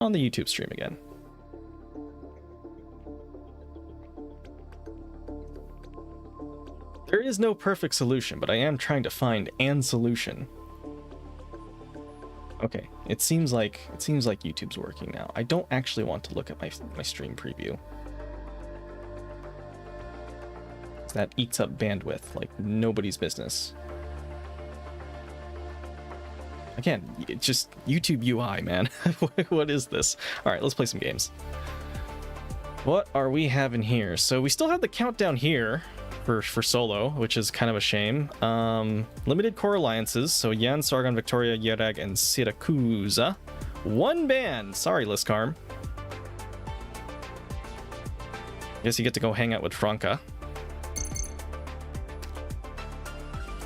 on the YouTube stream again. There is no perfect solution, but I am trying to find an solution. Okay, it seems like YouTube's working now. I don't actually want to look at my stream preview. That eats up bandwidth like nobody's business. Again, it's just YouTube UI, man. What is this? All right, let's play some games. What are we having here? So we still have the countdown here for solo, which is kind of a shame. Limited core alliances. So Yan, Sargon, Victoria, Yerag, and Siracusa. One ban. Sorry, Liskarm. Guess you get to go hang out with Franca.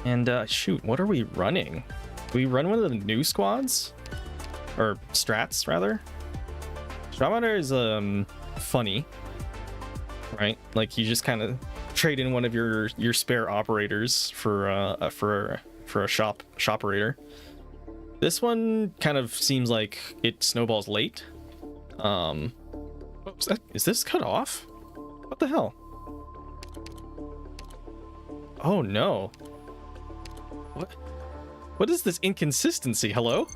And shoot, what are we running? Do we run one of the new squads? Or strats, rather? Stratmatter is funny, right? Like you just kind of trade in one of your spare operators for a shop operator. This one kind of seems like it snowballs late. Is this cut off? What the hell? Oh no. What is this inconsistency? Hello?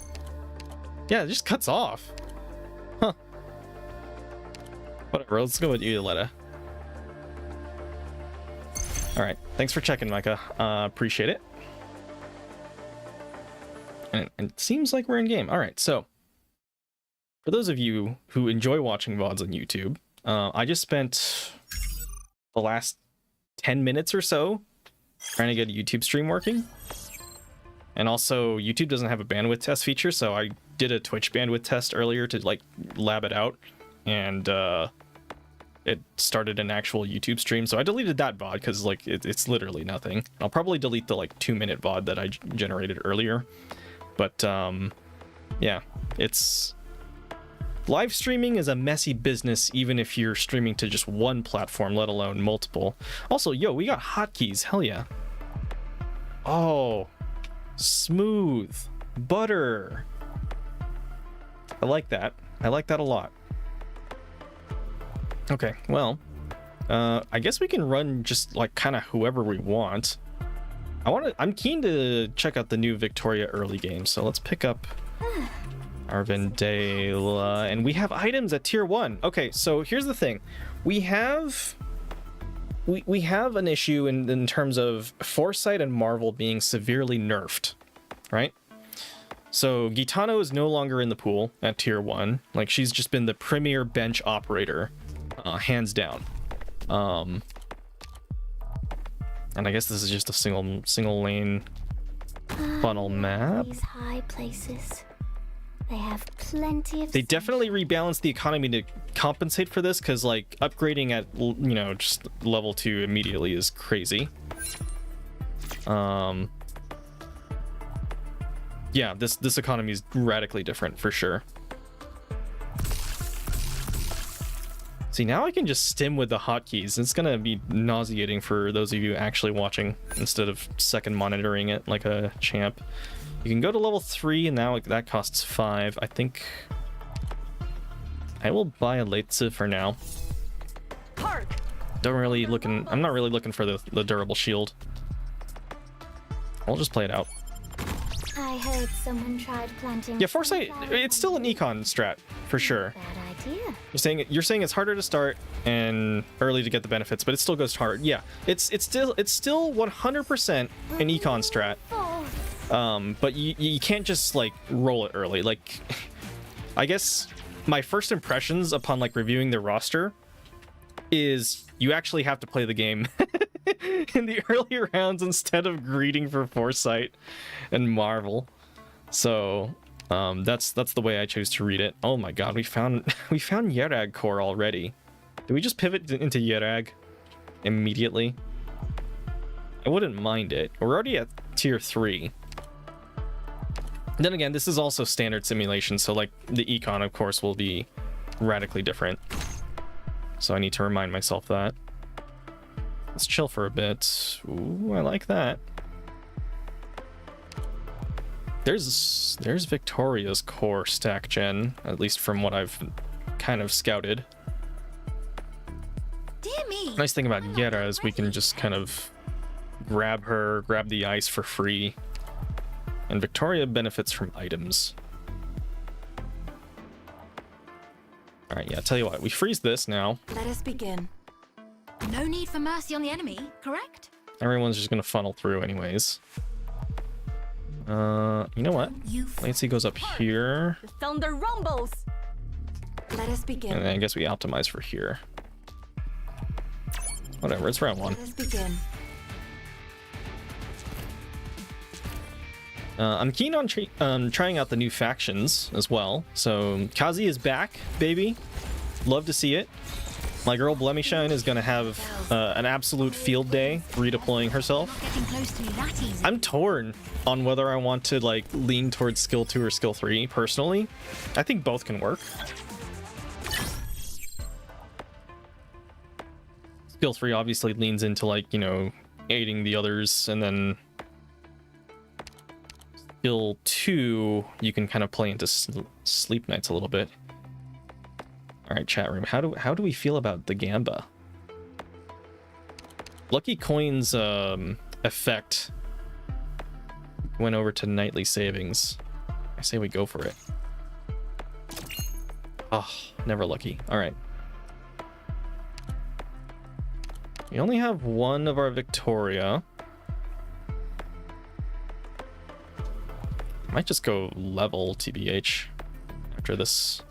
Yeah, it just cuts off. Huh. Whatever, let's go with you, Letta. Alright, thanks for checking, Micah. Appreciate it. And it seems like we're in game. Alright, so for those of you who enjoy watching VODs on YouTube, I just spent the last 10 minutes or so trying to get a YouTube stream working. And also, YouTube doesn't have a bandwidth test feature, so I did a Twitch bandwidth test earlier to like lab it out, and it started an actual YouTube stream. So I deleted that VOD because like it's literally nothing. I'll probably delete the like 2-minute VOD that I generated earlier. But yeah, it's live streaming is a messy business, even if you're streaming to just one platform, let alone multiple. Also, yo, we got hotkeys. Hell yeah. Oh. Smooth butter. I like that. I like that a lot. Okay, well, I guess we can run just like kind of whoever we want. I'm keen to check out the new Victoria early game, so let's pick up Arvindale, and we have items at tier 1. Okay, so here's the thing. We have an issue in terms of Foresight and Marvel being severely nerfed, right? So Gitano is no longer in the pool at tier 1. Like, she's just been the premier bench operator, hands down. And I guess this is just a single lane funnel map. These high places. They have plenty of. They definitely rebalanced the economy to compensate for this, because like upgrading at just level 2 immediately is crazy. Yeah, this economy is radically different for sure. See, now I can just stim with the hotkeys. It's gonna be nauseating for those of you actually watching instead of second monitoring it like a champ. You can go to level 3, and now that costs 5. I think I will buy a Leitze for now. I'm not really looking for the durable shield. I'll just play it out. I heard someone tried planting. Yeah, Foresight, it's still an econ strat for sure. Bad idea. You're saying it's harder to start and early to get the benefits, but it still goes hard. Yeah, it's still 100% an econ strat. But you can't just like roll it early. Like, I guess my first impressions upon like reviewing the roster is you actually have to play the game in the early rounds instead of greeting for Foresight and Marvel. So that's the way I chose to read it. Oh my god, we found Yerag core already. Did we just pivot into Yerag immediately? I wouldn't mind it. We're already at tier 3. Then again, this is also standard simulation, so like the econ of course will be radically different. So I need to remind myself that. Let's chill for a bit. Ooh, I like that. There's Victoria's core stack gen, at least from what I've kind of scouted. Dear me. Nice thing about Yera is we can just kind of grab the ice for free. And Victoria benefits from items. Alright, yeah, tell you what, we freeze this now. Let us begin. No need for mercy on the enemy, correct? Everyone's just gonna funnel through anyways. You know what? Lancey goes up here. The thunder rumbles. Let us begin. And then I guess we optimize for here. Whatever, it's round one. Let us begin. I'm keen on trying out the new factions as well. So Kazi is back, baby. Love to see it. My girl Blemishine is gonna have an absolute field day redeploying herself. Getting close to me that easy. I'm torn on whether I want to like lean towards skill 2 or skill 3 personally. I think both can work. Skill 3 obviously leans into like, you know, aiding the others, and then skill 2 you can kind of play into sleep nights a little bit. All right, chat room, how do we feel about the Gamba? Lucky Coin's effect went over to nightly savings. I say we go for it. Oh, never lucky. All right. We only have one of our Victoria. Might just go level TBH after this.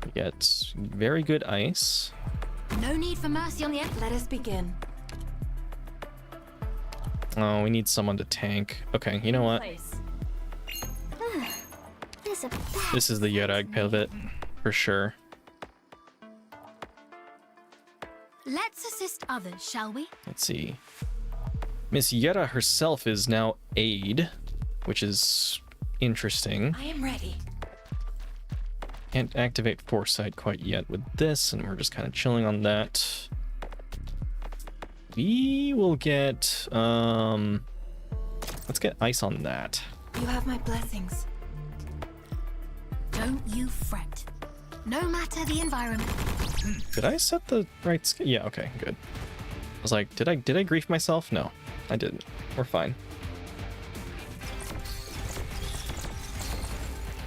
We get very good ice. No need for mercy on the enemy. Let us begin. Oh, we need someone to tank. Okay, you know what? There's a This is the Yerag pivot for sure. Let's assist others, shall we? Let's see. Miss Yera herself is now aid, which is interesting. I am ready. Can't activate Foresight quite yet with this, and we're just kind of chilling on that. We will get, let's get ice on that. You have my blessings. Don't you fret. No matter the environment. Did I set the right skill? Yeah, okay, good. I was like, did I grief myself? No, I didn't. We're fine.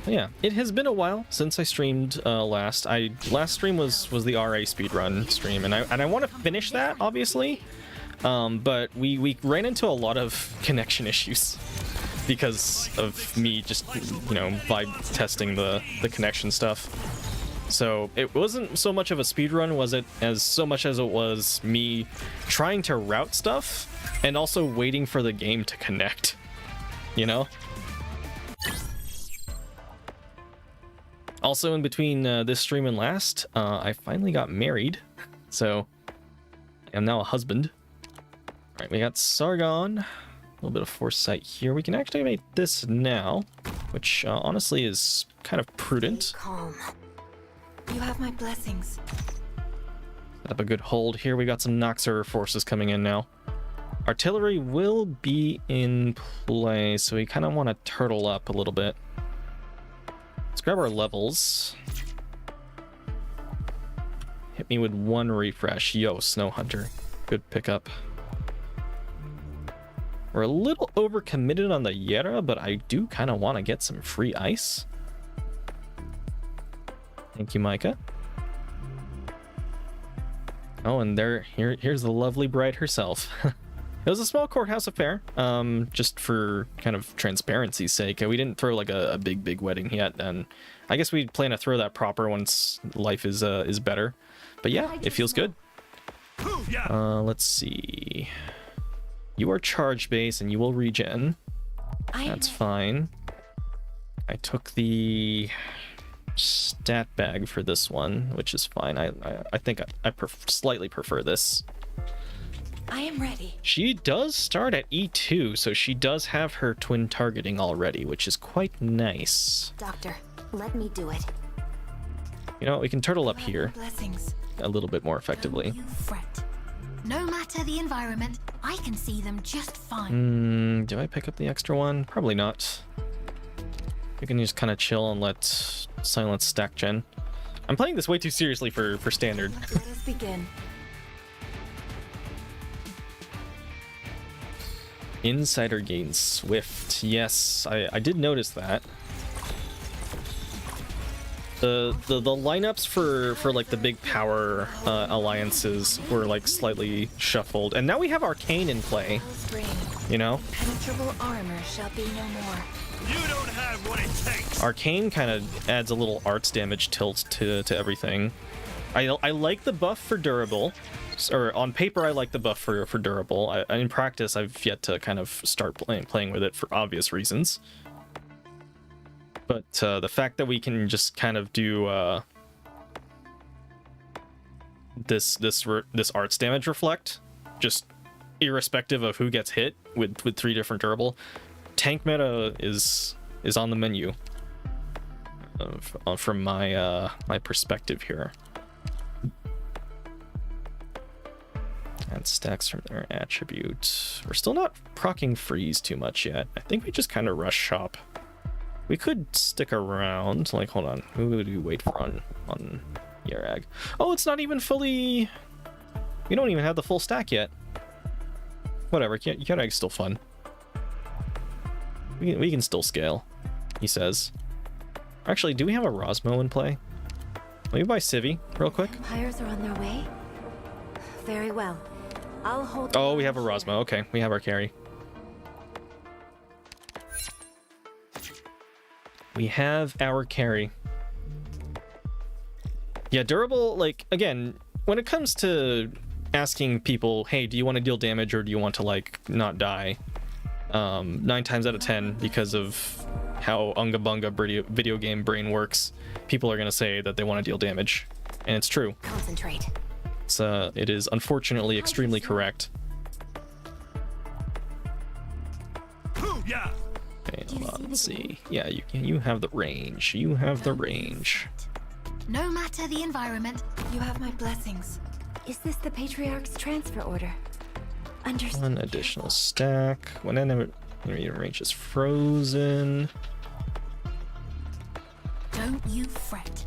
Yeah, it has been a while since I streamed last. Last stream was the RA speedrun stream, and I want to finish that, obviously. But we ran into a lot of connection issues because of me just, you know, vibe testing the connection stuff. So it wasn't so much of a speedrun, was it, as so much as it was me trying to route stuff and also waiting for the game to connect, you know? Also, in between this stream and last, I finally got married, so I am now a husband. All right, we got Sargon, a little bit of foresight here. We can activate this now, which honestly is kind of prudent. Calm. You have my blessings. Set up a good hold here. We got some Noxer forces coming in now. Artillery will be in play, so we kind of want to turtle up a little bit. Let's grab our levels. Hit me with one refresh. Yo, Snow Hunter. Good pickup. We're a little overcommitted on the Yera, but I do kind of want to get some free ice. Thank you, Micah. Oh, and here's the lovely bride herself. It was a small courthouse affair, just for kind of transparency's sake. We didn't throw like a big wedding yet, and I guess we plan to throw that proper once life is better. But yeah, it feels good. Let's see. You are charge base and you will regen. That's fine. I took the stat bag for this one, which is fine. I think I slightly prefer this. I am ready. She does start at E2, so she does have her twin targeting already, which is quite nice. Doctor, let me do it. You know, we can turtle up here Blessings. a little bit more effectively. Don't you fret. No matter the environment, I can see them just fine. Do I pick up the extra one? Probably not. You can just kind of chill and let Silence stack gen. I'm playing this way too seriously for standard. Let us begin. Insider gains Swift. Yes, I did notice that. The lineups for like the big power alliances were like slightly shuffled, and now we have Arcane in play. You know, Impenetrable armor shall be no more. You don't have what it takes. Arcane kind of adds a little arts damage tilt to everything. I like the buff for durable, or on paper I like the buff for durable. In practice I've yet to kind of start playing with it for obvious reasons. But the fact that we can just kind of do this arts damage reflect, just irrespective of who gets hit with 3 different durable, tank meta is on the menu from my my perspective here. And stacks from their attribute. We're still not proccing freeze too much yet. I think we just kind of rush shop. We could stick around. Like, hold on. Who would we wait for on Yarag? Oh, it's not even fully... We don't even have the full stack yet. Whatever. Yarag's still fun. We can still scale, he says. Actually, do we have a Rosmo in play? Let me buy Civi real quick. Vampires are on their way? Very well. I'll hold... Oh, we have a Rosmo. Okay, we have our carry. We have our carry. Yeah, durable, like, again, when it comes to asking people, hey, do you want to deal damage or do you want to, like, not die? 9 times out of 10, because of how Unga Bunga video game brain works, people are going to say that they want to deal damage. And it's true. Concentrate. It is unfortunately extremely correct. Yeah. Okay, hold on, let's see. Yeah, you have the range. You have the range. No matter the environment, You have my blessings. Is this the Patriarch's transfer order? Understood. One additional stack. When enemy range is frozen. don't you fret.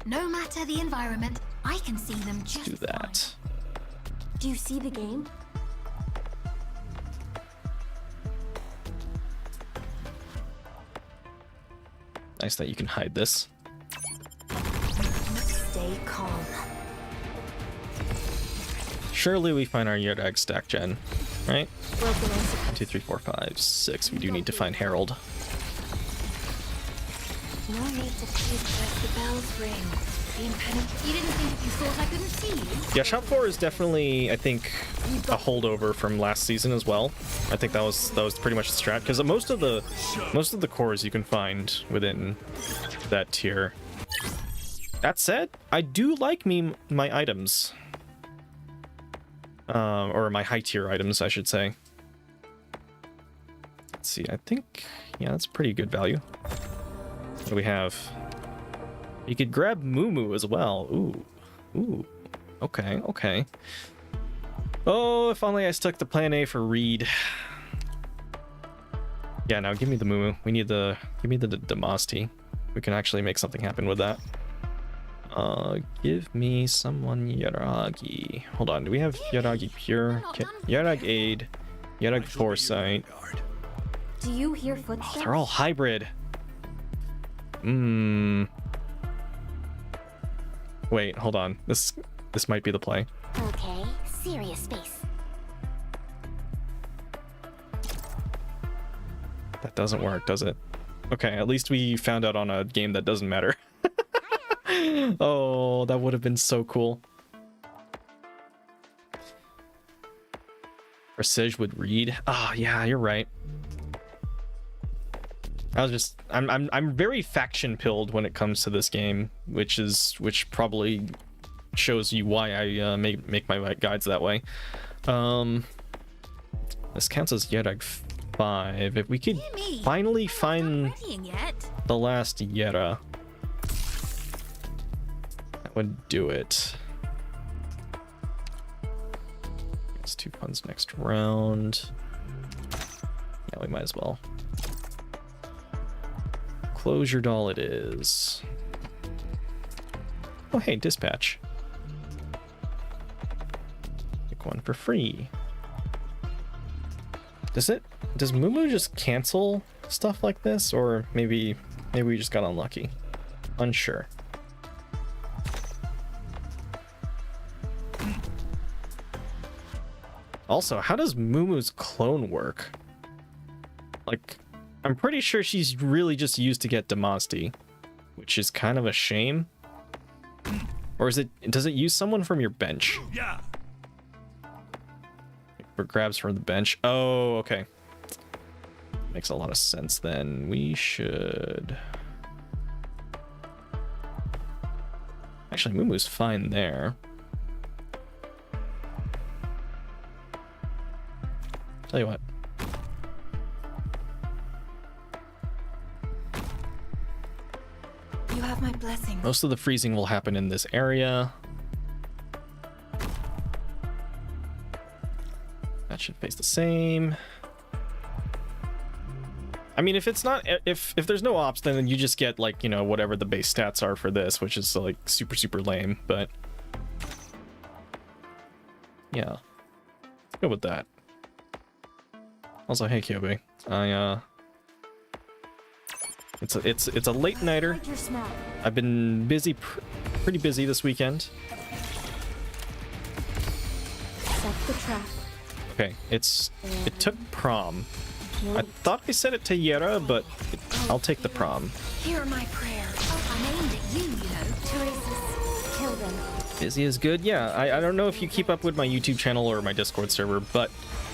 No matter the environment, I can see them just Do that. Do you see the game? Nice that you can hide this. Stay calm. Surely we find our Yardag stack gen, right? Broken ice. 1, 2, 3, 4, 5, 6. We do need to find Herald. No need to please as the bells ring. The impenetrable. You didn't think if you thought I couldn't see you? Yeah, Shop 4 is definitely, I think, a holdover from last season as well. I think that was pretty much the strat, because most of the cores you can find within that tier. That said, I do like my items. Or my high tier items, I should say. Let's see, I think, yeah, that's pretty good value. What do we have? You could grab Moo as well. Ooh. Okay, okay. Oh, if only I stuck the plan A for Reed. Yeah, now give me the Moo. We need the... Give me the Demasti. We can actually make something happen with that. Give me someone Yaragi. Hold on, do we have Yaragi Pure? Yarag Aid. Yarag Foresight. Do you hear footsteps? Oh, they're all hybrid. Wait, hold on. This might be the play. Okay, serious space. That doesn't work, does it? Okay, at least we found out on a game that doesn't matter. Oh, that would have been so cool. Presage would read. Ah, yeah, you're right. I'm very faction pilled when it comes to this game, which probably shows you why I make my guides that way. This counts as Yarag 5. If we could finally find the last Yera, that would do it. Matterhorn's next round. Yeah, we might as well. Close your doll it is. Oh, hey, dispatch. Pick one for free. Does Mumu just cancel stuff like this? Or maybe we just got unlucky. Unsure. Also, how does Mumu's clone work? Like, I'm pretty sure she's really just used to get Damasti, which is kind of a shame. Or does it use someone from your bench? Yeah. Or grabs from the bench? Oh, okay. Makes a lot of sense then. We should... Actually, Mumu's fine there. Tell you what. You have my blessing. Most of the freezing will happen in this area. That should face the same. I mean, if it's not, if there's no ops, then you just get, like, you know, whatever the base stats are for this, which is like super lame, but yeah, let's go with that. Also, hey Kyobe, it's a late nighter. I've been busy, pretty busy this weekend. Set the trap. Okay, it took prom. I thought I said it to Yera, but I'll take the prom. Hear my prayer. I'm aimed at you, you know. Teresa's, kill them. Busy is good. Yeah, I don't know if you keep up with my YouTube channel or my Discord server, but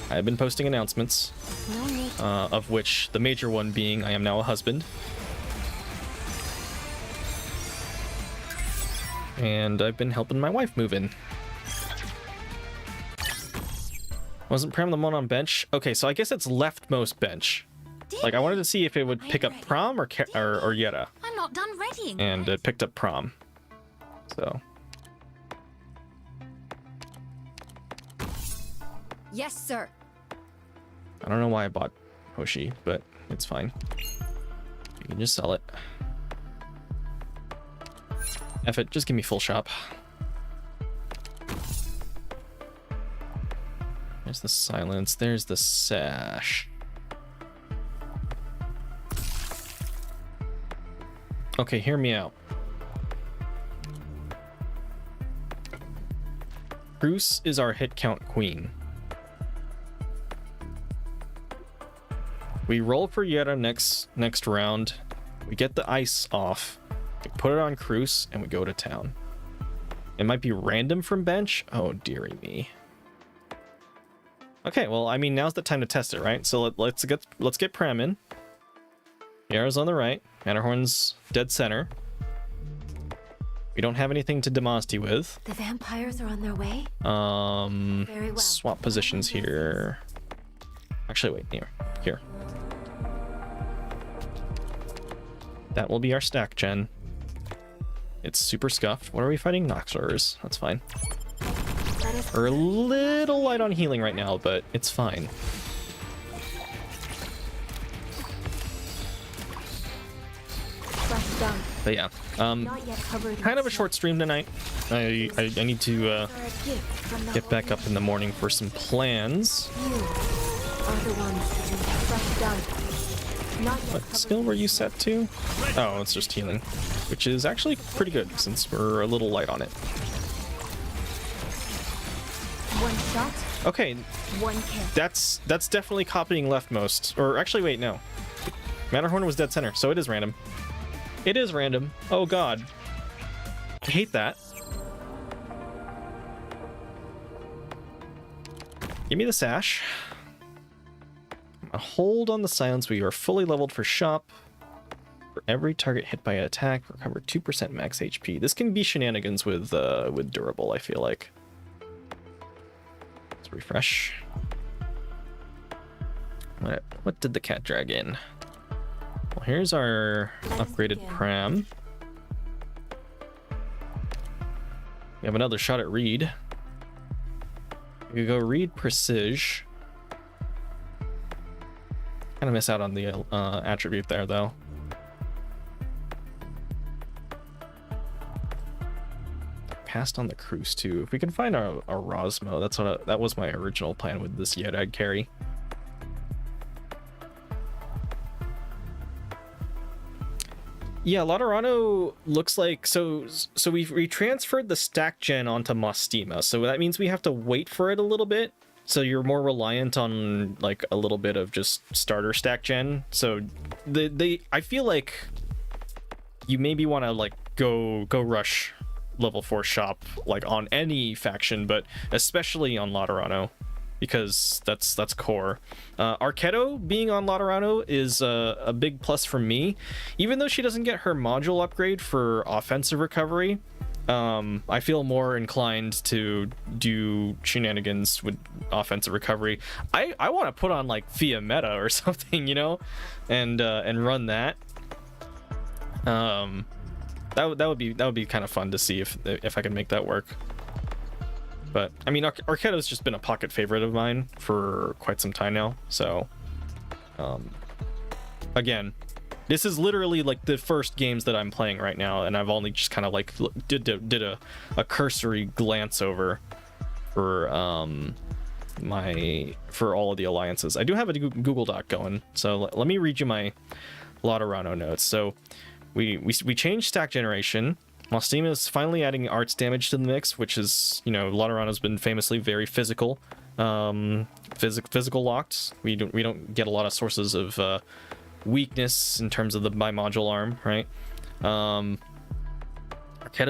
I've been posting announcements, No need. of which the major one being I am now a husband. And I've been helping my wife move in. Wasn't Pram the one on bench? Okay, so I guess it's leftmost bench. Like, I wanted to see if it would pick up Prom or Yetta. I'm not done readying. And it picked up Prom. So, Yes, sir. I don't know why I bought Hoshi, but it's fine. You can just sell it. F it, just give me full shop. There's the silence, there's the sash. Okay, hear me out. Bruce is our hit count queen. We roll for Yetta next round. We get the ice off. We put it on Cruz and we go to town. It might be random from bench. Oh, dearie me. Okay, well, I mean, now's the time to test it, right? So let's get Pram in. Yara's on the right. Matterhorn's dead center. We don't have anything to Damasti with. The vampires are on their way? Very well. Swap positions here. Actually, wait, here. That will be our stack gen. It's super scuffed. What are we fighting? Noxers. That's fine. We're a little light on healing right now, but it's fine. Flash down. But yeah, Not yet covered. kind of a short stream tonight. I need to Are a gift from the get back up in the morning for some plans. You are the ones to do flash down. Not yet What covered. skill were you set to? Oh, it's just healing, which is actually pretty good since we're a little light on it. One shot, Okay, one kill. that's definitely copying leftmost. Or actually, wait, no. Matterhorn was dead center, so it is random. It is random. Oh god. I hate that. Give me the sash. A hold on the silence. We are fully leveled for shop. For every target hit by an attack, recover 2% max HP. This can be shenanigans with durable, I feel like. Let's refresh. What did the cat drag in? Well, here's our upgraded Pram. We have another shot at Reed. We could go read Prestige. Kind of miss out on the attribute there, though. Passed on the cruise too. If we can find our Rosmo, that was my original plan with this Yet I'd carry. Yeah, Laterano looks like so we transferred the stack gen onto Mostima, so that means we have to wait for it a little bit. So you're more reliant on like a little bit of just starter stack gen. So I feel like you maybe want to like go rush level 4 shop like on any faction, but especially on Laterano, because that's core. Arquetto being on Laterano is a big plus for me, even though she doesn't get her module upgrade for offensive recovery. I feel more inclined to do shenanigans with offensive recovery. I want to put on like Via Meta or something, you know, and run that. That would be kind of fun to see if I can make that work. But I mean, Arquetto's just been a pocket favorite of mine for quite some time now. So, again, this is literally like the first games that I'm playing right now, and I've only just kind of like did a cursory glance over for for all of the alliances. I do have a Google Doc going, so let me read you my Laterano notes. So we changed stack generation. Mostima is finally adding arts damage to the mix, which is, you know, Laterano's been famously very physical, physical locked. We don't get a lot of sources of weakness in terms of the bi-module arm, right? Arquetto's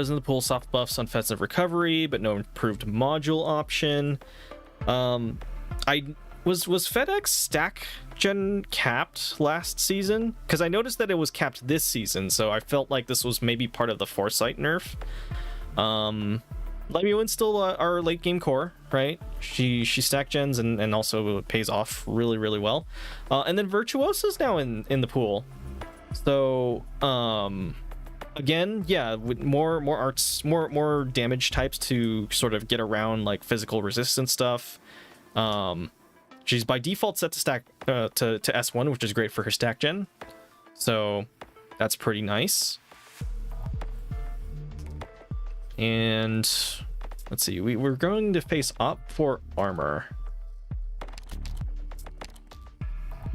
in the pool, soft buffs on offensive recovery, but no improved module option. Was FedEx stack gen capped last season? Because I noticed that it was capped this season, so I felt like this was maybe part of the Foresight nerf. Lemuin's still our late game core, right? She stack gens and also pays off really, really well. And then Virtuosa's now in the pool. So again, yeah, with more arts, more damage types to sort of get around like physical resistance stuff. She's by default set to stack to S1, which is great for her stack gen. So that's pretty nice. And let's see, we're going to face up for armor.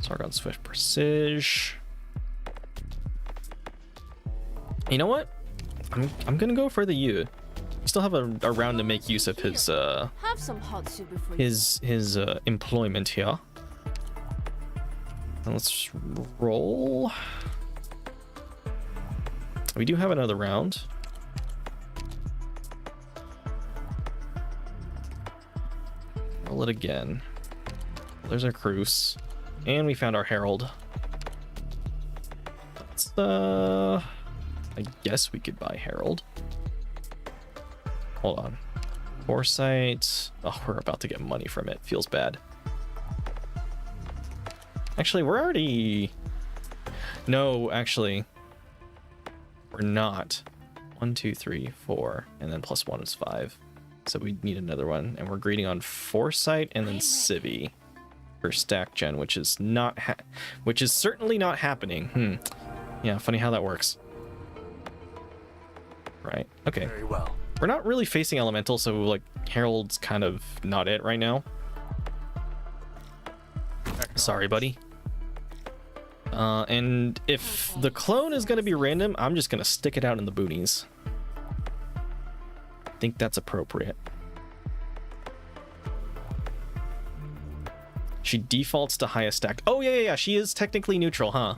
Sargon Swift Prestige. You know what? I'm gonna go for the U. We still have a round to make use of his Have some hot soup before his employment here. And let's roll. We do have another round. Roll it again. There's our Cruise, and we found our Herald. Let's I guess we could buy Herald. Hold on. Foresight. Oh, we're about to get money from it. Feels bad. Actually, we're already... No, actually. We're not. 1, 2, 3, 4. And then +1 is 5. So we need another one. And we're greeting on Foresight and then Civi for stack gen, which is not... which is certainly not happening. Yeah, funny how that works. Right. Okay. Very well. We're not really facing elemental, so like Herald's kind of not it right now. Sorry, buddy. And if the clone is going to be random, I'm just going to stick it out in the boonies. I think that's appropriate. She defaults to highest stack. Oh, yeah. She is technically neutral, huh?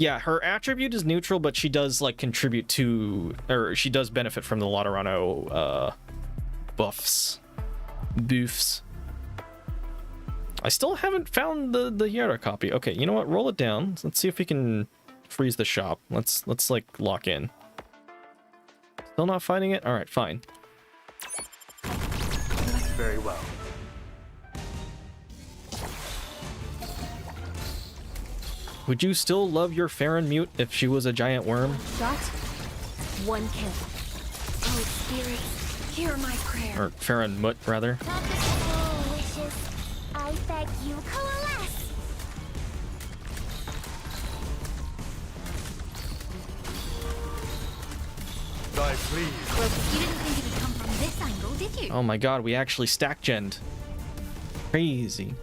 Yeah, her attribute is neutral, but she does like contribute to, or she does benefit from the Laterano buffs. I still haven't found the Yara copy. Okay, you know what? Roll it down. Let's see if we can freeze the shop. Let's like lock in. Still not finding it? All right, fine. Very well. Would you still love your Farron mute if she was a giant worm? Shot. 1 kill. Oh, spirit, Hear my prayer. Or Farron Mutt, rather. Oh, wishes. I beg you, coalesce. I please. Well, you didn't think it would come from this angle, did you? Oh my god, we actually stack genned. Crazy.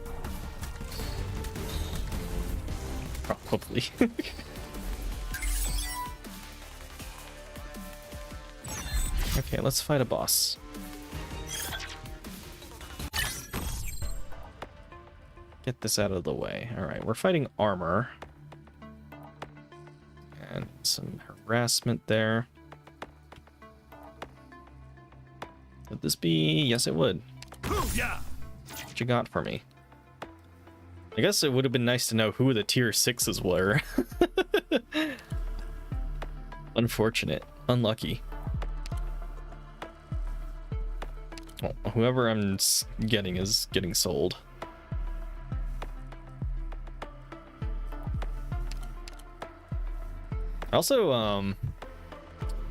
Probably. Okay, let's fight a boss. Get this out of the way. Alright, we're fighting armor. And some harassment there. Would this be... Yes, it would. Yeah. What you got for me? I guess it would have been nice to know who the tier 6s were. Unfortunate. Unlucky. Well, whoever I'm getting is getting sold. Also,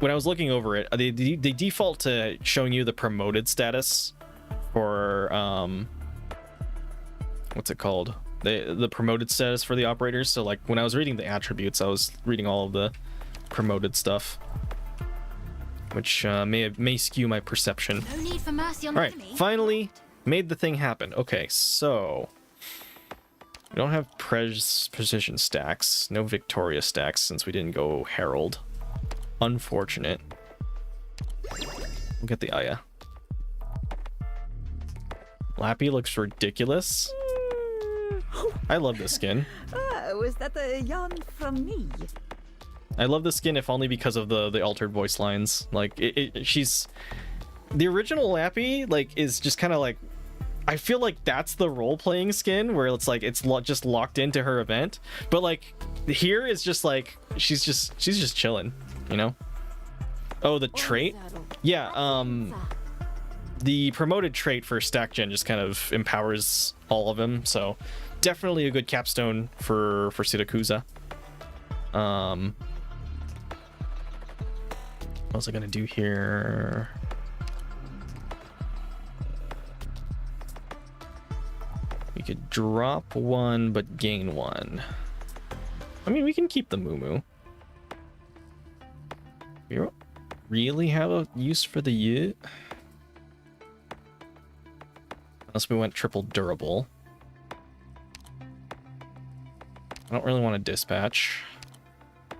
when I was looking over it, they default to showing you the promoted status for what's it called? The promoted status for the operators. So like when I was reading the attributes, I was reading all of the promoted stuff, which may skew my perception. No need for mercy on All right, enemy. finally made the thing happen. Okay, so we don't have precision stacks, no Victoria stacks since we didn't go Herald. Unfortunate. We'll get the Aya. Lappy looks ridiculous. I love this skin. Was that a yawn from me? I love this skin if only because of the altered voice lines. Like she's the original Lappy like is just kind of like, I feel like that's the role-playing skin where it's like it's just locked into her event, but like here is just like she's just chilling, you know. Oh, the trait, yeah. The promoted trait for stack gen just kind of empowers all of them, so definitely a good capstone for Siracusa. What was I gonna do here? We could drop one but gain one. I mean, we can keep the Moo. We don't really have a use for the Yi. Unless we went triple durable. I don't really want to dispatch.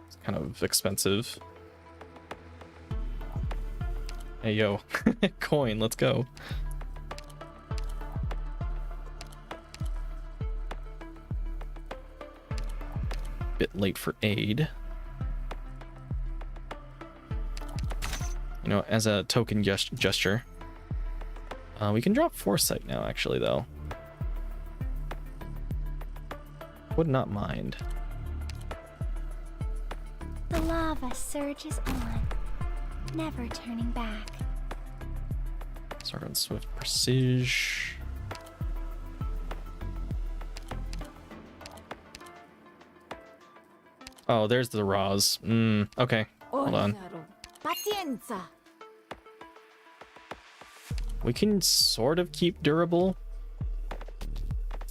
It's kind of expensive. Hey, yo. Coin, let's go. Bit late for aid. You know, as a token gesture. We can drop Foresight now, actually, though. Would not mind. The lava surges on, never turning back. Start on Swift Precision. Oh, there's the Raws. Okay. Hold on. Pacienza. We can sort of keep durable.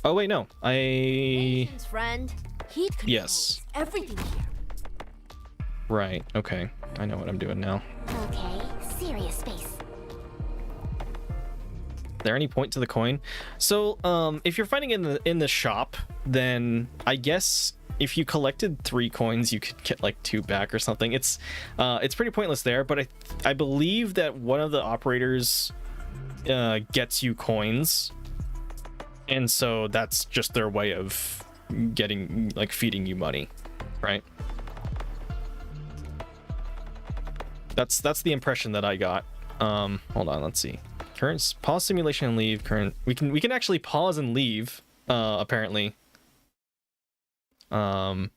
Oh, wait, no. Patience, friend. Heat controls Yes. everything here. Right. Okay. I know what I'm doing now. Okay, serious space. There any point to the coin? So, if you're fighting in the shop, then I guess if you collected 3 coins, you could get like 2 back or something. It's pretty pointless there, but I believe that one of the operators gets you coins, and so that's just their way of getting, like, feeding you money, right? That's the impression that I got. Hold on, let's see. Current pause simulation and leave. Current we can actually pause and leave. Apparently. Oh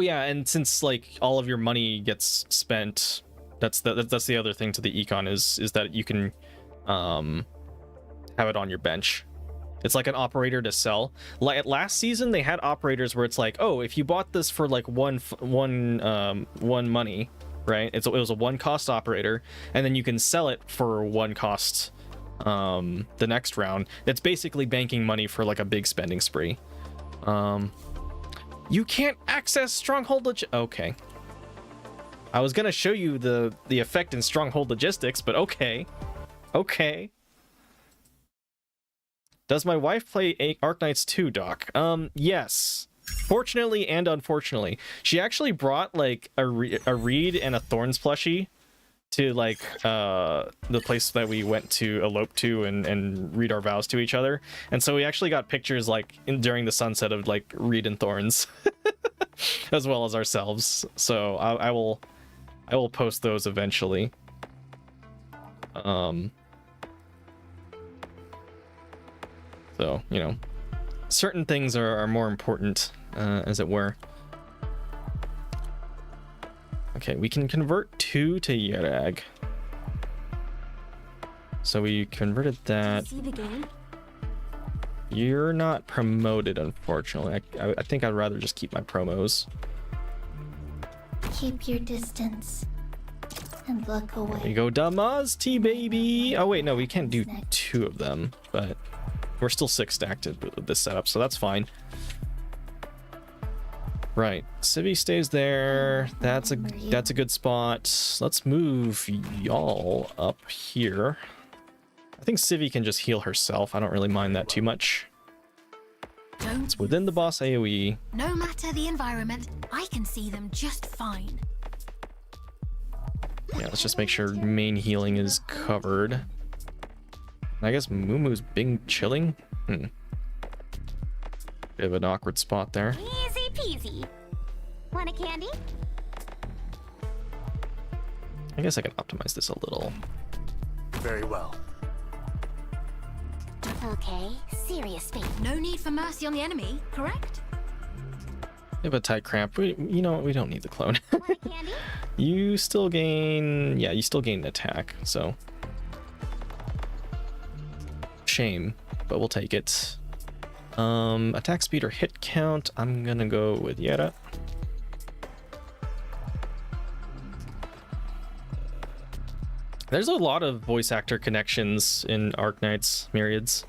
yeah, and since like all of your money gets spent, that's the other thing to the econ is that you can have it on your bench. It's like an operator to sell. Like last season, they had operators where it's like, oh, if you bought this for like one money, right? It was a one cost operator, and then you can sell it for one cost the next round. It's basically banking money for like a big spending spree. You can't access Stronghold okay. I was gonna show you the effect in Stronghold logistics, but okay. Does my wife play Arknights 2, Doc? Yes. Fortunately and unfortunately. She actually brought like a Reed and a Thorns plushie to like the place that we went to elope to and read our vows to each other. And so we actually got pictures like during the sunset of like Reed and Thorns as well as ourselves. So I will post those eventually. So, you know, certain things are more important, as it were. Okay, we can convert 2 to Yerag. So we converted that. See the game? You're not promoted, unfortunately. I think I'd rather just keep my promos. Keep your distance and look There you away. go, Damazti, baby! Oh wait, no, we can't do 2 of them, but we're still 6 stacked with this setup, so that's fine. Right, Civi stays there. That's a good spot. Let's move y'all up here. I think Civi can just heal herself. I don't really mind that too much. It's within the boss AoE. No matter the environment, I can see them just fine. Yeah, let's just make sure main healing is covered. I guess Mumu's being chilling. Bit of an awkward spot there. Easy peasy. Want a candy? I guess I can optimize this a little. Very well. Okay, serious face. No need for mercy on the enemy, correct? We have a tight cramp. You know what? We don't need the clone. Want a candy? You still gain... Yeah, you still gain attack, so... Shame, but we'll take it. Attack speed or hit count, I'm gonna go with Yera. There's a lot of voice actor connections in Arknights Myriads.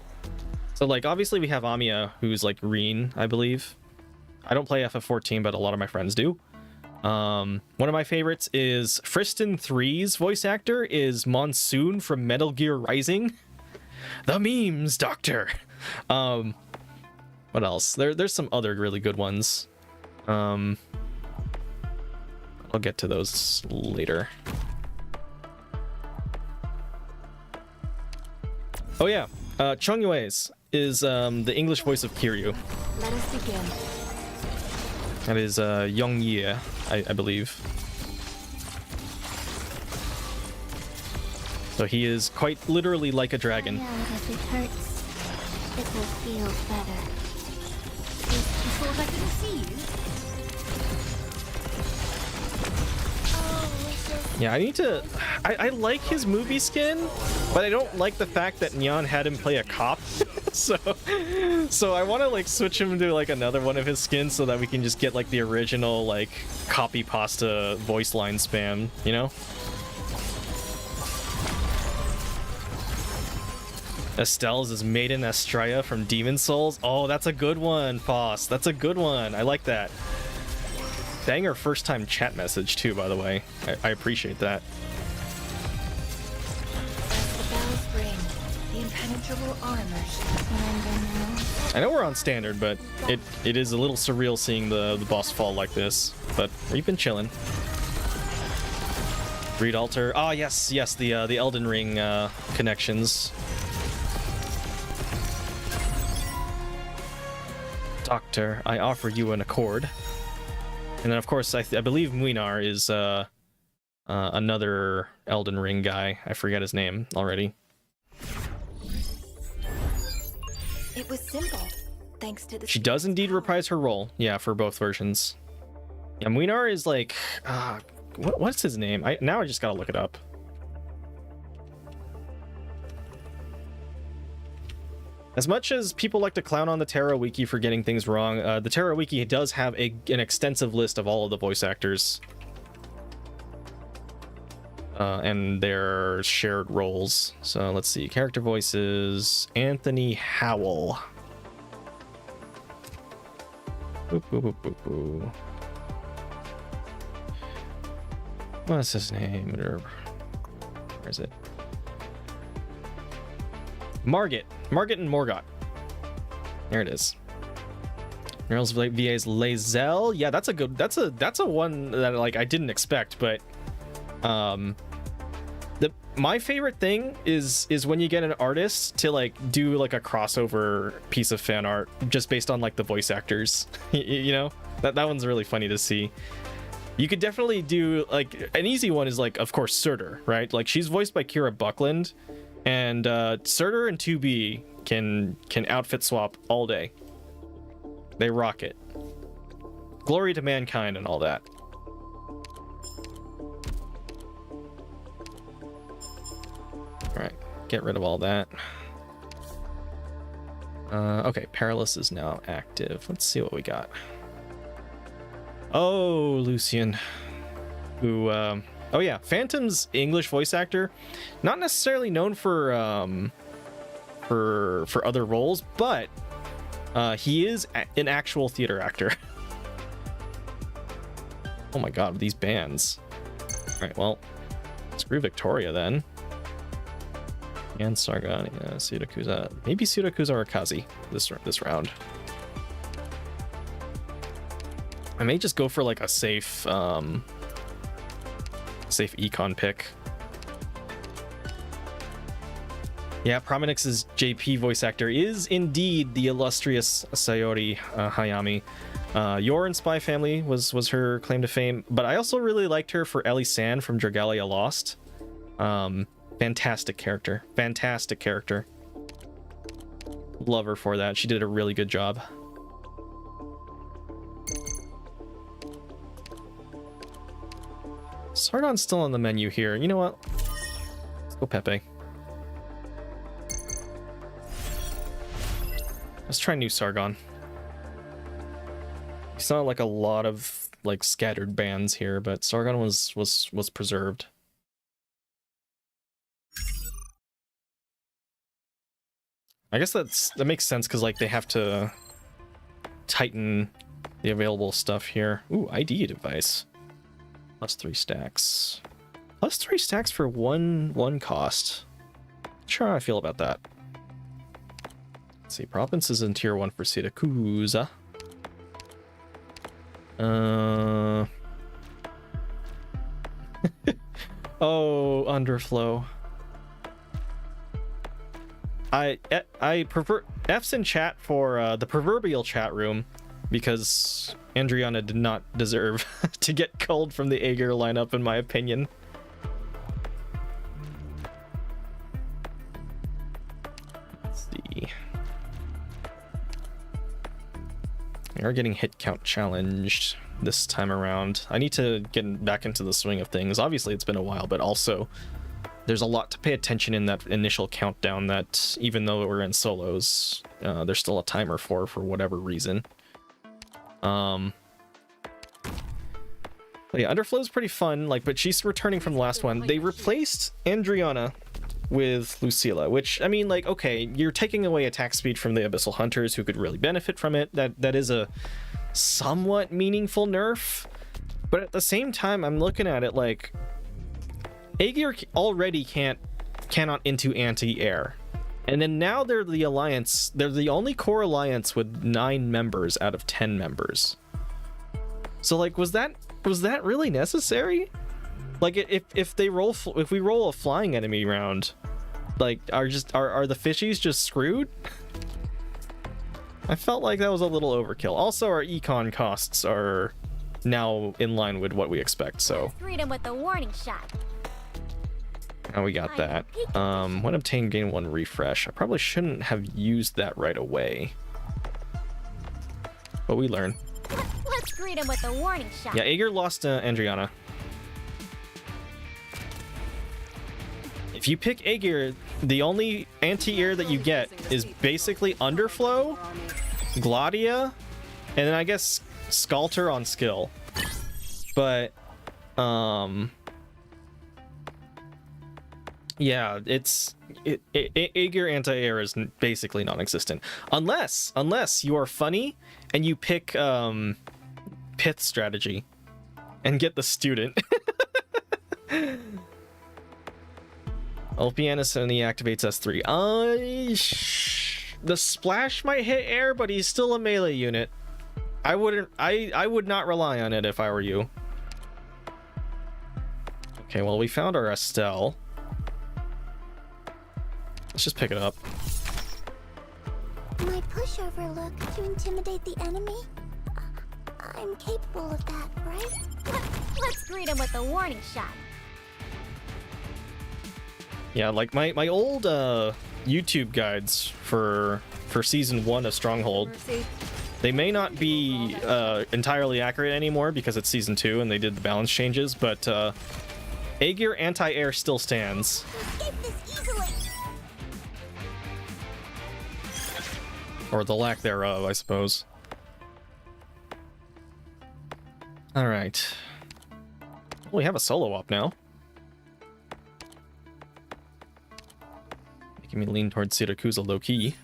So like obviously we have Amiya, who's like Reen, I believe. I don't play FF14, but a lot of my friends do. One of my favorites is Friston 3's voice actor is Monsoon from Metal Gear Rising. The memes, doctor. What else? There's some other really good ones. I'll get to those later. Oh yeah, Chung Yue's is the English voice of Kiryu. Let us begin. That is Yong Ye, I believe. So he is quite literally like a dragon. Find out if it hurts. It will feel better. You thought I couldn't see you? Yeah, I need to... I like his movie skin, but I don't like the fact that Nyan had him play a cop. so I want to like switch him to like another one of his skins so that we can just get like the original like copy pasta voice line spam, you know? Estelle's is Maiden Estrella from Demon Souls. Oh, that's a good one, Foss. That's a good one. I like that. Banger first time chat message too, by the way. I appreciate that. As the bells ring, the impenetrable armor I know we're on standard, but it is a little surreal seeing the boss fall like this. But we've been chilling. Reed altar. Ah, yes, the Elden Ring connections. Doctor, I offer you an accord. And then, of course, I believe Muinar is another Elden Ring guy. I forget his name already. It was simple, thanks to the... She does indeed reprise her role. Yeah, for both versions. Yeah, Muinar is like... what's his name? Now I just gotta look it up. As much as people like to clown on the Terra Wiki for getting things wrong, the Terra Wiki does have an extensive list of all of the voice actors. and their shared roles. So let's see, character voices, Anthony Howell. Boop, boop, boop, boop, boop. What's his name? Where is it? Margit and Morgott. There it is. Nerls VA's Lae'zel. Yeah, that's a good. That's a one that like I didn't expect, but my favorite thing is when you get an artist to like do like a crossover piece of fan art just based on like the voice actors. You know, that one's really funny to see. You could definitely do like an easy one is like, of course, Surtur, right? Like she's voiced by Kira Buckland, and Surtur and 2B can outfit swap all day. They rock it. Glory to mankind and all that. All right, get rid of all that. Okay, Perilous is now active. Let's see what we got. Oh, Lucian, who, oh yeah, Phantom's English voice actor, not necessarily known for other roles, but he is an actual theater actor. Oh my god, these bands. All right, well, screw Victoria then. And Sargon, yeah, Surakuza, maybe Surakuza or Kazi this round. I may just go for like a safe econ pick. Yeah, Prominix's JP voice actor is indeed the illustrious Sayori Hayami. Yor in Spy Family was her claim to fame, but I also really liked her for Ellie San from Dragalia Lost. Fantastic character. Love her for that. She did a really good job. Sargon's still on the menu here. You know what? Let's go Pepe. Let's try new Sargon. It's not like a lot of like scattered bands here, but Sargon was preserved. I guess that makes sense because like they have to tighten the available stuff here. Ooh, ID device. +3 stacks. +3 stacks for one cost. Not sure how I feel about that. Let's see, province is in tier 1 for Siracusa. Oh, underflow. I prefer F's in chat for the proverbial chat room because Andriana did not deserve to get culled from the Aegir lineup, in my opinion. Let's see. We are getting hit count challenged this time around. I need to get back into the swing of things. Obviously, it's been a while, but also there's a lot to pay attention in that initial countdown that even though we're in solos, there's still a timer for whatever reason. But yeah, Underflow's pretty fun, like, but she's returning from the last one. They replaced Andriana with Lucilla, which, I mean, like, okay, you're taking away attack speed from the Abyssal Hunters who could really benefit from it. That is a somewhat meaningful nerf, but at the same time, I'm looking at it like Aegir already cannot into anti-air, and then now they're the alliance. They're the only core alliance with 9 members out of 10 members. So like, was that really necessary? Like, if we roll a flying enemy round, like, are the fishies just screwed? I felt like that was a little overkill. Also, our econ costs are now in line with what we expect. So Greet him with a warning shot. now we got that. When obtained, gain 1 refresh. I probably shouldn't have used that right away, but we learn. Let's greet him with a warning shot. Yeah, Aegir lost Andriana. If you pick Aegir, the only anti-air that you get is basically Underflow, Gladia, and then I guess Skalter on skill. But Yeah, Aegir anti-air is basically non-existent unless you are funny and you pick pith strategy and get the student. Ulpianus only activates S3. The splash might hit air, but he's still a melee unit. I would not rely on it if I were you. Okay, well, we found our Estelle. Let's just pick it up. My pushover look to intimidate the enemy? I'm capable of that, right? Let's greet him with a warning shot. Yeah, like my old YouTube guides for season 1 of Stronghold, Mercy. they may not be entirely accurate anymore because it's season 2 and they did the balance changes, but Aegir anti-air still stands. Escape this easily! Or the lack thereof, I suppose. Alright. Well, we have a solo op now. Making me lean towards Siracusa low-key.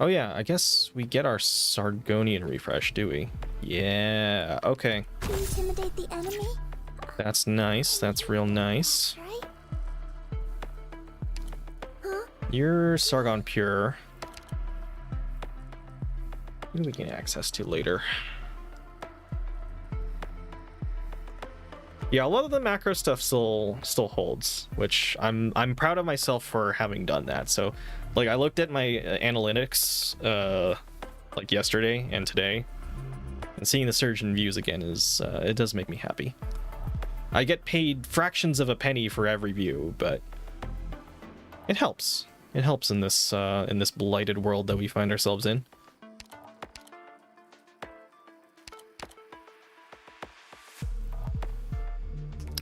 Oh yeah, I guess we get our Sargonian refresh, do we? Yeah, okay. To intimidate the enemy? That's nice, that's real nice. Right? You're Sargon Pure. Who do we get access to later? Yeah, a lot of the macro stuff still holds, which I'm proud of myself for having done that. So, like, I looked at my analytics like yesterday and today, and seeing the surge in views again is it does make me happy. I get paid fractions of a penny for every view, but it helps. It helps in this blighted world that we find ourselves in.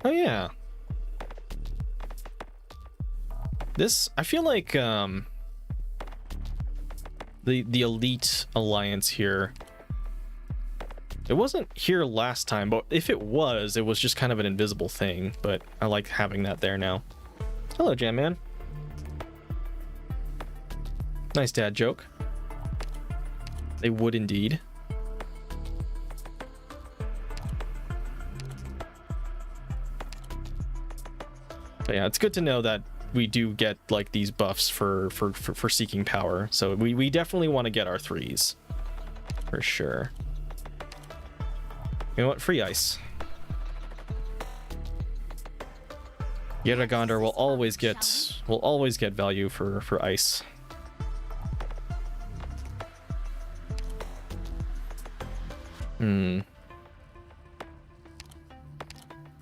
Oh yeah. This, I feel like the Elite Alliance here, it wasn't here last time, but if it was just kind of an invisible thing, but I like having that there now. Hello, Jam Man. Nice dad joke. They would indeed. But yeah, it's good to know that we do get like these buffs for seeking power. So we definitely want to get our 3s. For sure. You know what? Free ice. Yeragandar will always get value for ice.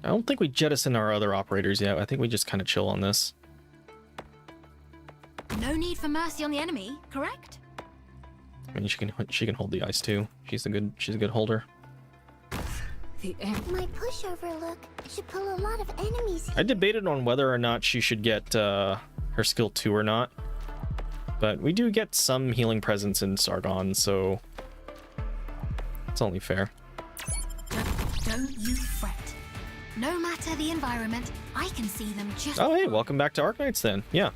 I don't think we jettison our other operators yet. I think we just kind of chill on this. No need for mercy on the enemy, correct? I mean, she can hold the ice too. She's a good holder. My pushover look should pull a lot of enemies. I debated on whether or not she should get her skill 2 or not, but we do get some healing presence in Sargon, so it's only fair. Don't you fret. No matter the environment, I can see them just... Oh, hey, welcome back to Arknights then. Yeah.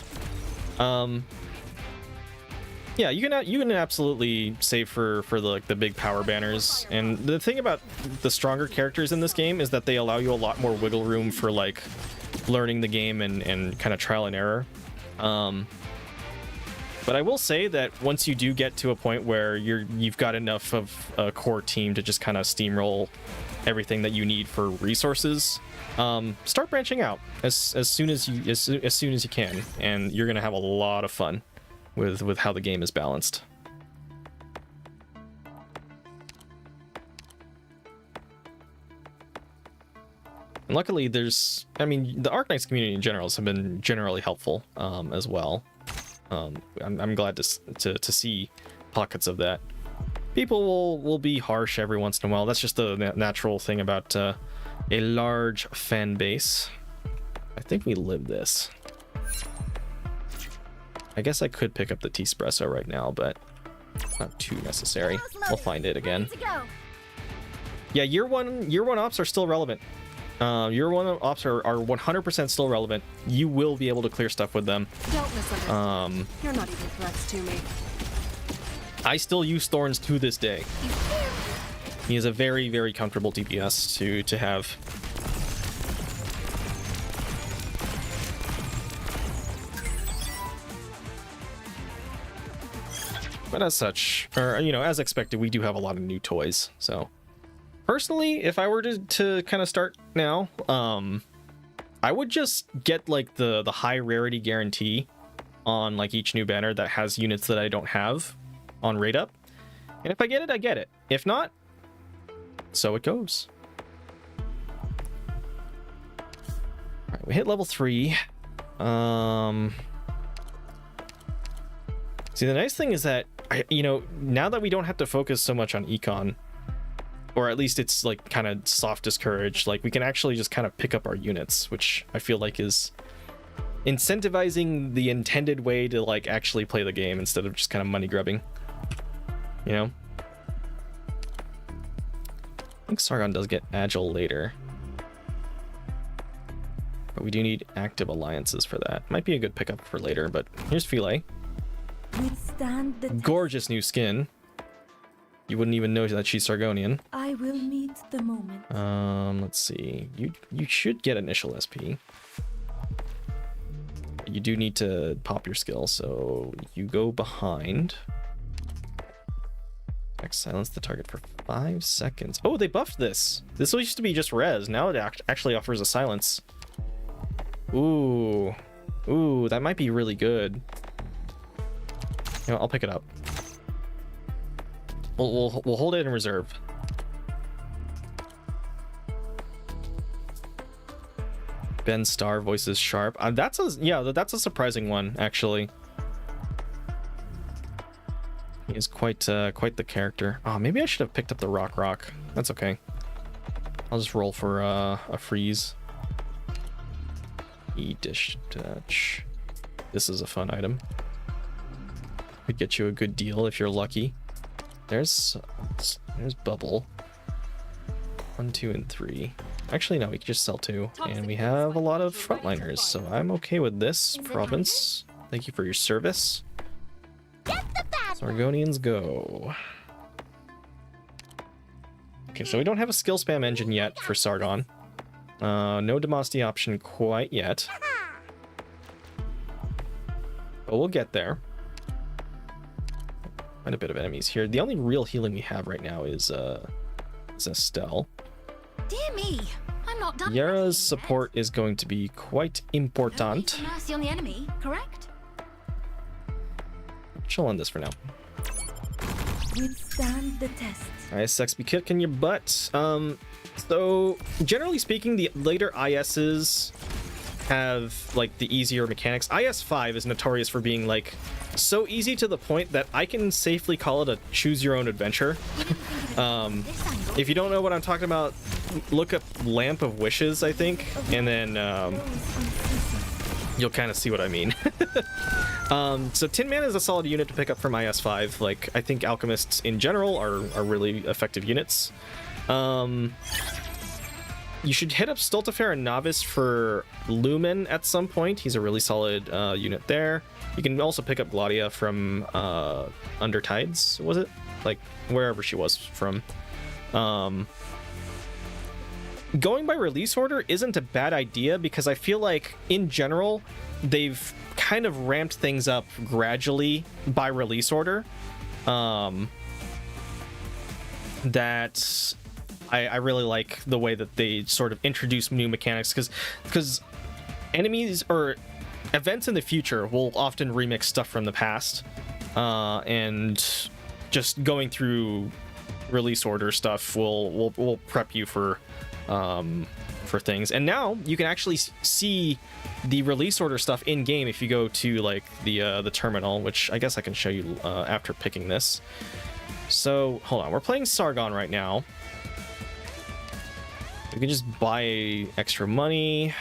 Yeah, you can absolutely save for the big power banners. And the thing about the stronger characters in this game is that they allow you a lot more wiggle room for like learning the game and kind of trial and error. But I will say that once you do get to a point where you've got enough of a core team to just kind of steamroll everything that you need for resources, start branching out as soon as you can, and you're gonna have a lot of fun with how the game is balanced. And luckily, the Arknights community in general have been generally helpful as well. I'm glad to see pockets of that. People will be harsh every once in a while. That's just the natural thing about a large fan base. I think we live this. I guess I could pick up the T-Espresso right now, but not too necessary. We'll find it again. Yeah, year one ops are still relevant. Your one ops are 100% still relevant. You will be able to clear stuff with them. Don't misunderstand. You're not even threats to me. I still use Thorns to this day. He is a very, very comfortable DPS to have. But as such, or you know, as expected, we do have a lot of new toys. So, personally, if I were to kind of start now, I would just get like the high rarity guarantee on like each new banner that has units that I don't have on rate up. And if I get it, I get it. If not, so it goes. All right, we hit level 3. See, the nice thing is that now that we don't have to focus so much on econ, or at least it's like kind of soft discouraged, like we can actually just kind of pick up our units, which I feel like is incentivizing the intended way to like actually play the game instead of just kind of money grubbing, you know. I think Sargon does get agile later, but we do need active alliances for that. Might be a good pickup for later, but here's Philae. Withstand the Gorgeous new skin. You wouldn't even know that she's Sargonian. I will meet the moment. Let's see. You should get initial SP. You do need to pop your skill, so you go behind. Silence the target for 5 seconds. Oh, they buffed this. This used to be just res. Now it actually offers a silence. Ooh, that might be really good. You know, I'll pick it up. We'll hold it in reserve. Ben Starr voices Sharp. That's a surprising one, actually. He is quite the character. Oh, maybe I should have picked up the Rock. That's okay. I'll just roll for a freeze. E-dish touch. This is a fun item. Could get you a good deal if you're lucky. There's Bubble. 1, 2, and 3. Actually, no, we can just sell 2. And we have a lot of frontliners, so I'm okay with this. Province, thank you for your service. Sargonians go. Okay, so we don't have a skill spam engine yet for Sargon. No Demosty option quite yet. But we'll get there. Quite a bit of enemies here. The only real healing we have right now is Estelle. Dear me, I'm not done. Yara's support is going to be quite important. No mercy on the enemy, correct? Chill on this for now. Withstand the test. ISX be kicking your butt. So generally speaking, the later ISs have like the easier mechanics. IS5 is notorious for being like so easy to the point that I can safely call it a choose your own adventure. If you don't know what I'm talking about, look up Lamp of Wishes, I think, and then you'll kind of see what I mean. So Tin Man is a solid unit to pick up from IS5. Like, I think alchemists in general are really effective units. You should hit up Stultifer and Novice for Lumen at some point. He's a really solid unit there. You can also pick up Gladia from Undertides, was it? Like, wherever she was from. Going by release order isn't a bad idea because I feel like, in general, they've kind of ramped things up gradually by release order. That I really like the way that they sort of introduce new mechanics, because enemies or events in the future will often remix stuff from the past, and just going through release order stuff will prep you for things. And now you can actually see the release order stuff in game if you go to like the terminal, which I guess I can show you after picking this. So hold on, we're playing Sargon right now. You can just buy extra money.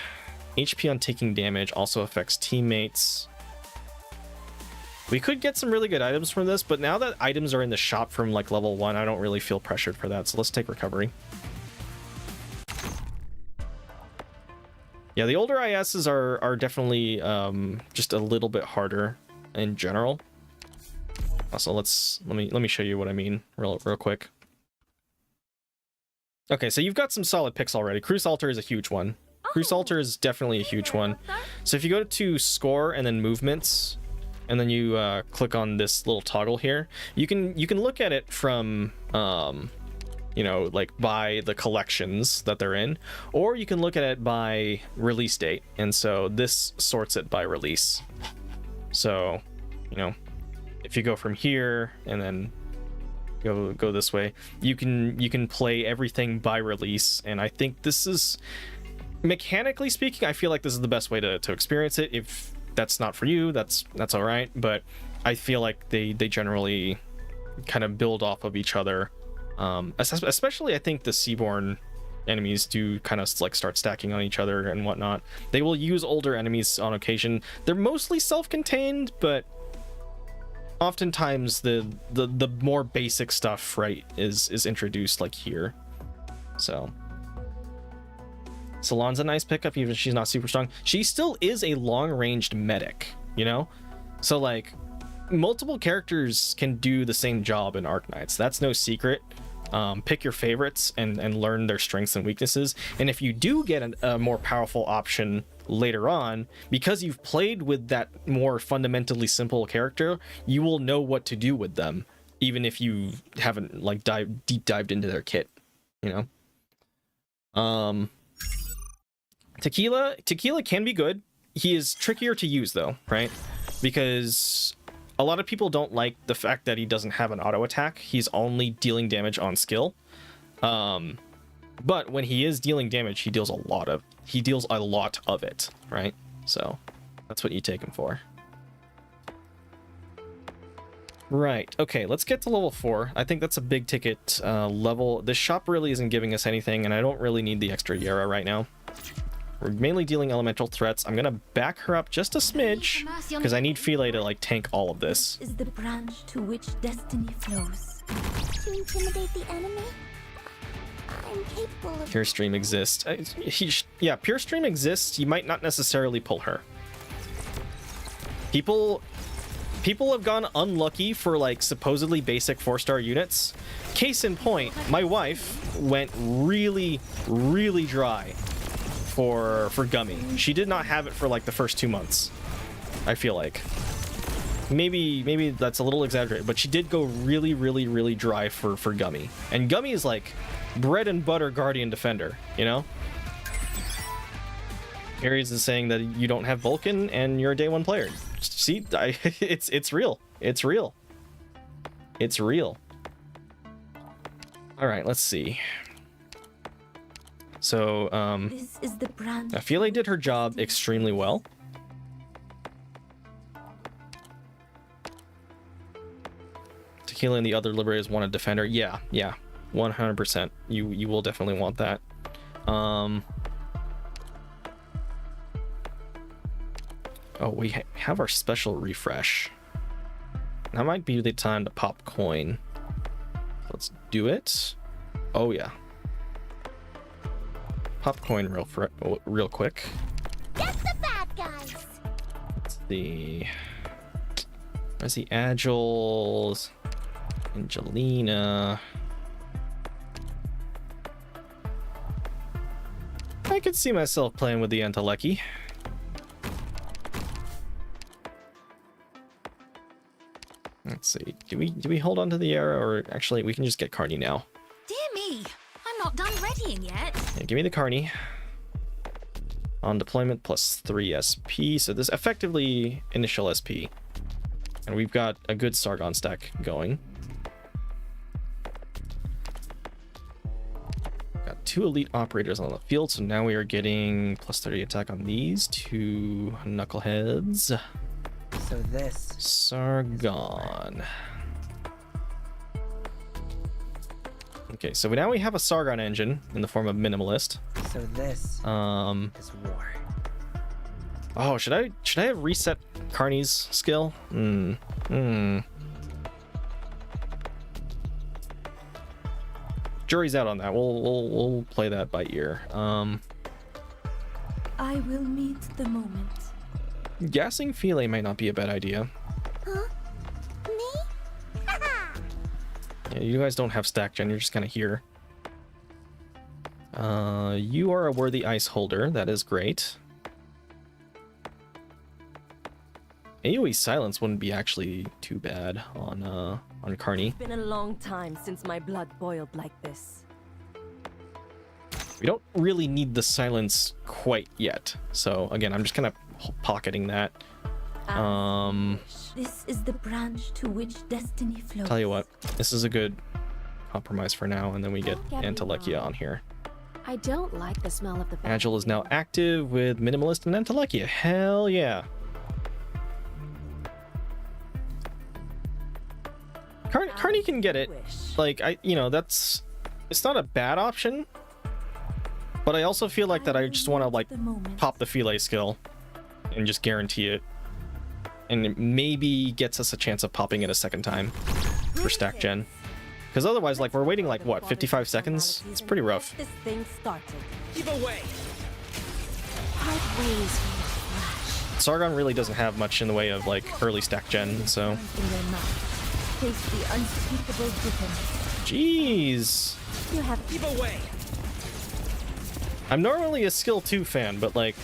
HP on taking damage also affects teammates. We could get some really good items from this, but now that items are in the shop from like level 1, I don't really feel pressured for that. So let's take recovery. Yeah, the older ISs are definitely just a little bit harder in general. Also, let me show you what I mean real quick. Okay, so you've got some solid picks already. Cruise Altar is a huge one. Cruise Altar is definitely a huge one. So if you go to score and then movements, and then you click on this little toggle here, you can look at it from you know, like by the collections that they're in, or you can look at it by release date. And so this sorts it by release. So, you know, if you go from here and then go this way, you can play everything by release. And I think this is, mechanically speaking, I feel like this is the best way to experience it. If that's not for you, that's all right, but I feel like they generally kind of build off of each other. Especially I think the Seaborn enemies do kind of like start stacking on each other and whatnot. They will use older enemies on occasion. They're mostly self-contained, but oftentimes the more basic stuff, right, is introduced like here. So Salon's a nice pickup, even if she's not super strong. She still is a long-ranged medic, you know? So like multiple characters can do the same job in Arknights. That's no secret. Pick your favorites and learn their strengths and weaknesses. And if you do get a more powerful option later on, because you've played with that more fundamentally simple character, you will know what to do with them, even if you haven't like deep dived into their kit, you know? Tequila can be good. He is trickier to use though, right? Because a lot of people don't like the fact that he doesn't have an auto attack. He's only dealing damage on skill. But when he is dealing damage, he deals a lot of it, right? So that's what you take him for. Right, okay, let's get to level 4. I think that's a big ticket level. This shop really isn't giving us anything, and I don't really need the extra Yara right now. We're mainly dealing elemental threats. I'm gonna back her up just a smidge because I need Philae to like tank all of this. Is the branch to which destiny flows. To intimidate the enemy? I'm capable of... Pure Stream exists. Yeah, Pure Stream exists. You might not necessarily pull her. People have gone unlucky for like supposedly basic 4-star units. Case in point, my wife went really dry for Gummy. She did not have it for like the first 2 months, I feel like. Maybe that's a little exaggerated, but she did go really dry for Gummy. And Gummy is like bread and butter Guardian Defender, you know? Ares is saying that you don't have Vulcan and you're a day 1 player. See, it's real. It's real. It's real. All right, let's see. So, This is the branch. Philae did her job extremely well. Tequila and the other liberators want a defender. Yeah, 100%. You will definitely want that. Oh, we have our special refresh. That might be the time to pop coin. Let's do it. Oh yeah. Pop coin real quick. Get the bad guys! Let's see. Where's the Agiles? Angelina. I could see myself playing with the Entelechy. Let's see. Do we hold on to the arrow, or actually we can just get Carney now? Dear me, I'm not done readying yet. Yeah, give me the Carney. On deployment plus 3 SP, so this effectively initial SP. And we've got a good Sargon stack going. Got 2 elite operators on the field, so now we are getting plus 30 attack on these 2 knuckleheads. So this Sargon. Okay, so now we have a Sargon engine in the form of Minimalist. So this is war. Oh, should I have reset Carney's skill? Jury's out on that. We'll play that by ear. I will meet the moment. Gassing Filet might not be a bad idea. Huh? Me? Haha! Yeah, you guys don't have stack gen, you're just kind of here. You are a worthy ice holder, that is great. AoE silence wouldn't be actually too bad on Carney. It's been a long time since my blood boiled like this. We don't really need the silence quite yet. So again, I'm just kind of pocketing that. This is the branch to which destiny flows. Tell you what, this is a good compromise for now, and then we get Don't get me Entelekia wrong. on here. I don't like the smell of the Agile is now active with Minimalist and Entelekia. Hell yeah. Carney can get it. Like, that's... It's not a bad option. But I also feel like that I just want to, like, pop the Filet skill and just guarantee it. And it maybe gets us a chance of popping it a second time for stack gen. Because otherwise, like, we're waiting, like, what, 55 seconds? It's pretty rough. This thing started. Give away. Part ways from the flash. Sargon really doesn't have much in the way of, like, early stack gen, so... In their mouth. Taste the unspeakable bitterness. Jeez. You have Give away. I'm normally a skill 2 fan, but, like...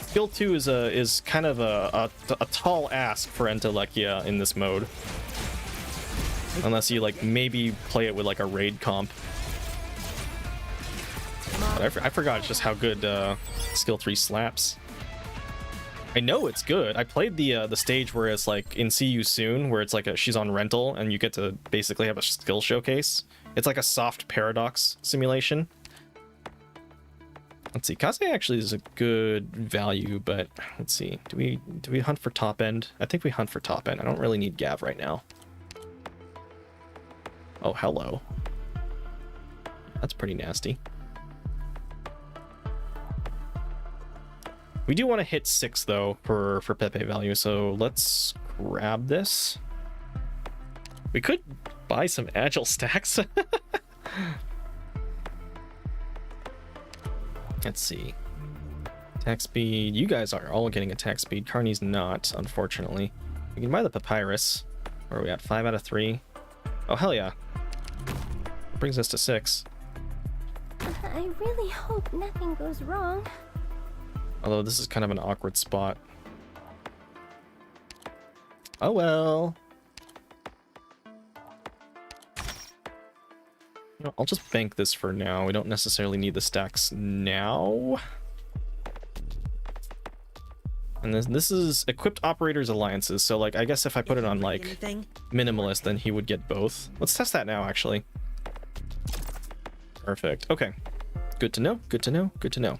Skill 2 is kind of a tall ask for Entelekia in this mode. Unless you, like, maybe play it with, like, a raid comp. But I forgot just how good skill 3 slaps. I know it's good. I played the stage where it's, like, in See You Soon, where it's like she's on rental, and you get to basically have a skill showcase. It's like a soft paradox simulation. Let's see, Kaze actually is a good value, but let's see. Do we hunt for top end? I think we hunt for top end. I don't really need Gav right now. Oh, hello. That's pretty nasty. We do want to hit 6 though for Pepe value, so let's grab this. We could buy some agile stacks. Let's see. Attack speed. You guys are all getting attack speed. Carney's not, unfortunately. We can buy the papyrus. Where are we at? 5 out of 3. Oh, hell yeah. Brings us to 6. I really hope nothing goes wrong. Although this is kind of an awkward spot. Oh well. You know, I'll just bank this for now. We don't necessarily need the stacks now. And this is equipped operators alliances, so like I guess if I put it on like minimalist, then he would get both. Let's test that now, actually. Perfect. Okay. Good to know. Good to know. Good to know.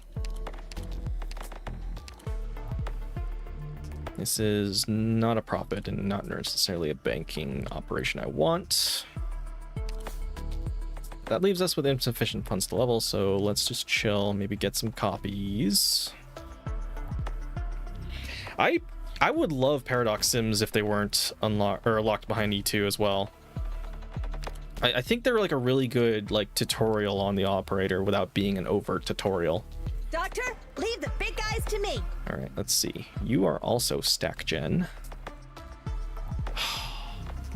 This is not a profit and not necessarily a banking operation I want. That leaves us with insufficient funds to level, so let's just chill, maybe get some copies. I would love Paradox Sims if they weren't unlocked or locked behind E2 as well. I think they're like a really good like tutorial on the operator without being an overt tutorial. Doctor, leave the big guys to me. All right, let's see. You are also stack gen.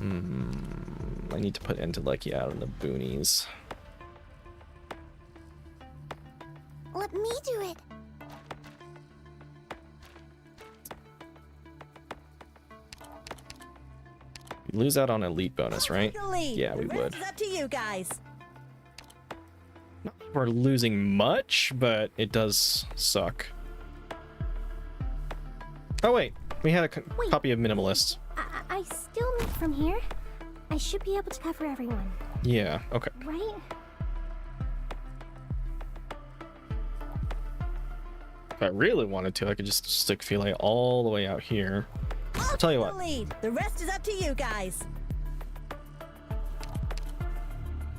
I need to put Entelekia out in the boonies. Let me do it. We lose out on elite bonus, right? The lead. Yeah, we The rest would. is up to you guys. Not that we're losing much, but it does suck. Oh wait, we had a Wait. copy of Minimalist. I still move from here. I should be able to cover everyone, Yeah, okay. right? If I really wanted to, I could just stick Filet all the way out here. I'll tell you The what. lead. The rest is up to you guys.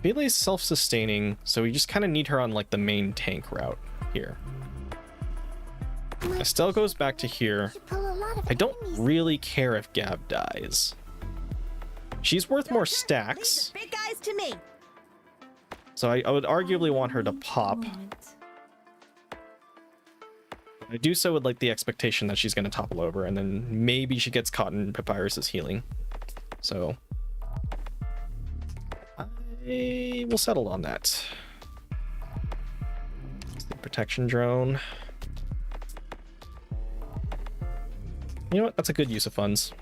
Filet's self-sustaining, so we just kind of need her on like the main tank route here. Estelle goes back to here. You pull a lot of I don't enemies. really care if Gab dies. She's worth more stacks, Leave the big guys to me. so I would arguably want her to pop. I do so with like the expectation that she's going to topple over, and then maybe she gets caught in Papyrus's healing. So I will settle on that. The protection drone. You know what? That's a good use of funds.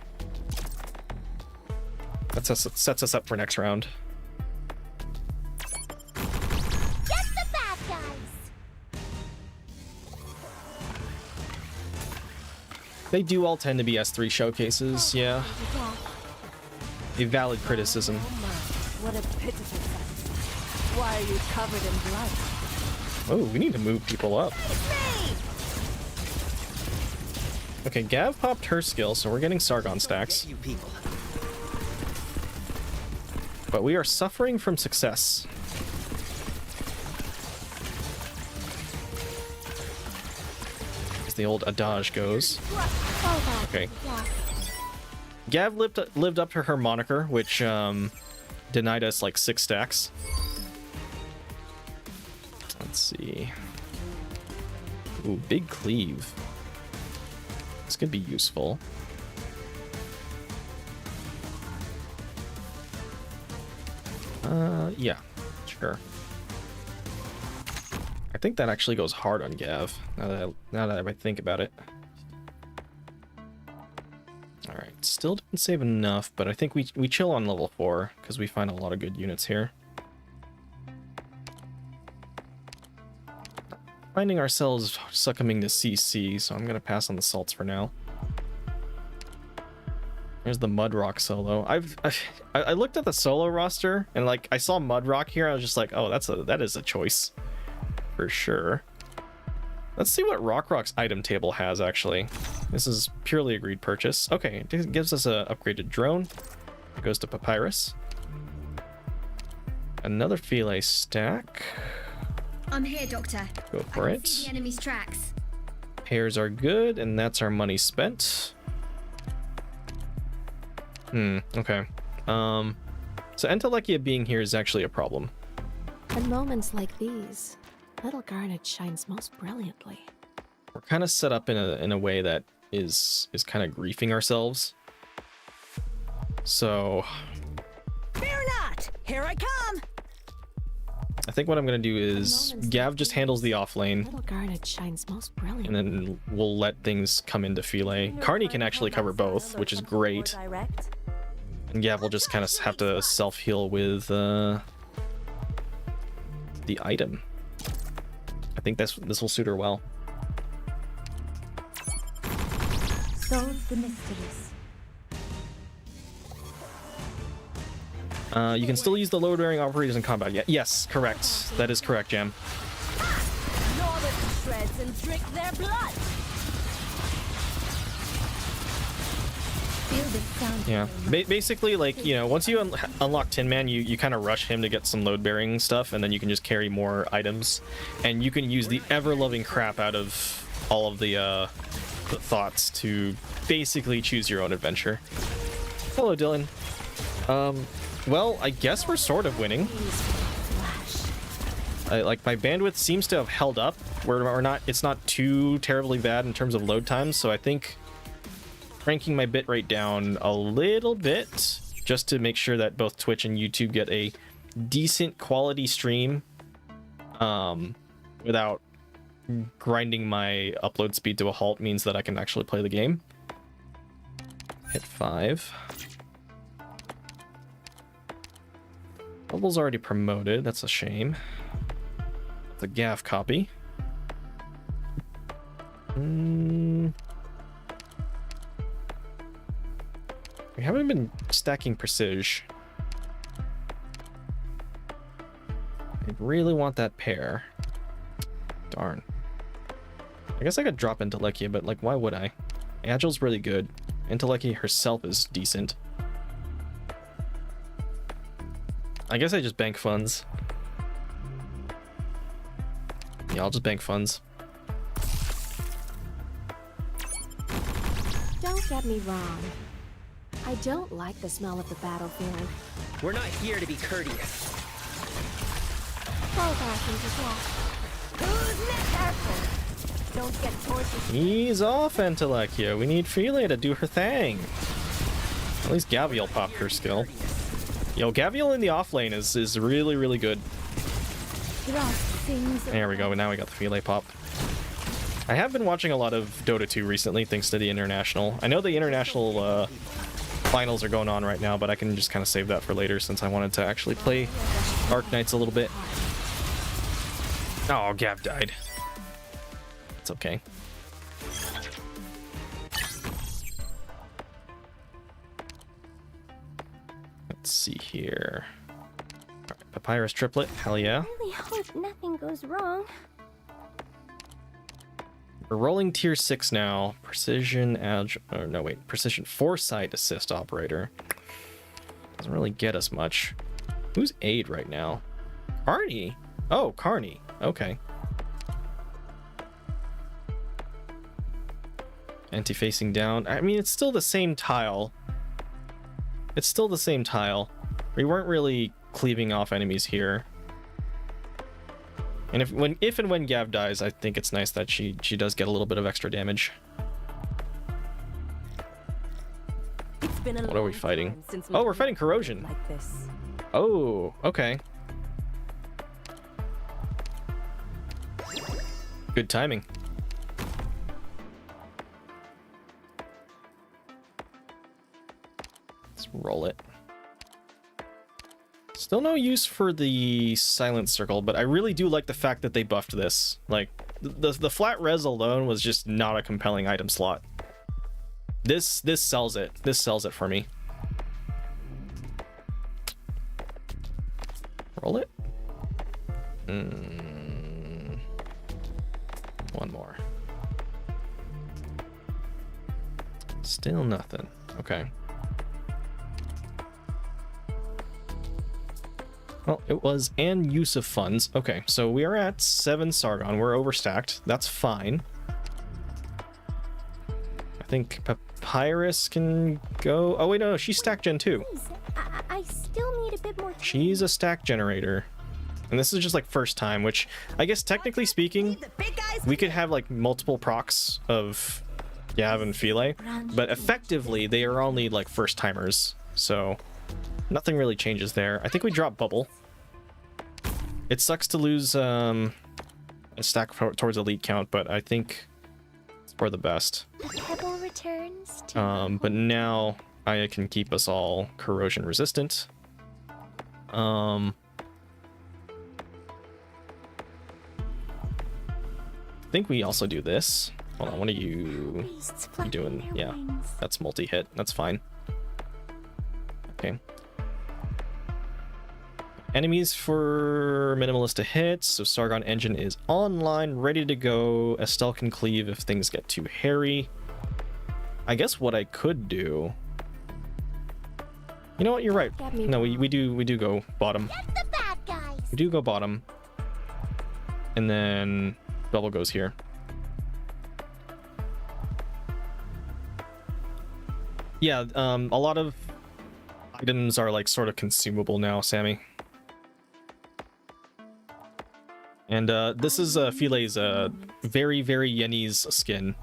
That sets us up for next round. Get the bad guys! They do all tend to be S3 showcases, yeah. A valid criticism. Oh my, what a pitiful sight. Why are you covered in blood? Oh, we need to move people up. Okay, Gav popped her skill, so we're getting Sargon stacks. You people. But we are suffering from success. As the old adage goes. Okay. Gav lived up to her moniker, which denied us like 6 stacks. Let's see. Ooh, big cleave. This could be useful. Yeah, sure. I think that actually goes hard on Gav, now that I think about it. Alright, still didn't save enough, but I think we chill on level 4, because we find a lot of good units here. Finding ourselves succumbing to CC, so I'm going to pass on the salts for now. There's the Mudrock solo. I looked at the solo roster, and like I saw Mudrock here, I was just like, oh, that is a choice. For sure. Let's see what Rock's item table has, actually. This is purely a greed purchase. Okay, it gives us a upgraded drone. It goes to Papyrus. Another Philae stack. I'm here, Doctor. Go for I it. can see the enemy's tracks. Pairs are good, and that's our money spent. Okay. So Entelekia being here is actually a problem. In moments like these, little Garnet shines most brilliantly. We're kind of set up in a way that is kind of griefing ourselves. So Fear not! Here I come! I think what I'm gonna do is Gav just handles the off lane, Little Garnet shines most brilliantly. and then we'll let things come into Philae. Carney can actually cover both, which is great. And Gav will just kind of have to self-heal with the item. I think this will suit her well. Solve the mysteries. You can still use the load-bearing operators in combat. Yeah, yes, correct. That is correct, Jam. Gnaw them to shreds and drink their blood! Feel the sound. Yeah, basically, like, you know, once you unlock Tin Man, you kind of rush him to get some load-bearing stuff, and then you can just carry more items, and you can use the ever-loving crap out of all of the thoughts to basically choose your own adventure. Hello, Dylan. Well, I guess we're sort of winning. Like, my bandwidth seems to have held up. We're not. It's not too terribly bad in terms of load times, so I think cranking my bitrate down a little bit just to make sure that both Twitch and YouTube get a decent quality stream without grinding my upload speed to a halt means that I can actually play the game. Hit 5. Bubble's already promoted. That's a shame. The Gav copy. We haven't been stacking Prestige. I really want that pair. Darn. I guess I could drop Entelekia, but like, why would I? Agile's really good. Entelekia herself is decent. I guess I just bank funds. Yeah, I'll just bank funds. Don't get me wrong. I don't like the smell of the battlefield. We're not here to be courteous. Fall back into death. Who's next? Careful! Don't get tortured. He's off, Entelechia. We need Philae to do her thing. At least Gavial popped her skill. Yo, Gavial in the off lane is really, really good. There we go. Now we got the Philae pop. I have been watching a lot of Dota 2 recently, thanks to the international. I know the international finals are going on right now, but I can just kind of save that for later since I wanted to actually play Arknights a little bit. Oh, Gav died. It's okay. Let's see here. All right, Papyrus triplet, hell yeah. I really hope nothing goes wrong. We're rolling tier 6 now. Precision, precision foresight assist operator. Doesn't really get us much. Who's aid right now? Carney? Oh, Carney. Okay. Anti-facing down. I mean, it's still the same tile. It's still the same tile. We weren't really cleaving off enemies here. And if and when Gav dies, I think it's nice that she does get a little bit of extra damage. It's been a What are we long fighting? time since Oh, we're we've fighting corrosion. like this. Oh, okay. Good timing. Let's roll it. Still no use for the silent circle, but I really do like the fact that they buffed this. Like, the flat res alone was just not a compelling item slot. This sells it. This sells it for me. Roll it. One more. Still nothing. Okay. Well, it was an use of funds. Okay, so we are at 7 Sargon. We're overstacked. That's fine. I think Papyrus can go... Oh, wait, no, she's stack gen 2. Please, I still need a bit more time. She's a stack generator. And this is just like first time, which I guess technically speaking, we could have like multiple procs of Gav and Philae, but effectively they are only like first timers. So nothing really changes there. I think we drop bubble. It sucks to lose a stack towards elite count, but I think it's for the best. The pebble returns to But now I can keep us all corrosion resistant. I think we also do this. Hold on, what are you doing? Yeah, that's multi-hit. That's fine. Okay. Enemies for minimalist to hit. So Sargon engine is online, ready to go. Estelle can cleave if things get too hairy. I guess what I could do... You know what? You're right. No, we do go bottom. Get the bad guys. We do go bottom. And then double goes here. Yeah, a lot of items are like sort of consumable now, Sammy. And this is Philae's very, very Yenny's skin.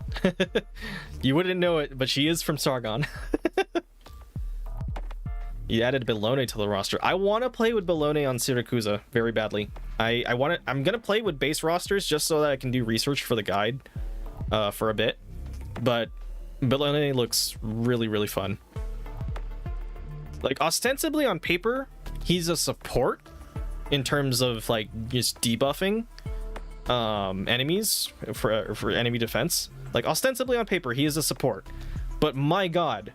You wouldn't know it, but she is from Sargon. You added Bellone to the roster. I want to play with Bellone on Siracusa very badly. I'm gonna play with base rosters just so that I can do research for the guide for a bit. But Bellone looks really, really fun. Like, ostensibly on paper, he's a support in terms of like just debuffing enemies for enemy defense. Like, ostensibly on paper, he is a support. But my god,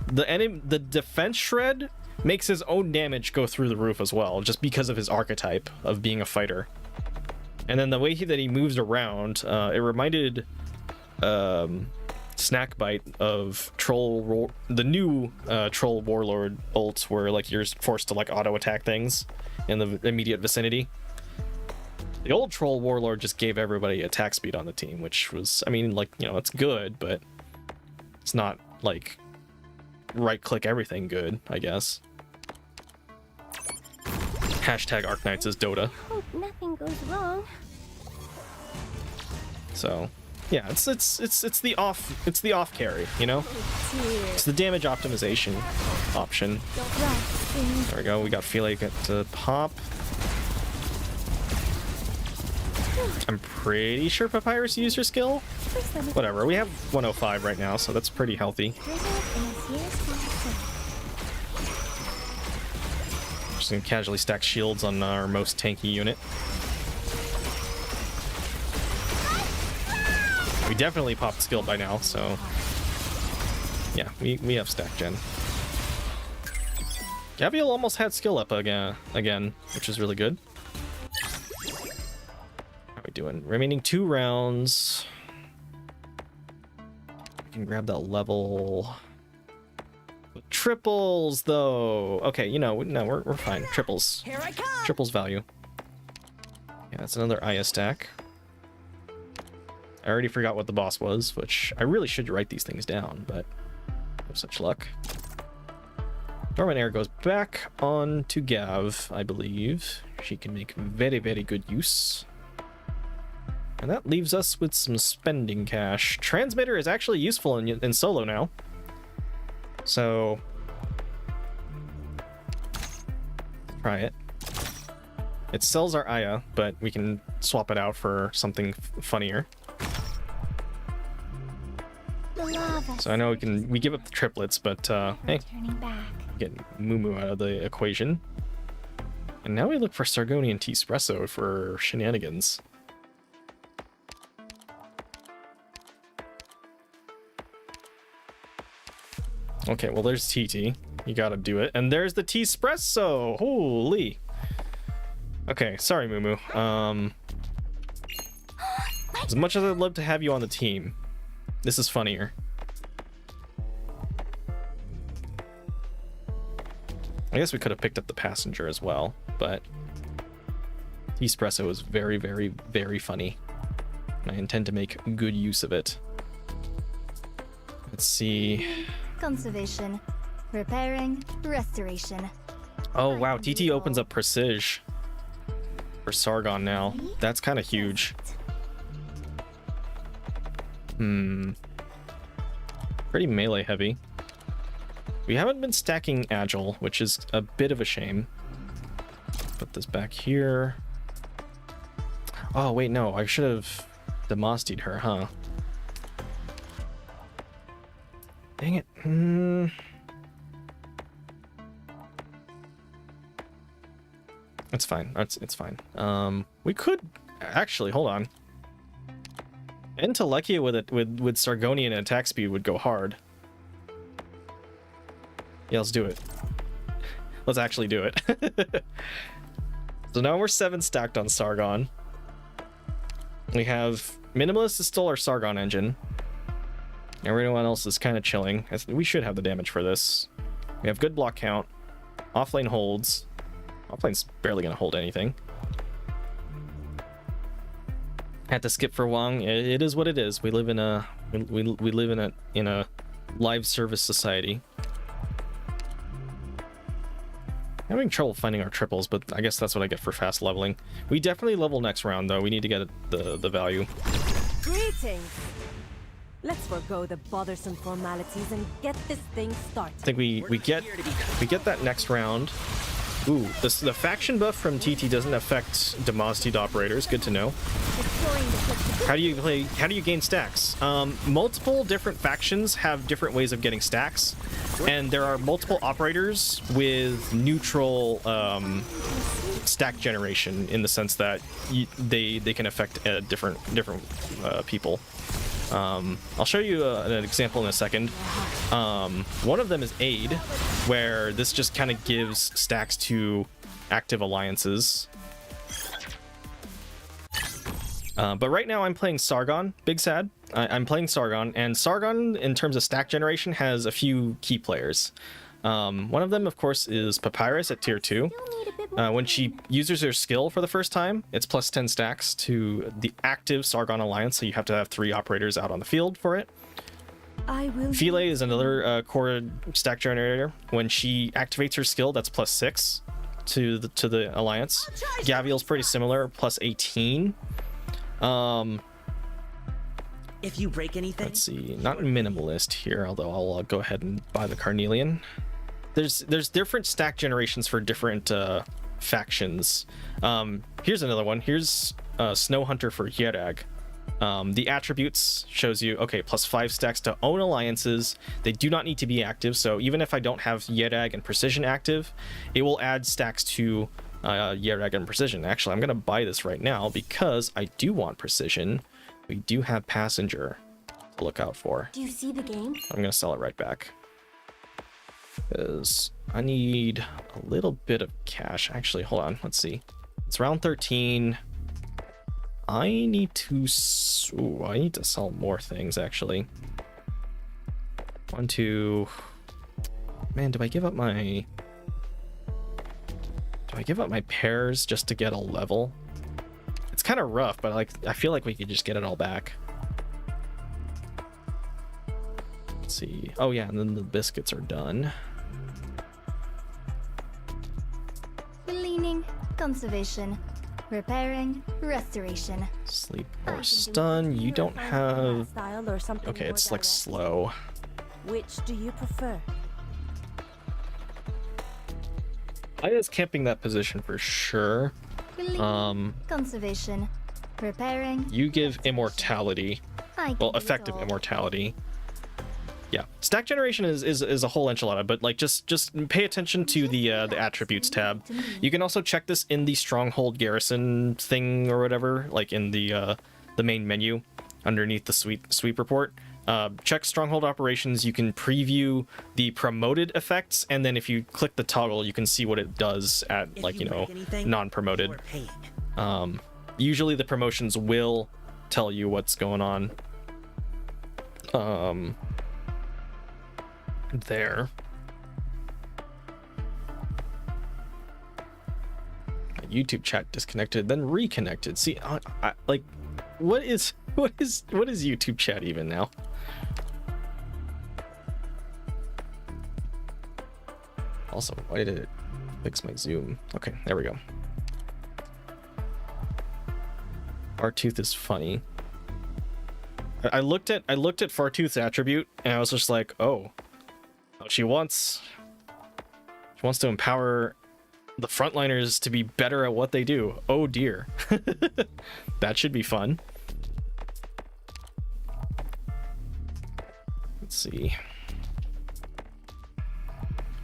the defense shred makes his own damage go through the roof as well, just because of his archetype of being a fighter. And then the way that he moves around, it reminded Snackbite of the new Troll Warlord ults, where like you're forced to like auto attack things in the immediate vicinity. The old Troll Warlord just gave everybody attack speed on the team, which was, I mean, like, you know, it's good, but it's not like right click everything good, I guess. Hashtag Arknights is Dota. Hope nothing goes wrong. So Yeah, it's the off carry, you know? It's the damage optimization option. There we go. We got Philae get to pop. I'm pretty sure Papyrus used her skill. Whatever. We have 105 right now, so that's pretty healthy. Just gonna casually stack shields on our most tanky unit. We definitely popped skill by now, so yeah, we have stack gen. Gabriel almost had skill up again, which is really good. How are we doing? Remaining 2 rounds. We can grab that level. Triples though. Okay, you know, no, we're fine. Triples. Here I come. Triples value. Yeah, that's another Aya stack. I already forgot what the boss was, which I really should write these things down, but no such luck. Dormant Air goes back on to Gav, I believe. She can make very, very good use. And that leaves us with some spending cash. Transmitter is actually useful in solo now. So, try it. It sells our Aya, but we can swap it out for something funnier. So I know we give up the triplets, but hey, get Moo out of the equation. And now we look for Sargonian T-Espresso for shenanigans. Okay, well there's TT. You gotta do it. And there's the T-Espresso! Holy! Okay, sorry Moo. As much as I'd love to have you on the team, this is funnier. I guess we could have picked up the passenger as well, but T-Espresso is very, very, very funny. And I intend to make good use of it. Let's see. Conservation, repairing, restoration. Oh wow, TT opens up Prestige for Sargon now. That's kind of huge. Pretty melee heavy. We haven't been stacking Agile, which is a bit of a shame. Put this back here. Oh wait, no, I should have Demostied her, huh? Dang it. It's fine. It's fine. We could actually hold on. Entelekia with Sargonian attack speed would go hard. Yeah, let's do it. Let's actually do it. So now we're 7 stacked on Sargon. We have Minimalist is still our Sargon engine. Everyone else is kind of chilling. We should have the damage for this. We have good block count. Offlane holds. Offlane's barely gonna hold anything. Had to skip for Wong. It is what it is. We live in a we live in a live service society. Having trouble finding our triples, but I guess that's what I get for fast leveling. We definitely level next round though. We need to get the value. Greetings. Let's forgo the bothersome formalities and get this thing started. I think we get that next round. Ooh, the faction buff from TT doesn't affect Demostied operators. Good to know. How do you gain stacks? Multiple different factions have different ways of getting stacks, and there are multiple operators with neutral stack generation in the sense that they can affect different people. I'll show you an example in a second. One of them is Aid, where this just kind of gives stacks to active alliances. But right now I'm playing Sargon, Big Sad. I'm playing Sargon, and Sargon, in terms of stack generation, has a few key players. One of them, of course, is Papyrus at tier 2. When she uses her skill for the first time, it's plus 10 stacks to the active Sargon alliance, so you have to have 3 operators out on the field for it. Philae is another core stack generator. When she activates her skill, that's plus 6 to the alliance. Gaviel's pretty similar, plus 18. If you break anything, Let's see, not minimalist here, although I'll go ahead and buy the carnelian. There's different stack generations for different factions. Here's another one. Here's Snow Hunter for Yerag. The attributes shows you, okay, +5 stacks to own alliances. They do not need to be active, so even if I don't have Yerag and Precision active, it will add stacks to Yerag and Precision. Actually, I'm gonna buy this right now because I do want Precision. We do have Passenger to look out for. Do you see the game? I'm gonna sell it right back because I need a little bit of cash. Actually, hold on, let's see. It's round 13. I need to sell more things, actually. 1, 2. Man, do I give up my pairs just to get a level? It's kind of rough, but like I feel like we could just get it all back. Let's see. Oh yeah, and then the biscuits are done. Cleaning, conservation, repairing, restoration. Sleep or stun. You don't have. Style or something Okay, more it's like direct? slow. Which do you prefer? Aya's camping that position for sure. Cleaning, conservation, repairing. You give immortality. I can Well, do it effective all. immortality. Yeah, stack generation is a whole enchilada, but like just pay attention to the attributes tab. You can also check this in the Stronghold garrison thing or whatever, like in the main menu underneath the sweep report. Check Stronghold operations. You can preview the promoted effects, and then if you click the toggle, you can see what it does at if like you break anything, non-promoted. you are paying. Usually the promotions will tell you what's going on. There. YouTube chat disconnected, then reconnected. See, like, what is YouTube chat even now? Also, why did it fix my zoom? Okay, there we go. Fartooth is funny. I looked at Fartooth's attribute and I was just like, oh, she wants to empower the frontliners to be better at what they do. Oh dear. That should be fun. Let's see.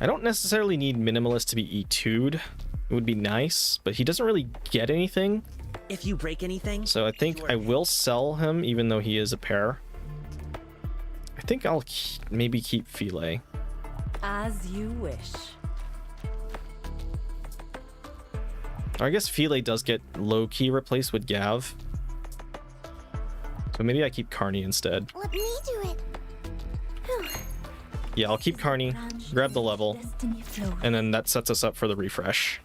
I don't necessarily need Minimalist to be E2'd. It would be nice, but he doesn't really get anything. If you break anything, So I think I will sell him even though he is a pair. I think I'll maybe keep Filet. As you wish. Or I guess Filet does get low-key replaced with Gav. So maybe I keep Carney instead. Let me do it. Whew. Yeah, I'll keep Carney, grab the level, Destiny flows. and then that sets us up for the refresh.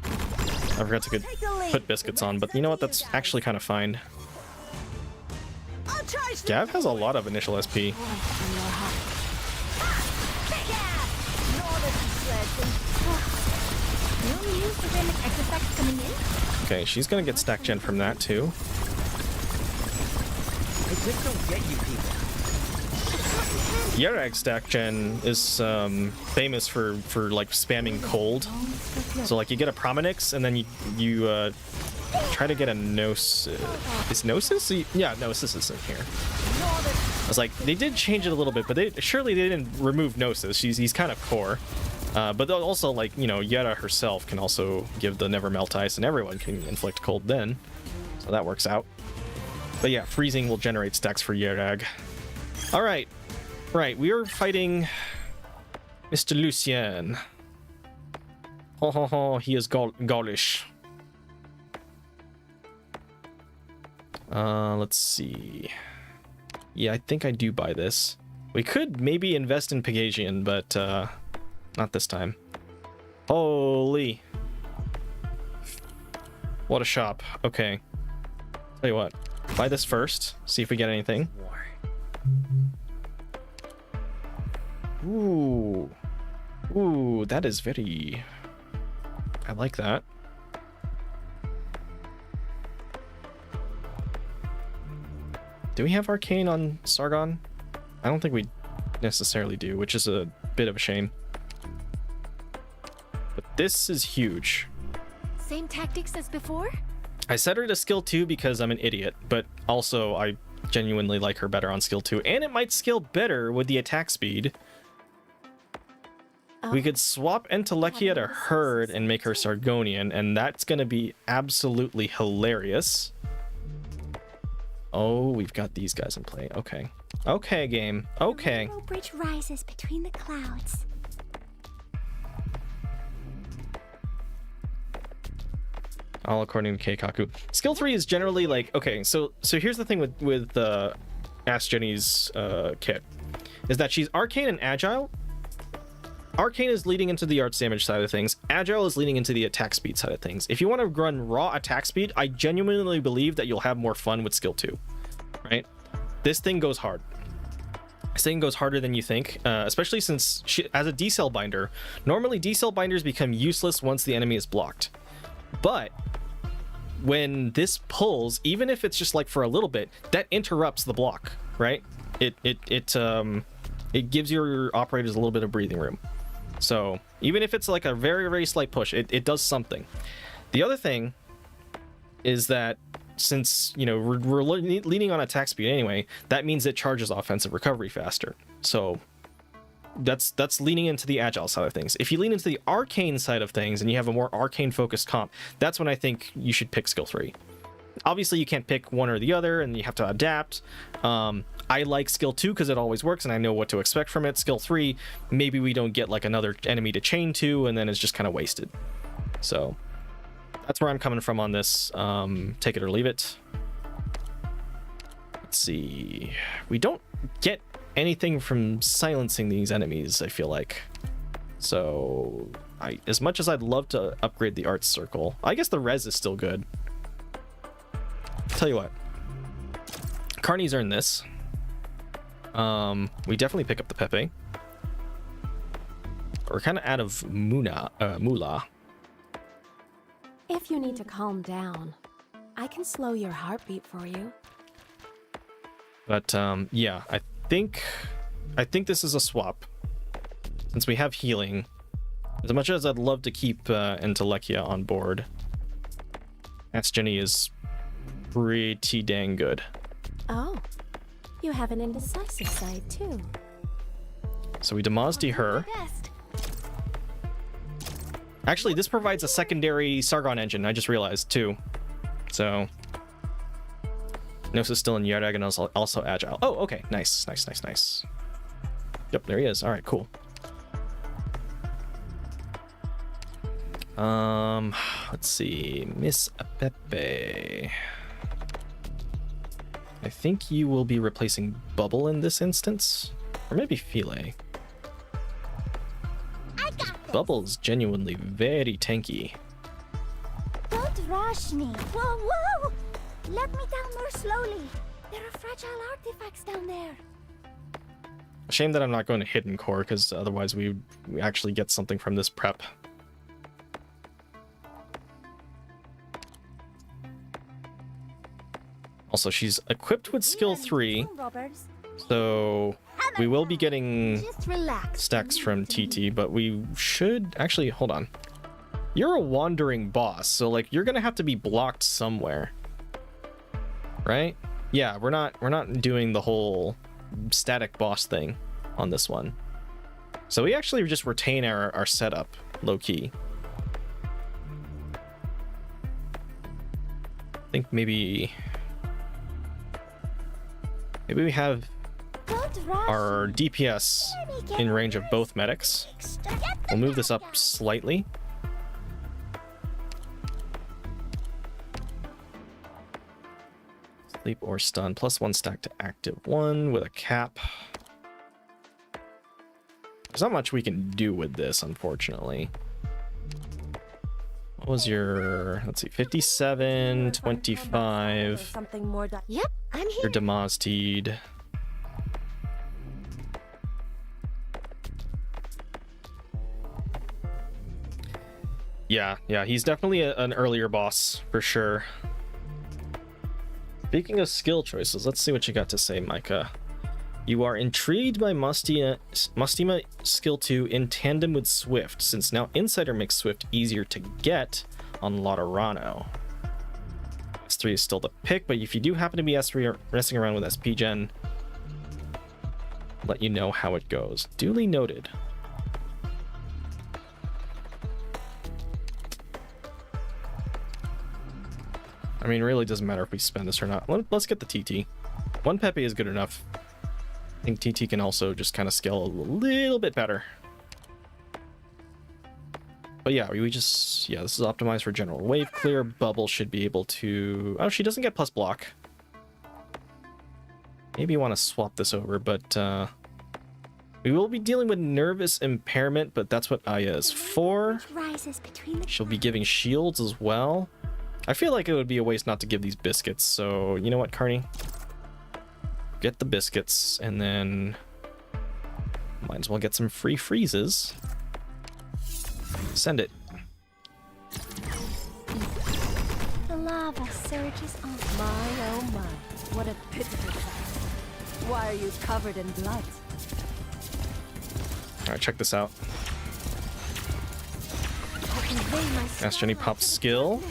I forgot to put biscuits on, but you know what? That's actually kind of fine. Gav has a lot of initial SP. No news of any artifacts coming in? Okay, she's gonna get stack gen from that too. I just don't get you people. Yerag stack gen is famous for like spamming cold. So like you get a Prominix and then you try to get a Gnosis. Is Gnosis? Yeah, Gnosis is in here. I was like, they did change it a little bit, but they didn't remove Gnosis. He's kind of core. But also, like, you know, Yera herself can also give the Never Melt Ice, and everyone can inflict cold then. So that works out. But yeah, freezing will generate stacks for Yerag. Alright. Right, we are fighting Mr. Lucien. Ho ho ho, he is Gaulish. Let's see. Yeah, I think I do buy this. We could maybe invest in Pegasian, but not this time. Holy. What a shop. Okay. Tell you what. Buy this first. See if we get anything. War. Ooh. Ooh, that is very... I like that. Do we have arcane on Sargon? I don't think we necessarily do, which is a bit of a shame. But this is huge. Same tactics as before? I set her to skill 2 because I'm an idiot, but also I genuinely like her better on skill 2, and it might scale better with the attack speed. We could swap Entelekia to Herd and make her Sargonian, and that's going to be absolutely hilarious. Oh, we've got these guys in play. Okay. Okay, game. Okay. The rainbow bridge rises between the clouds. All according to Keikaku. Skill 3 is generally like, okay, so here's the thing with Ask Jenny's kit, is that she's arcane and agile. Arcane is leading into the arts damage side of things. Agile is leading into the attack speed side of things. If you want to run raw attack speed, I genuinely believe that you'll have more fun with skill 2, right? This thing goes hard. This thing goes harder than you think, especially since she, as a D-cell binder, normally D-cell binders become useless once the enemy is blocked. But when this pulls, even if it's just like for a little bit, that interrupts the block, right? It gives your operators a little bit of breathing room. So even if it's like a very, very slight push, it does something. The other thing is that since, you know, we're leaning on attack speed anyway, that means it charges offensive recovery faster. So that's leaning into the agile side of things. If you lean into the arcane side of things and you have a more arcane focused comp, that's when I think you should pick skill 3. Obviously you can't pick one or the other and you have to adapt. I like skill 2 because it always works and I know what to expect from it. Skill 3, maybe we don't get like another enemy to chain to and then it's just kind of wasted. So that's where I'm coming from on this. Take it or leave it. Let's see. We don't get anything from silencing these enemies, I feel like. So as much as I'd love to upgrade the arts circle, I guess the res is still good. Tell you what, Carney's earned this. We definitely pick up the Pepe. We're kind of out of moolah. If you need to calm down, I can slow your heartbeat for you. But yeah, I think this is a swap. Since we have healing, as much as I'd love to keep Entelekia on board, Ask Jenny is pretty dang good. Oh, you have an indecisive side too. So we Demosdy her. Actually, this provides a secondary Sargon engine, I just realized too. So Gnosis still in Yardag and also agile. Oh, okay, nice. Yep, there he is. All right, cool. Let's see, Miss Pepe. I think you will be replacing Bubble in this instance, or maybe Filet. Bubble's genuinely very tanky. Don't rush me. Whoa, whoa! Let me down more slowly. There are fragile artifacts down there. Shame that I'm not going to Hidden Core, because otherwise we actually get something from this prep. Also, she's equipped with skill 3, so we will be getting stacks from TT, but we should actually, hold on. You're a wandering boss, so like you're gonna have to be blocked somewhere, right? Yeah, we're not doing the whole static boss thing on this one, so we actually just retain our setup low key. I think maybe we have our DPS in range of both medics. We'll move this up slightly. Sleep or stun, +1 stack to active 1 with a cap. There's not much we can do with this, unfortunately. What was your, let's see, 57, 25. Something more. Yep, I'm here. Your Demosted. Yeah, he's definitely an earlier boss for sure. Speaking of skill choices, let's see what you got to say, Micah. You are intrigued by Mustima skill 2 in tandem with Swift, since now Insider makes Swift easier to get on Laterano. S3 is still the pick, but if you do happen to be S3 or messing around with SP Gen, let you know how it goes. Duly noted. I mean, it really doesn't matter if we spend this or not. Let's get the TT. One Pepe is good enough. I think TT can also just kind of scale a little bit better. But yeah, this is optimized for general wave clear. Bubble should be able to... Oh, she doesn't get plus block. Maybe you want to swap this over, but we will be dealing with nervous impairment, but that's what Aya is for. She'll be giving shields as well. I feel like it would be a waste not to give these biscuits, so you know what, Carney? Get the biscuits, and then might as well get some free freezes. Send it. The lava surges on. My oh my, what a pitiful sight. Why are you covered in blood? Alright, check this out. I convey my Ask Jenny Pop's skill.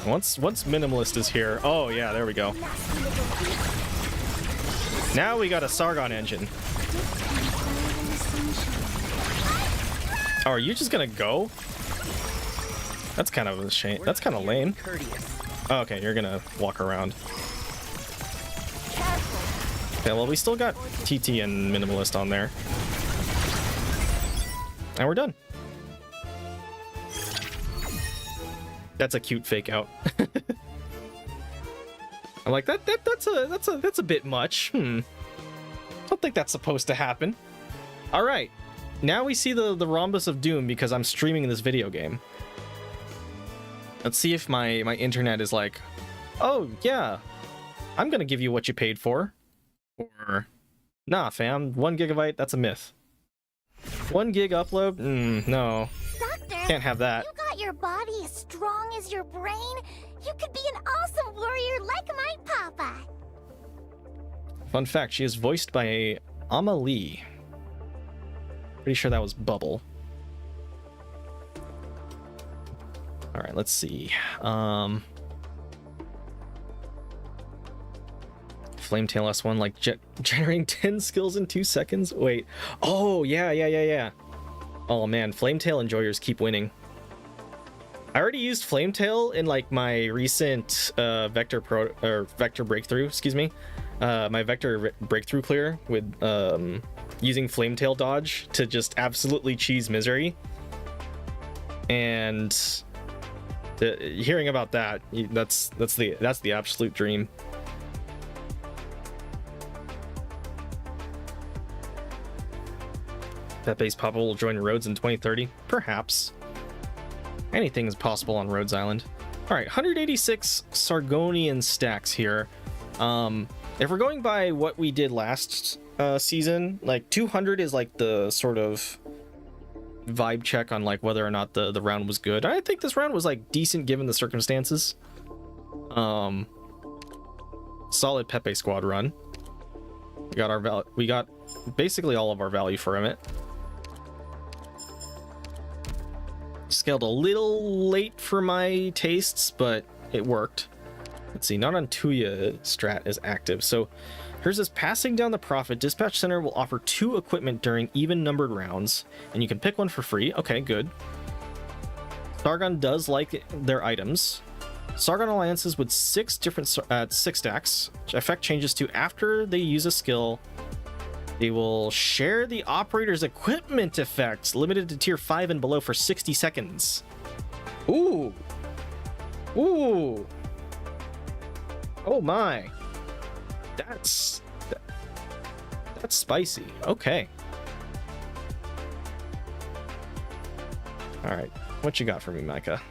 Once Minimalist is here, oh yeah, there we go. Now we got a Sargon engine. Oh, are you just gonna go? That's kind of a shame. That's kind of lame. Oh, okay, you're gonna walk around. Okay, well, we still got TT and Minimalist on there. And we're done. That's a cute fake out. I'm like, that's a bit much. Don't think that's supposed to happen. All right, now we see the rhombus of doom because I'm streaming this video game. Let's see if my internet is like, oh yeah, I'm gonna give you what you paid for, or nah, fam, 1 gigabyte, that's a myth. 1 gig upload, no, Doctor, can't have that. You got your body as strong as your brain? You could be an awesome warrior like my papa. Fun fact, she is voiced by Amalie. Pretty sure that was Bubble. All right, let's see. Flametail S1, like generating 10 skills in 2 seconds? Wait. Oh, yeah. Oh man, Flametail enjoyers keep winning. I already used Flametail in like my recent vector breakthrough, excuse me. My vector breakthrough clear with using Flametail dodge to just absolutely cheese misery. And hearing about that, that's the absolute dream. Pepe's Papa will join Rhodes in 2030, perhaps. Anything is possible on Rhodes Island. All right, 186 Sargonian stacks here. If we're going by what we did last season, like 200 is like the sort of vibe check on like whether or not the round was good. I think this round was like decent given the circumstances. Solid Pepe squad run. We got basically all of our value from it. Scaled a little late for my tastes, but it worked. Let's see, not on Tuya strat is active. So here's this: passing down the profit. Dispatch Center will offer 2 equipment during even numbered rounds, and you can pick one for free. Okay, good. Sargon does like their items. Sargon alliances with 6 different 6 stacks. Effect changes to after they use a skill. They will share the operator's equipment effects, limited to tier 5 and below for 60 seconds. Ooh. Ooh. Oh my. That's spicy. Okay. All right. What you got for me, Micah?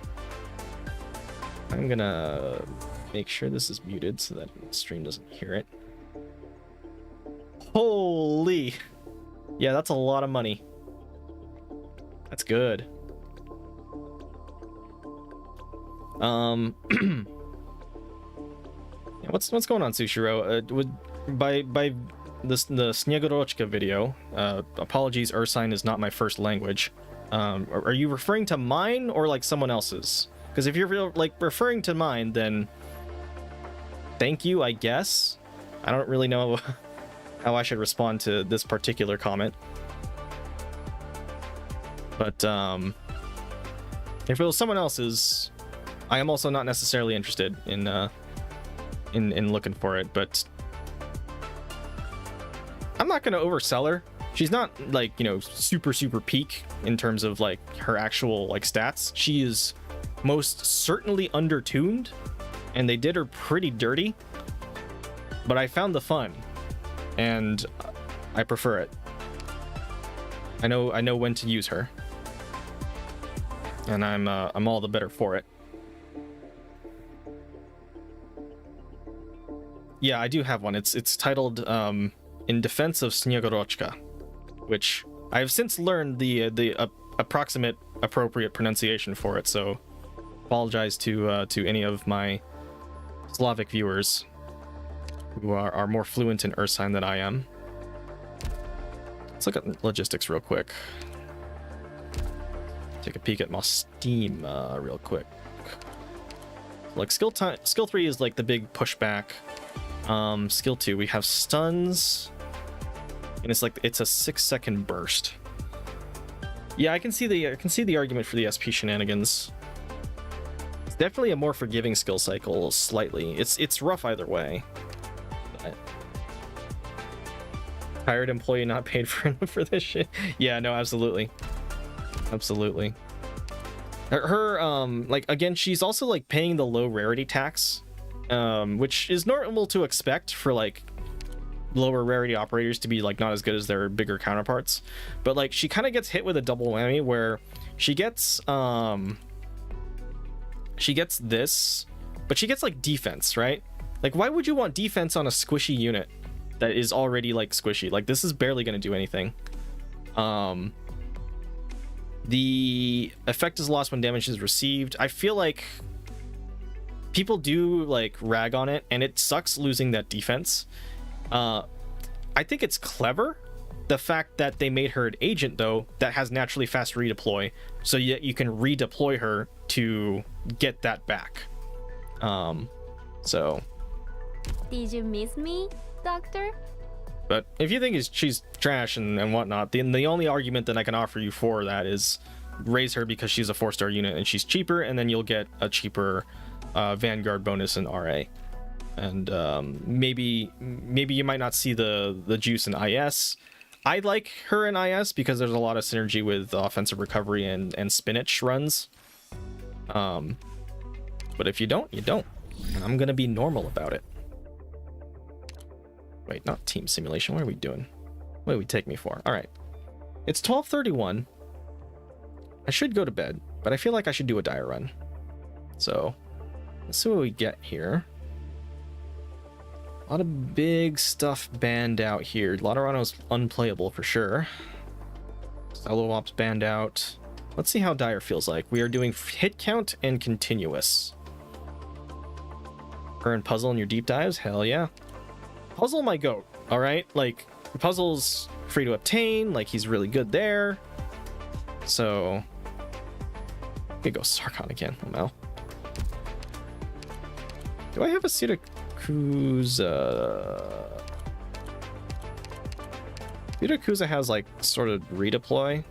I'm gonna make sure this is muted so that the stream doesn't hear it. Holy. Yeah, that's a lot of money. That's good. Yeah, what's going on, Sushiro? By the Sniegorochka video, apologies, Ursine is not my first language. Are you referring to mine or like someone else's? Because if you're like referring to mine, then thank you, I guess. I don't really know how I should respond to this particular comment. But if it was someone else's, I am also not necessarily interested in looking for it. But I'm not gonna oversell her. She's not like, you know, super peak in terms of like her actual like stats. She is most certainly undertuned, and they did her pretty dirty. But I found the fun, and I prefer it. I know when to use her, and I'm all the better for it. Yeah, I do have one. It's titled In Defense of Sniegorochka, which I have since learned the approximate appropriate pronunciation for it. So apologize to any of my Slavic viewers who are more fluent in Ursine than I am. Let's look at logistics real quick. Take a peek at my Steam real quick. Like skill 3 is like the big pushback. Skill 2, we have stuns, and it's like it's a 6-second burst. Yeah, I can see the argument for the SP shenanigans. It's definitely a more forgiving skill cycle, slightly. It's rough either way. But... Hired employee not paid for this shit. Yeah, no, absolutely. Her like, again, she's also like paying the low rarity tax, which is normal to expect for like lower rarity operators to be like not as good as their bigger counterparts. But like, she kind of gets hit with a double whammy where she gets this, but she gets like defense, right? Like, why would you want defense on a squishy unit that is already like squishy? Like, this is barely going to do anything. The effect is lost when damage is received. I feel like people do like rag on it, and it sucks losing that defense. I think it's clever, the fact that they made her an agent though that has naturally fast redeploy, so you can redeploy her to get that back. So Did you miss me, Doctor? but if you think she's trash and whatnot, the only argument that I can offer you for that is raise her because she's a 4-star unit and she's cheaper, and then you'll get a cheaper Vanguard bonus in RA. And maybe you might not see the juice in IS. I like her in IS because there's a lot of synergy with offensive recovery and spinach runs. But if you don't, you don't. And I'm gonna be normal about it. Wait, not team simulation. What are we doing? What do we take me for? All right. It's 12:31. I should go to bed, but I feel like I should do a dire run. So let's see what we get here. A lot of big stuff banned out here. Laterano's unplayable for sure. Solo Ops banned out. Let's see how dire feels like. We are doing hit count and continuous. Earn puzzle in your deep dives? Hell yeah. Puzzle my goat, all right? Like, puzzle's free to obtain, like he's really good there. So, I could go Sarkon again, oh no. Do I have a Siracusa? Siracusa has like sort of redeploy.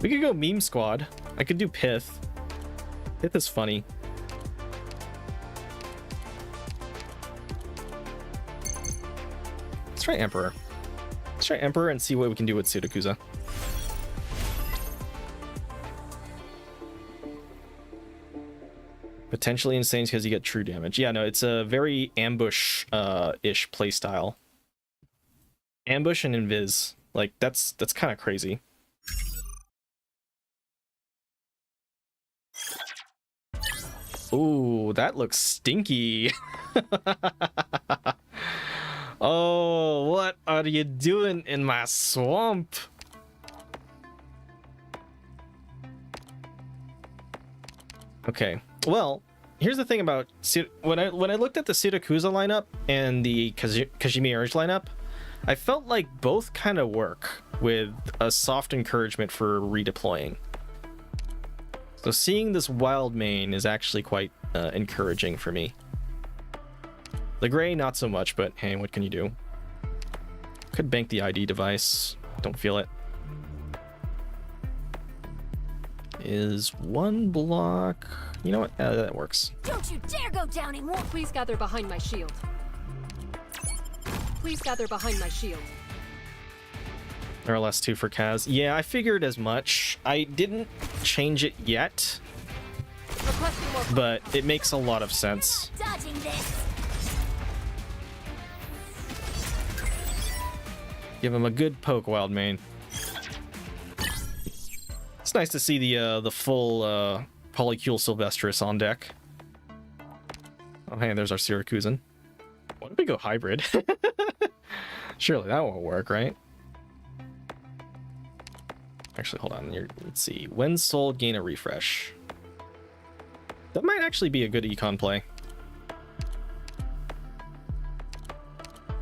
We could go Meme Squad. I could do Pith. Pith is funny. Let's try Emperor. Let's try Emperor and see what we can do with Siracusa. Potentially insane because you get true damage. Yeah, no, it's a very ambush-ish playstyle. Ambush and invis. Like, that's kind of crazy. Ooh, that looks stinky. Oh, what are you doing in my swamp? Okay, well, here's the thing about when I looked at the Siracusa lineup and the Kajimi Urge lineup, I felt like both kind of work with a soft encouragement for redeploying. So seeing this wild main is actually quite encouraging for me. The gray, not so much, but hey, what can you do? Could bank the ID device. Don't feel it. Is one block... You know what? That works. Don't you dare go down in one. Please gather behind my shield. Please gather behind my shield. RLS2 for Kaz. Yeah, I figured as much. I didn't change it yet, Requesting more. but it makes a lot of sense. Dodging this. Give him a good poke, Wild Mane. It's nice to see the full Polycule Sylvestris on deck. Oh, hey, there's our Syracusan. Why don't we go hybrid? Surely that won't work, right? Actually, hold on. Let's see. When sold, gain a refresh. That might actually be a good econ play.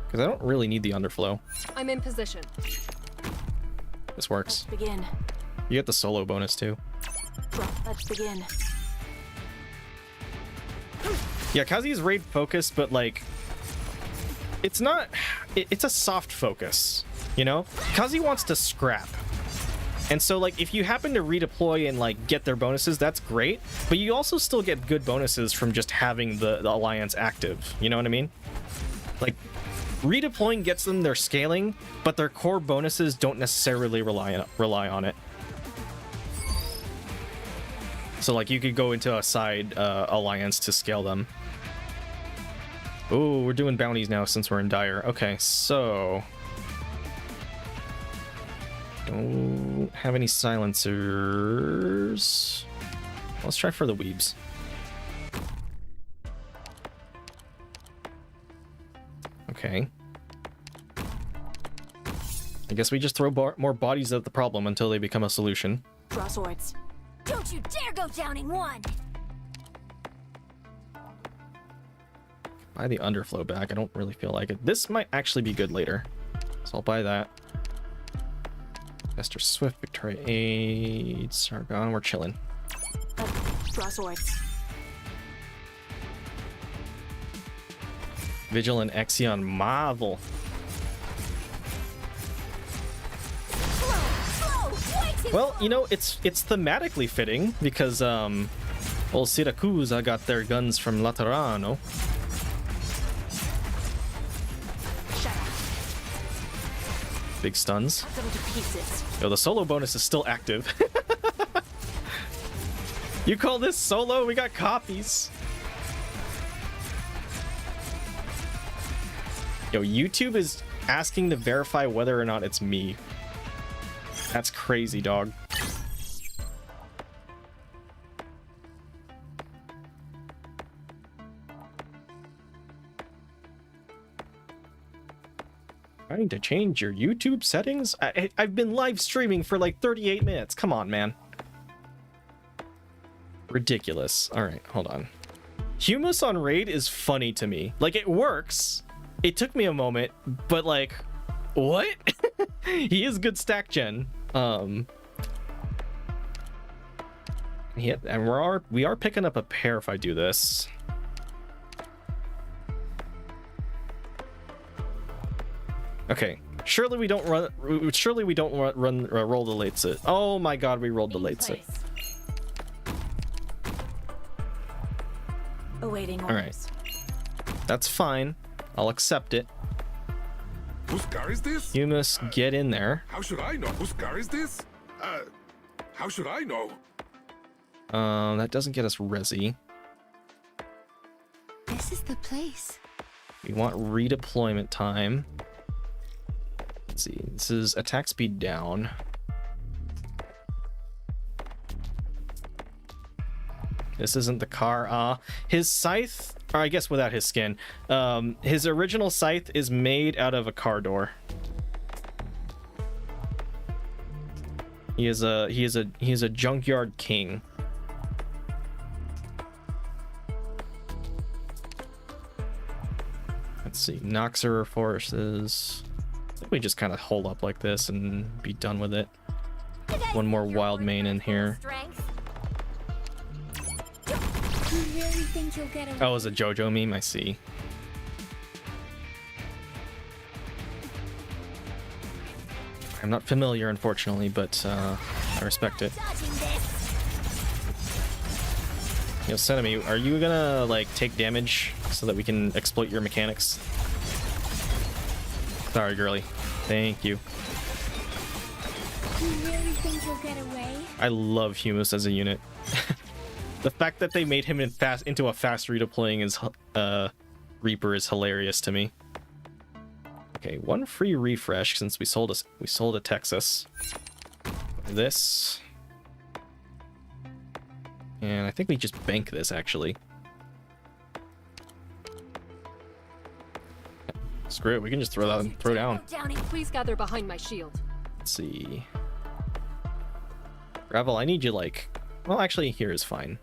Because I don't really need the underflow. I'm in position. This works. Begin. You get the solo bonus too. Let's begin. Yeah, Kazi's raid focused, but like, it's not. It's a soft focus, you know. Kazi wants to scrap, and so like, if you happen to redeploy and like get their bonuses, that's great. But you also still get good bonuses from just having the alliance active. You know what I mean? Like, redeploying gets them their scaling, but their core bonuses don't necessarily rely on it. So like, you could go into a side alliance to scale them. Ooh, we're doing bounties now since we're in Dire. Okay, so don't have any silencers. Let's try for the weebs. Okay. I guess we just throw more bodies at the problem until they become a solution. Draw swords. Don't you dare go down in one. Buy the underflow back. I don't really feel like it. This might actually be good later, so I'll buy that. Esther Swift, Victoria Aid, Sargon. We're chilling. Draw swords. Vigil and Exion Marvel. Well, you know, it's thematically fitting because old Siracusa got their guns from Laterano. Big stuns. Cut them to pieces. Yo, the solo bonus is still active. You call this solo? We got copies. Yo, YouTube is asking to verify whether or not it's me. That's crazy, dog. Trying to change your YouTube settings? I've been live streaming for like 38 minutes. Come on, man. Ridiculous. All right, hold on. Humus on raid is funny to me. Like, it works. It took me a moment, but like, what? He is good stack gen. Yeah, and we are picking up a pair if I do this. Okay, surely we don't run. Surely we don't roll the late sit. Oh my god, we rolled the late sit. Awaiting All right, orders. that's fine. I'll accept it. Whose car is this? You must get in there. How should I know? Whose car is this? How should I know? That doesn't get us resi. This is the place. We want redeployment time. Let's see. This is attack speed down. This isn't the car. His scythe or I guess without his skin. His original scythe is made out of a car door. He is a junkyard king. Let's see, Noxer forces. I think we just kind of hold up like this and be done with it. One more wild main in here. Oh, it's a JoJo meme, I see. I'm not familiar, unfortunately, but I respect it. Yosemite, are you gonna like take damage so that we can exploit your mechanics? Sorry, girly. Thank you. You really think you'll get away? I love Humus as a unit. The fact that they made him into a fast redeploying is Reaper is hilarious to me. Okay, one free refresh since we sold a Texas. This. And I think we just bank this actually. Screw it, we can just throw down. Please gather behind my shield. Let's see. Gravel, I need you like... Well, actually, here is fine.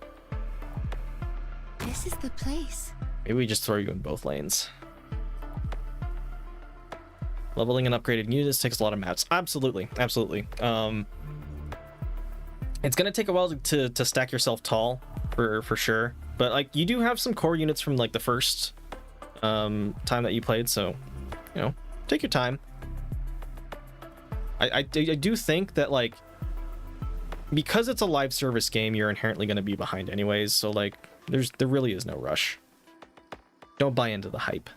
This is the place. Maybe we just throw you in both lanes. Leveling and upgraded units takes a lot of mats. Absolutely, absolutely. It's gonna take a while to stack yourself tall, for sure. But like, you do have some core units from like the first time that you played, so you know, take your time. I do think that like, because it's a live service game, you're inherently going to be behind anyways, so like there really is no rush. Don't buy into the hype.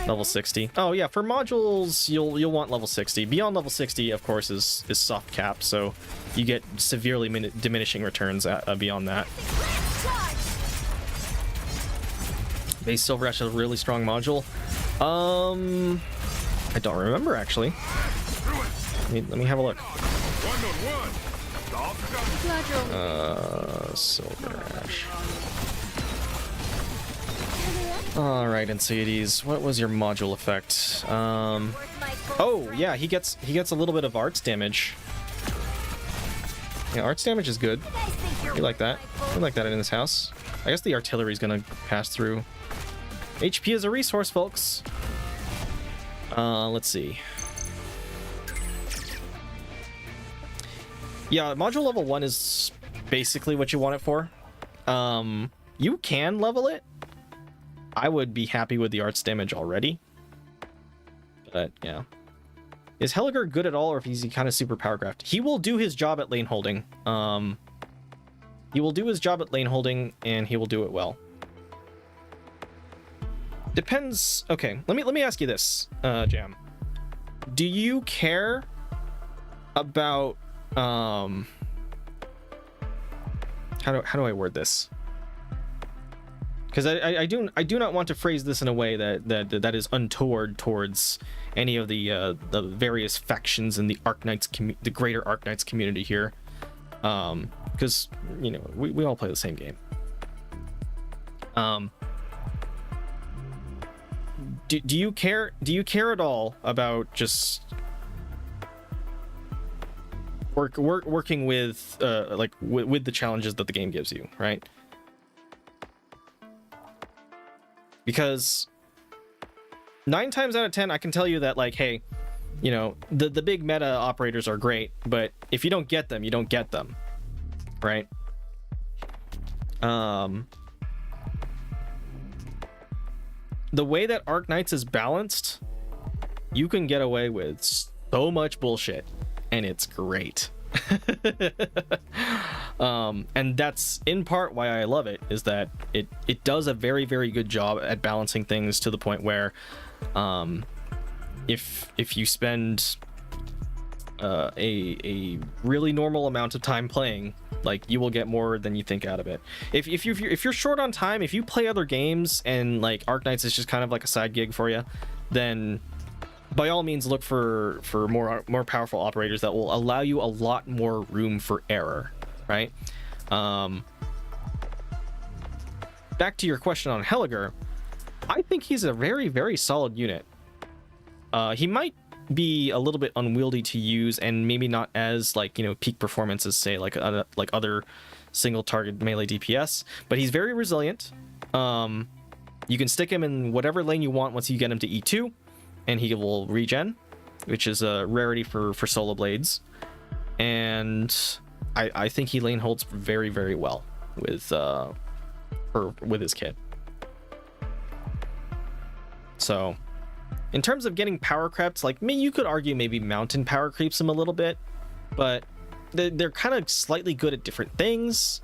Level 60. Oh yeah, for modules you'll want level 60. Beyond level 60, of course, is soft cap, so you get severely diminishing returns beyond that. Base Silver Ash is a really strong module. I don't remember actually. Let me have a look. Silver Ash. Alright, Enceades, what was your module effect? Oh yeah, he gets a little bit of arts damage. Yeah, arts damage is good. We like that. We like that in this house. I guess the artillery is gonna pass through. HP is a resource, folks. Let's see. Yeah, module level 1 is basically what you want it for. You can level it. I would be happy with the arts damage already. But, yeah. Is Helliger good at all, or is he kind of super power craft? He will do his job at lane holding. He will do his job at lane holding, and he will do it well. Depends. Okay, let me ask you this, Jam. Do you care about how do I word this? Because I do not want to phrase this in a way that is untoward towards any of the various factions in the the greater Arknights community here. Because you know we all play the same game. Do you care at all about just working with with the challenges that the game gives you, right? Because 9 times out of 10 I can tell you that, like, hey, you know, the big meta operators are great, but if you don't get them, you don't get them, right? The way that Arknights is balanced, you can get away with so much bullshit, and it's great. And that's in part why I love it, is that it does a very, very good job at balancing things to the point where if you spend a really normal amount of time playing, like, you will get more than you think out of it. If you're short on time, if you play other games and like Arknights is just kind of like a side gig for you, then by all means look for more powerful operators that will allow you a lot more room for error, right? back to your question on Helliger, I think he's a very, very solid unit. He might be a little bit unwieldy to use and maybe not as like, you know, peak performance as say like other single target melee DPS, but he's very resilient. You can stick him in whatever lane you want once you get him to E2, and he will regen, which is a rarity for solo blades. And I think he lane holds very, very well with his kit. So in terms of getting power crept, like me, you could argue maybe Mountain power creeps him a little bit, but they're kind of slightly good at different things.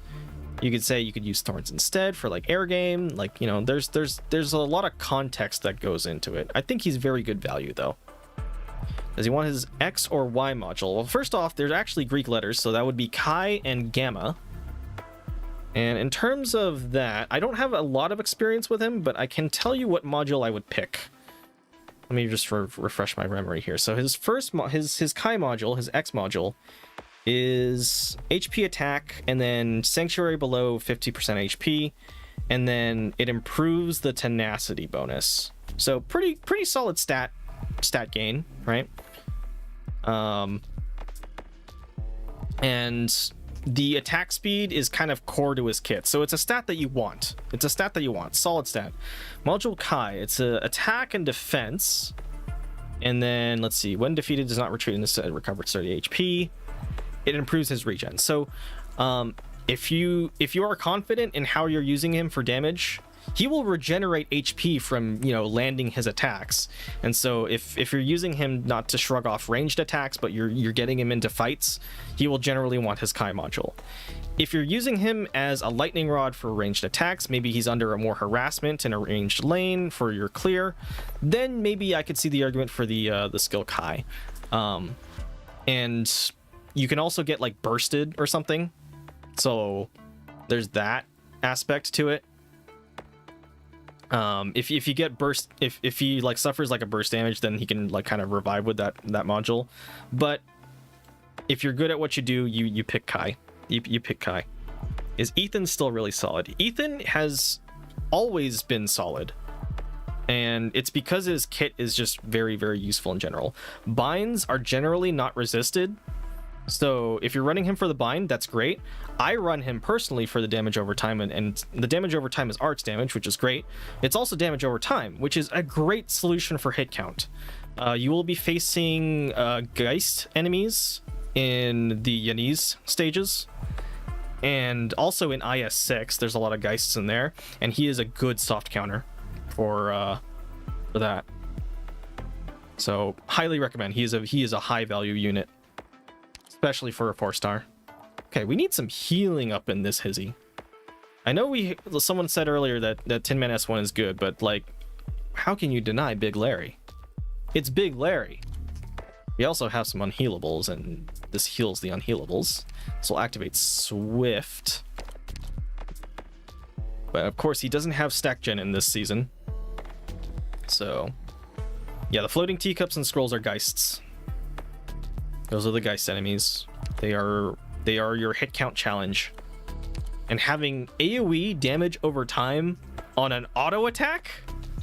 You could say you could use Thorns instead for like air game. Like, you know, there's a lot of context that goes into it. I think he's very good value though. Does he want his X or Y module? Well, first off, there's actually Greek letters, so that would be Chi and Gamma. And in terms of that, I don't have a lot of experience with him, but I can tell you what module I would pick. Let me just refresh my memory here. So his first his Chi module, his X module, is HP attack, and then Sanctuary below 50% HP, and then it improves the tenacity bonus. So pretty solid stat gain, right? And the attack speed is kind of core to his kit, so it's a stat that you want. Solid stat. Module Chi, it's a attack and defense, and then let's see, when defeated does not retreat in this recovered 30 HP. It improves his regen. So if you are confident in how you're using him for damage, he will regenerate HP from, you know, landing his attacks. And so if you're using him not to shrug off ranged attacks, but you're getting him into fights, he will generally want his Chi module. If you're using him as a lightning rod for ranged attacks, maybe he's under a more harassment in a ranged lane for your clear, then maybe I could see the argument for the skill Chi. And you can also get like bursted or something, so there's that aspect to it. If you get burst, if he like suffers like a burst damage, then he can like kind of revive with that module. But if you're good at what you do, you pick Chi. You pick Chi. Is Ethan still really solid? Ethan has always been solid, and it's because his kit is just very, very useful in general. Binds are generally not resisted, so if you're running him for the bind, that's great. I run him personally for the damage over time, and the damage over time is arts damage, which is great. It's also damage over time, which is a great solution for hit count. You will be facing Geist enemies in the Yanese stages, and also in IS6 there's a lot of Geists in there, and he is a good soft counter for that. So highly recommend. He is a high value unit, especially for a 4-star. Okay, we need some healing up in this hizzy. I know someone said earlier that Tin Man S1 is good, but like, how can you deny Big Larry? It's Big Larry. We also have some unhealables, and this heals the unhealables. This will activate Swift. But of course, he doesn't have stack gen in this season. So, yeah, the floating teacups and scrolls are Geists. Those are the Geist enemies. They are your hit count challenge. And having AoE damage over time on an auto attack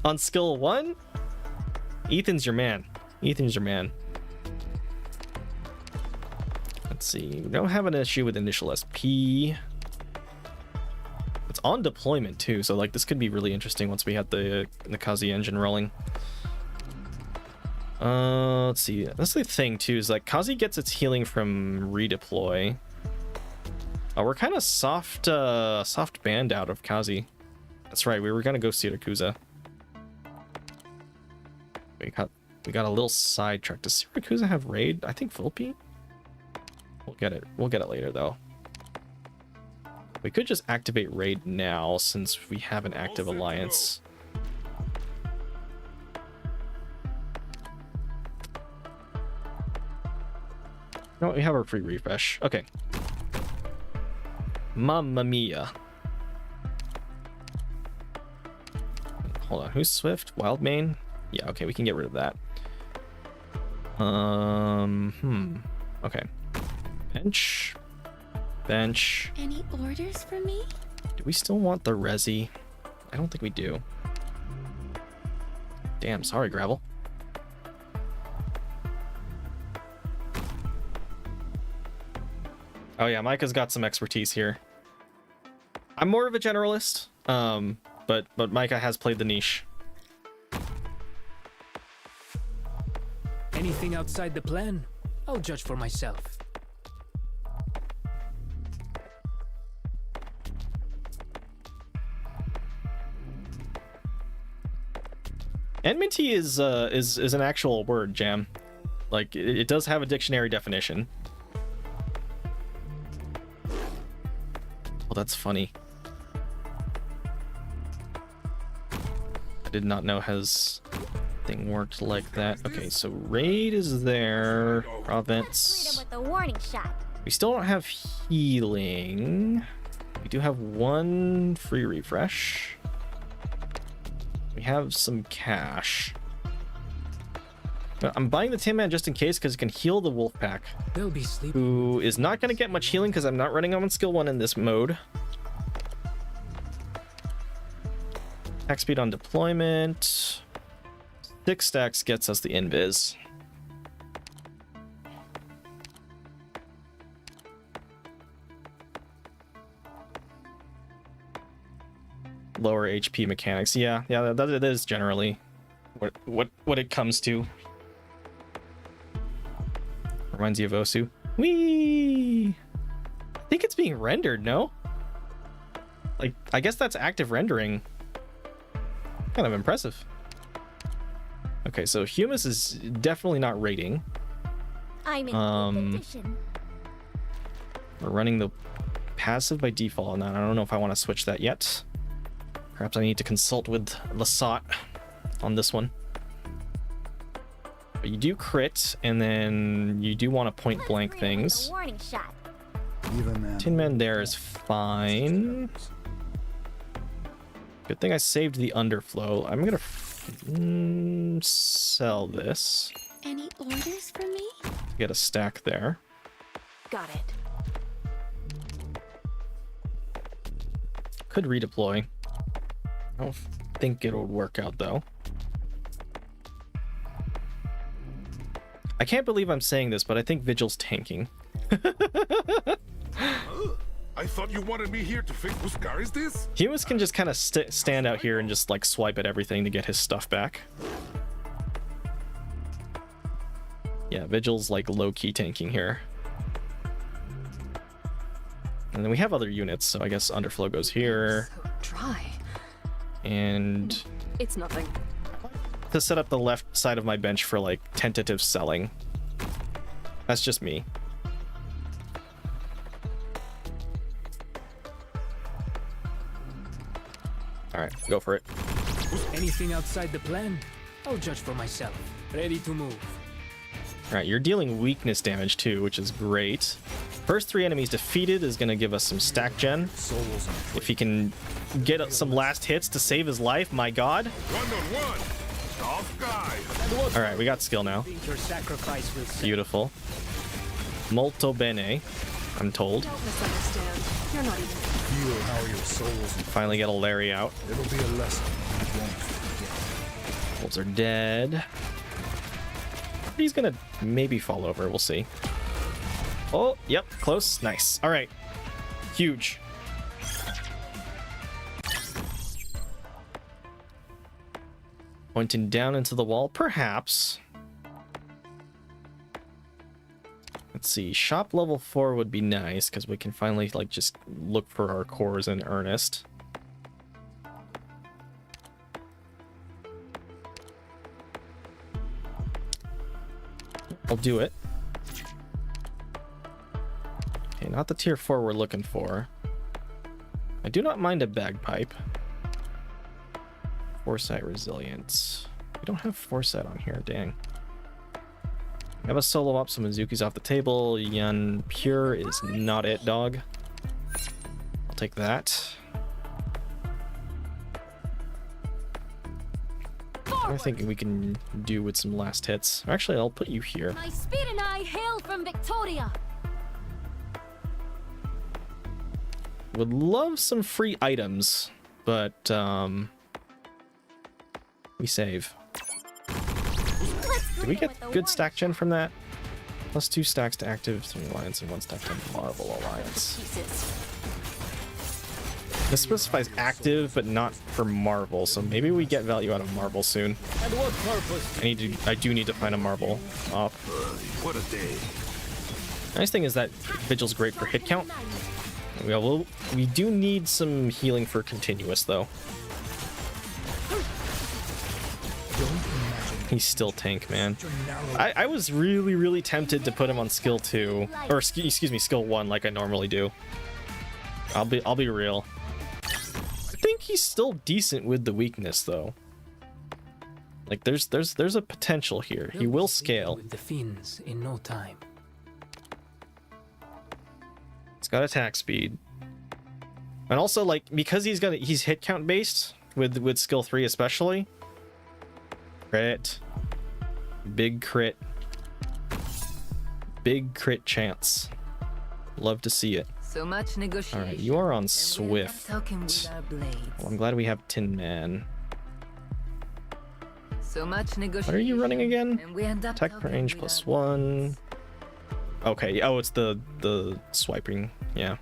on skill 1, Ethan's your man. Ethan's your man. Let's see. We don't have an issue with initial SP. It's on deployment too, so like this could be really interesting once we have the Kazi engine rolling. Let's see. That's the thing too, is like Kazi gets its healing from redeploy. We're kind of soft banned out of Kazi. That's right, we were gonna go Siracusa. We got a little sidetracked. Does Siracusa have raid? I think Volpe? We'll get it later though. We could just activate raid now since we have an active alliance. No, we have our free refresh. Okay. Mamma mia. Hold on, who's Swift? Wildmane? Yeah, okay, we can get rid of that. Okay. Bench. Any orders for me? Do we still want the Resi? I don't think we do. Damn, sorry, Gravel. Oh yeah, Micah's got some expertise here. I'm more of a generalist, but Micah has played the niche. Anything outside the plan, I'll judge for myself. Enmity is an actual word, Jam. Like it does have a dictionary definition. Oh, that's funny. I did not know his thing worked like that. Okay, so raid is there. Province. With a warning shot. We still don't have healing. We do have one free refresh. We have some cash. But I'm buying the Tin Man just in case because it can heal the wolf pack. They'll be sleeping. Who is not going to get much healing because I'm not running on skill 1 in this mode. Attack speed on deployment. 6 stacks gets us the invis. Lower HP mechanics. Yeah, that is generally what it comes to. Reminds you of Osu. Whee! I think it's being rendered, no? Like, I guess that's active rendering. Kind of impressive. Okay, so Humus is definitely not rating. I'm in condition. We're running the passive by default on that. I don't know if I want to switch that yet. Perhaps I need to consult with Lasat on this one. But you do crit, and then you do want to point blank things. Warning shot. Tin Man there is fine. Good thing I saved the underflow. I'm gonna sell this. Any orders for me? Get a stack there. Got it. Could redeploy. I don't think it'll work out though. I can't believe I'm saying this, but I think Vigil's tanking. I thought you wanted me here to fix Buscar. Is this? Humus can just kind of stand out here and just like swipe at everything to get his stuff back. Yeah, Vigil's like low-key tanking here. And then we have other units, so I guess underflow goes here. So dry. And It's nothing. to set up the left side of my bench for like tentative selling. That's just me. All right, go for it. Anything outside the plan, I'll judge for myself. Ready to move. All right, you're dealing weakness damage too, which is great. First 3 enemies defeated is going to give us some stack gen. If he can get some last hits to save his life, my god. 1-on-1. Tough guy. All right, we got skill now. Think your sacrifice will save. Beautiful. Molto bene, I'm told. Don't misunderstand. You're not even. Feel how your souls. Finally get a Larry out. It'll be a lesson you won't forget. Wolves are dead. He's gonna maybe fall over. We'll see. Oh, yep, close. Nice. All right. Huge. Pointing down into the wall, perhaps. Let's see. Shop level 4 would be nice because we can finally like just look for our cores in earnest. I'll do it. Okay, not the tier 4 we're looking for. I do not mind a bagpipe. Foresight resilience. We don't have foresight on here, dang. We have a solo op, so Mizuki's off the table. Yun Pure is not it, dog. I'll take that. I'm thinking we can do with some last hits. Actually, I'll put you here. My speed and I hail from Victoria. Would love some free items. but we save. Did we get good stack gen from that? Plus 2 stacks to active 3 alliance and 1 stack to Marvel alliance. This specifies active, but not for Marvel, so maybe we get value out of Marvel soon. And what purpose? I do need to find a Marvel off. What a day. Nice thing is that Vigil's great for hit count. We do need some healing for continuous though. He's still tank, man. I was really tempted to put him on skill 2, or excuse me, skill 1 like I normally do. I'll be real. I think he's still decent with the weakness though. Like there's a potential here. He will scale. With the fiends in no time. He's got attack speed. And also like because he's hit count based with skill 3 especially. Crit. Big crit. Big crit chance. Love to see it. So much negotiation. Alright, you are on Swift. Well, I'm glad we have Tin Man. So much negotiation. What are you running again? And we end up Attack talking range with plus our 1. Okay, oh, it's the swiping, yeah.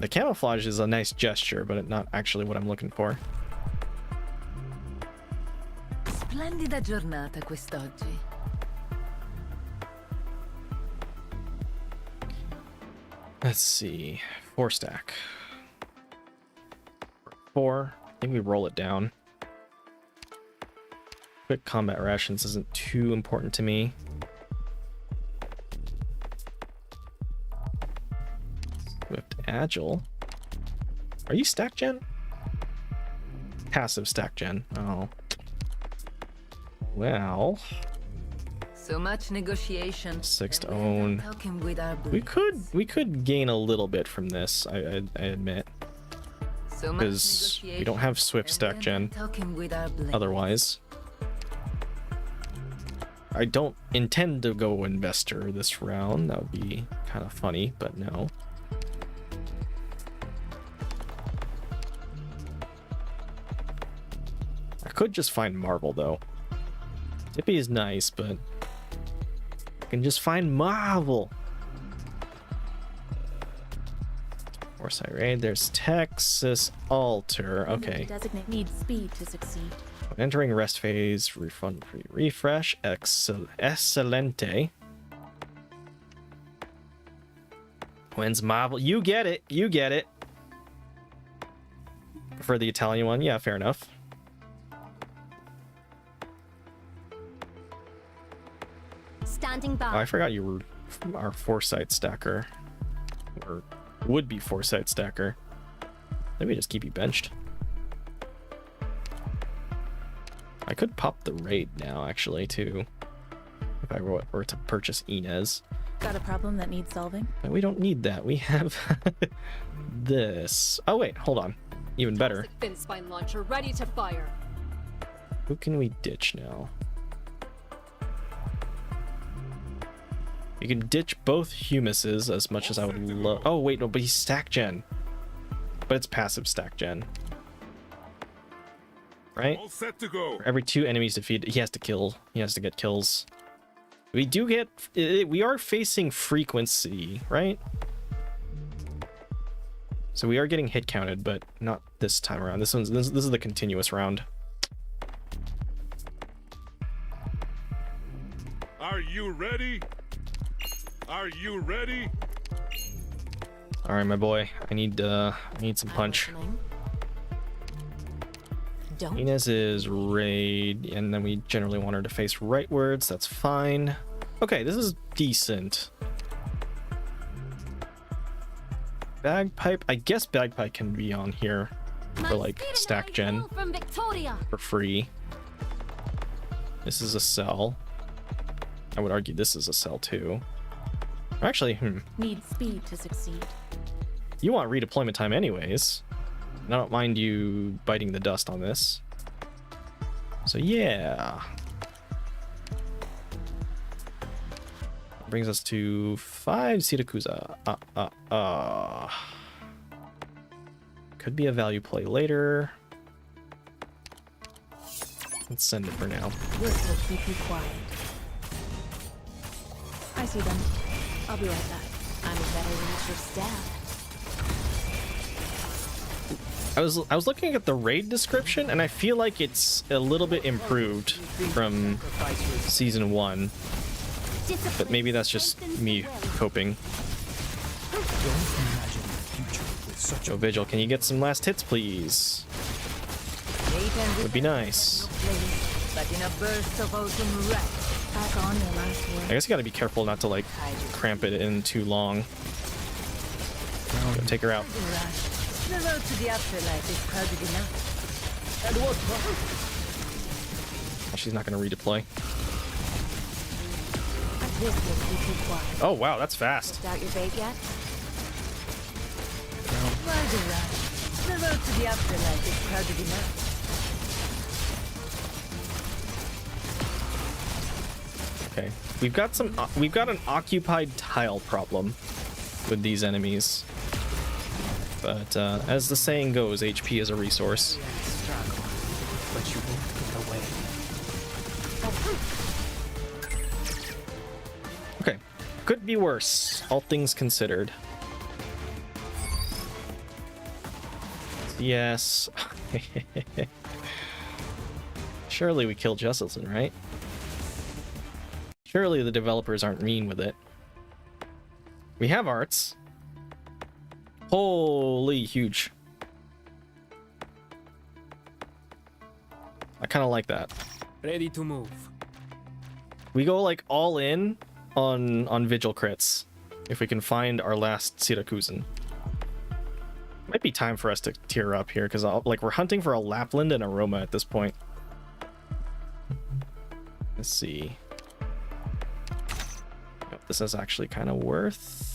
The camouflage is a nice gesture, but not actually what I'm looking for. Splendida giornata quest'oggi. Let's see. 4 stack. 4. I think we roll it down. Quick combat rations isn't too important to me. Swift agile. Are you stack gen? Passive stack gen. Oh. Well. So much negotiation. 6 to and we end own. up talking with our We could gain a little bit from this, I admit. So much Because we don't have Swift stack gen otherwise. I don't intend to go investor this round. That would be kind of funny, but no. I could just find Marvel though. Tippy is nice, but I can just find Marvel. Foresight raid. There's Texas Altar. Okay. Designate needs speed to succeed. Entering rest phase. Refund free refresh. Excelente. When's Marvel? You get it. You get it. Prefer the Italian one. Yeah, fair enough. Standing by. Oh, I forgot you were our foresight stacker. Or would be foresight stacker. Maybe just keep you benched. I could pop the raid now, actually, too. If I were to purchase Inez. Got a problem that needs solving? But we don't need that. We have this. Oh, wait, hold on. Even better. Thin spine launcher ready to fire. Who can we ditch now? You can ditch both Humuses as much as I would love. Oh, wait, no, but he's stack gen. But it's passive stack gen. Right? All set to go. For every 2 enemies defeated, he has to kill. He has to get kills. We are facing frequency, right? So we are getting hit counted, but not this time around. This is the continuous round. Are you ready? Are you ready? All right, my boy. I need some punch. Inez is raid, and then we generally want her to face rightwards. That's fine. Okay, this is decent. Bagpipe. I guess Bagpipe can be on here for like stack gen for free. This is a cell. I would argue this is a cell too. Actually, Need speed to succeed. You want redeployment time anyways. And I don't mind you biting the dust on this. So yeah. Brings us to 5 Siracusa. Could be a value play later. Let's send it for now. This will keep you quiet. I see them. I'll be right back. I'm better than at your staff. I was looking at the raid description, and I feel like it's a little bit improved from season 1, but maybe that's just me coping. Joe Vigil, can you get some last hits, please? Would be nice. I guess you gotta be careful not to like cramp it in too long. Go take her out. The road to the afterlife is crowded enough. And what? Oh, she's not going to redeploy. This will keep you quiet. Oh, wow, that's fast. Out your bait yet? Why the rush? The road to the afterlife is crowded enough. Okay, we've got an occupied tile problem with these enemies. But as the saying goes, HP is a resource. But you won't get away. Okay, could be worse, all things considered. Yes. Surely we killed Jesselson, right? Surely the developers aren't mean with it. We have arts. Holy huge. I kind of like that. Ready to move. We go like all in on Vigil crits if we can find our last Sirakuzen. Might be time for us to tier up here because like we're hunting for a Lapland and a Roma at this point. Let's see. Yep, this is actually kind of worth.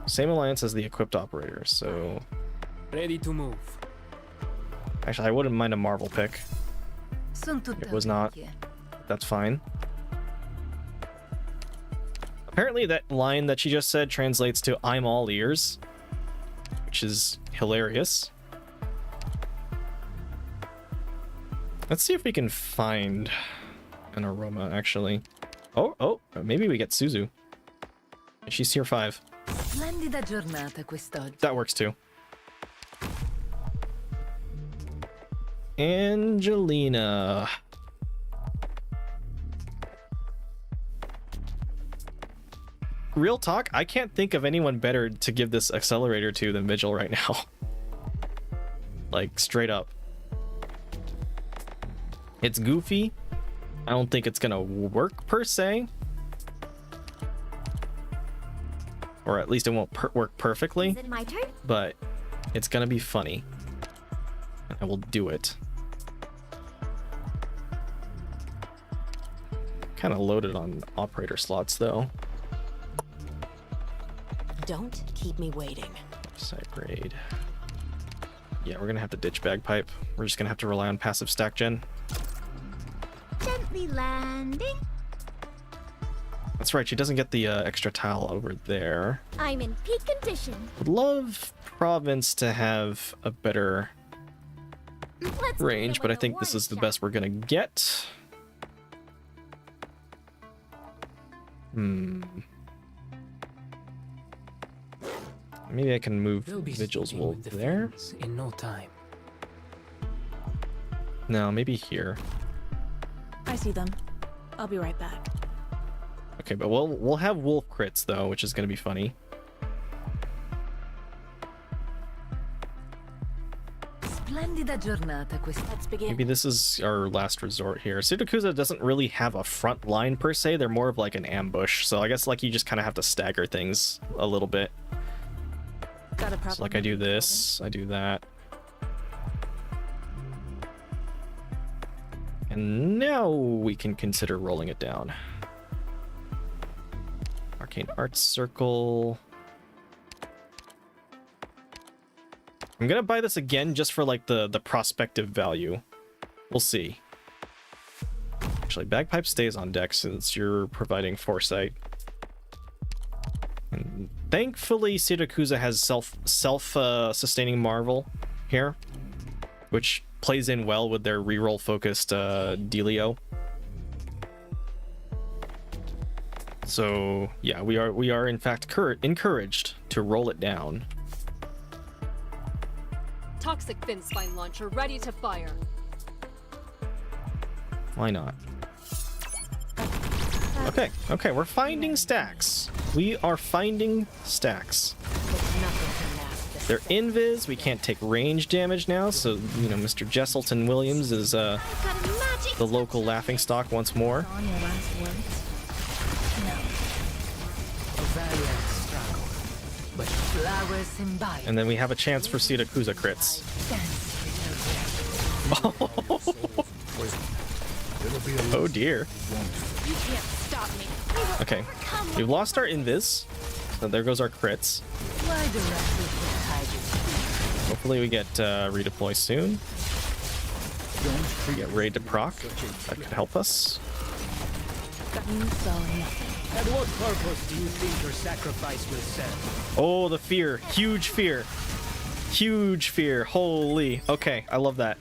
Same alliance as the equipped operator, so ready to move. Actually, I wouldn't mind a Marvel pick. It was not. That's fine. Apparently that line that she just said translates to "I'm all ears," which is hilarious. Let's see if we can find an Aroma, actually. Oh, maybe we get Suzu. She's tier 5. Splendida giornata quest'oggi. That works too. Angelina. Real talk, I can't think of anyone better to give this accelerator to than Vigil right now. Like, straight up. It's goofy. I don't think it's gonna work per se. Or at least it won't work perfectly. Is it my turn? But it's gonna be funny. I will do it. Kind of loaded on operator slots though. Don't keep me waiting. Site raid. Yeah, we're gonna have to ditch bagpipe. We're just gonna have to rely on passive stack gen. Gently landing. That's right, she doesn't get the extra tile over there. I'm in peak condition. Would love Province to have a better Let's range, but I think this is the best we're gonna get. Maybe I can move Vigil's Wolf there. In no time. No, maybe here. I see them. I'll be right back. Okay, but we'll have wolf crits though, which is gonna be funny. Splendida giornata questa. Let's begin. Maybe this is our last resort here. Sirakusa doesn't really have a front line per se. They're more of like an ambush. So I guess like you just kind of have to stagger things a little bit. Got a problem? So like I do this, I do that. And now we can consider rolling it down. Arcane Arts Circle. I'm gonna buy this again just for like the prospective value. We'll see. Actually, Bagpipe stays on deck since you're providing foresight. And Thankfully, Siracusa has sustaining Marvel here, which plays in well with their reroll focused Delio. So yeah, we are in fact encouraged to roll it down. Toxic fin spine launcher ready to fire. Why not? Okay, we're finding stacks. We are finding stacks. They're invis, we can't take range damage now, so, you know, Mr. Jesselton Williams is the local laughingstock once more. And then we have a chance for Siracusa crits. Oh dear. You can't stop me. Okay, we've lost our invis, so there goes our crits. Hopefully we get redeploy soon. We get raid to proc. That could help us. And what purpose do you think your sacrifice will serve? Oh, the fear. Huge fear. Huge fear. Holy. Okay, I love that.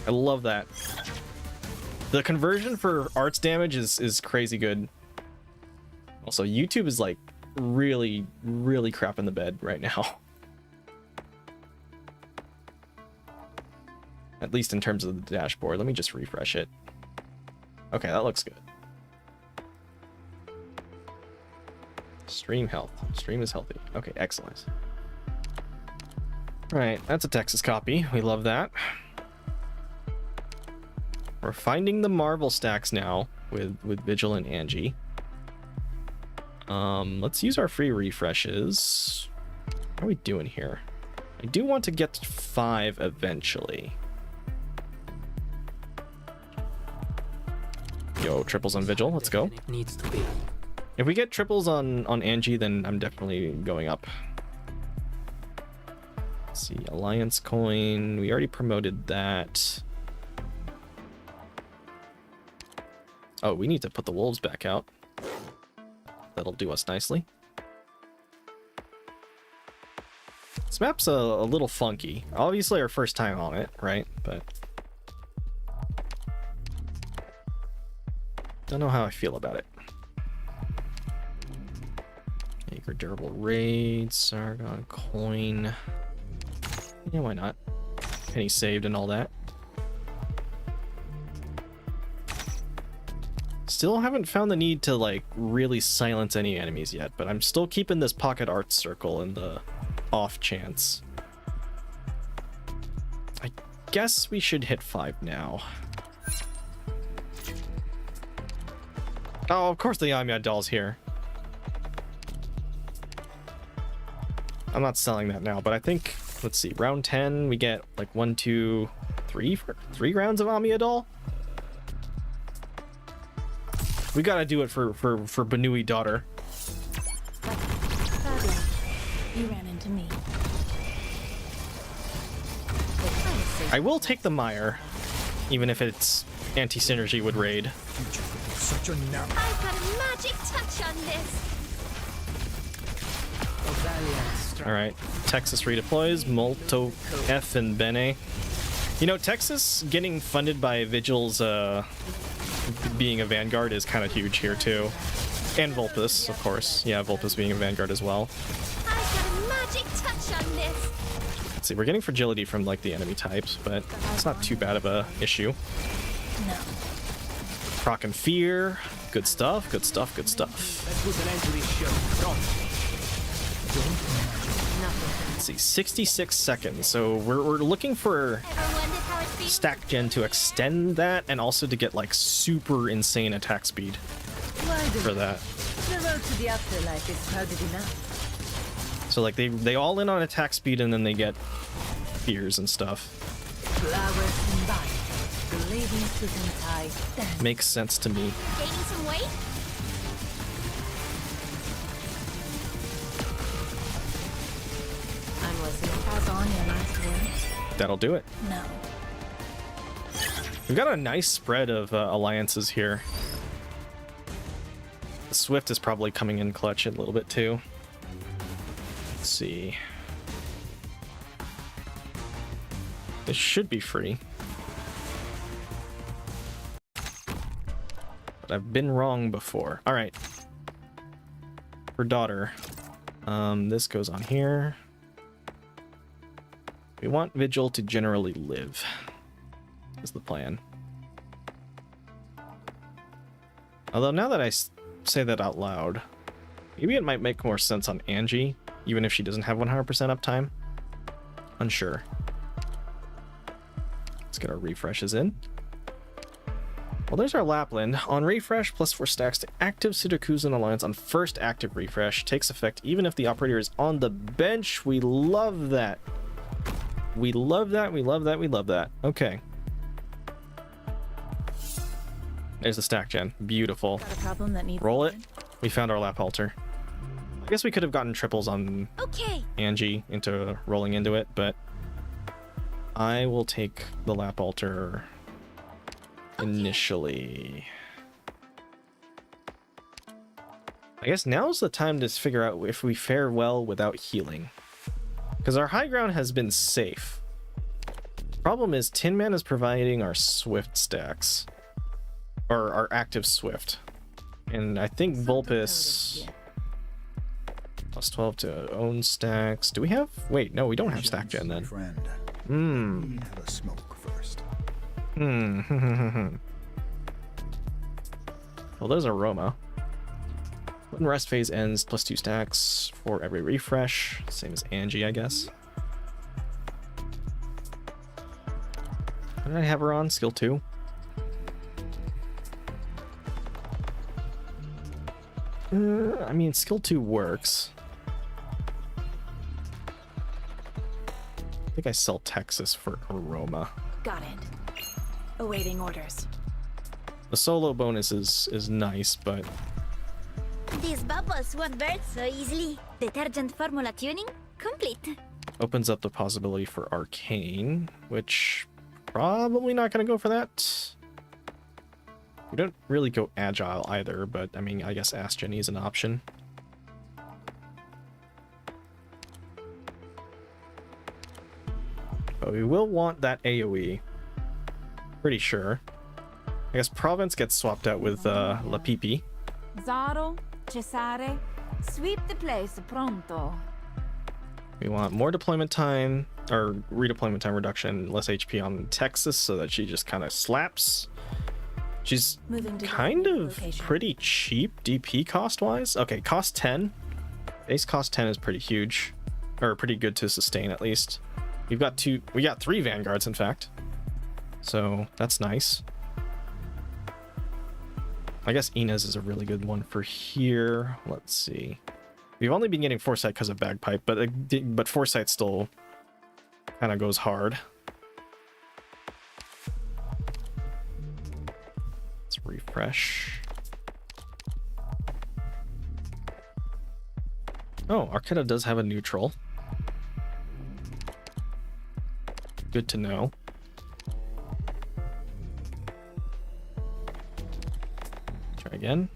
I love that. The conversion for arts damage is crazy good. Also, YouTube is like really crap in the bed right now. At least in terms of the dashboard. Let me just refresh it. Okay, that looks good. Stream health. Stream is healthy. Okay, excellent. Right, that's a Texas copy. We love that. We're finding the Marvel stacks now with Vigil and Angie. Let's use our free refreshes. How are we doing here? I do want to get to 5 eventually. Yo, triples on Vigil. Let's go. It needs to be. If we get triples on Angie, then I'm definitely going up. Let's see, Alliance coin. We already promoted that. Oh, we need to put the wolves back out. That'll do us nicely. This map's a little funky. Obviously our first time on it, right? But don't know how I feel about it. Acre durable raid, Sargon coin. Yeah, why not? Penny saved and all that. Still haven't found the need to like really silence any enemies yet, but I'm still keeping this pocket art circle in the off chance. I guess we should hit 5 now. Oh, of course the Yamia doll's here. I'm not selling that now, but I think, let's see, round 10, we get like 1, 2, 3 for 3 rounds of Amiadol. We gotta do it for Banui daughter. You ran into me. I will take the Mire, even if it's anti-synergy would raid. Such a now. I've got a magic touch on this. Alright, Texas redeploys, Molto, F, and Bene. You know, Texas getting funded by Vigil's being a Vanguard is kind of huge here too. And Vulpus, of course. Yeah, Vulpus being a Vanguard as well. I've got a magic touch on this. Let's see, we're getting fragility from like the enemy types, but it's not too bad of a issue. No. Proc and Fear. Good stuff, good stuff, good stuff. Let's put an end to this show. Let's see, 66 seconds. So we're looking for stack gen to extend that and also to get like super insane attack speed for that. The road to the afterlife is crowded enough. So like they all in on attack speed and then they get fears and stuff. Flowers and vines. The lady suit and tie dance. Makes sense to me. Gaining some weight? I'm listening. Pass on your last words. That'll do it. No. We've got a nice spread of alliances here. The Swift is probably coming in clutch a little bit too. Let's see. This should be free. But I've been wrong before. All right. For daughter, this goes on here. We want Vigil to generally live. Is the plan. Although now that I say that out loud, maybe it might make more sense on Angie, even if she doesn't have 100% uptime. Unsure. Let's get our refreshes in. Well, there's our Lapland. On refresh, +4 stacks to active Sudokuzan Alliance on first active refresh. Takes effect even if the operator is on the bench. We love that. We love that, we love that, we love that. Okay. There's the stack gen. Beautiful. Got a problem that needs roll it. We found our lap halter. I guess we could have gotten triples on Angie into rolling into it, but I will take the lap halter initially. I guess now's the time to figure out if we fare well without healing. Because our high ground has been safe. Problem is, Tin Man is providing our Swift stacks. Or our active Swift. And I think Vulpes... +12 to own stacks. Do we have... Wait, no, we don't have stack gen then. Hmm. Have a smoke first. Well, there's a Roma. When rest phase ends, +2 stacks for every refresh. Same as Angie, I guess. What did I have her on? Skill 2? I mean, skill 2 works. I think I sell Texas for Aroma. Got it. Awaiting orders. The solo bonus is nice, but These bubbles won't burst so easily. Detergent formula tuning complete. opens up the possibility for Arcane, which probably not going to go for that. We don't really go Agile either, but I mean, I guess Ask Jenny is an option. But we will want that AoE. Pretty sure. I guess Province gets swapped out with La Pipi. Zaro, Cesare, sweep the place pronto. We want more deployment time, or redeployment time reduction, less HP on Texas so that she just kind of slaps. She's kind of pretty cheap DP cost-wise. Okay, cost 10. Base cost 10 is pretty huge. Or pretty good to sustain, at least. We got 3 Vanguards, in fact. So, that's nice. I guess Inez is a really good one for here. Let's see. We've only been getting Foresight because of Bagpipe, but Foresight still kind of goes hard. Let's refresh. Oh, Arcana does have a neutral. Good to know. Try again.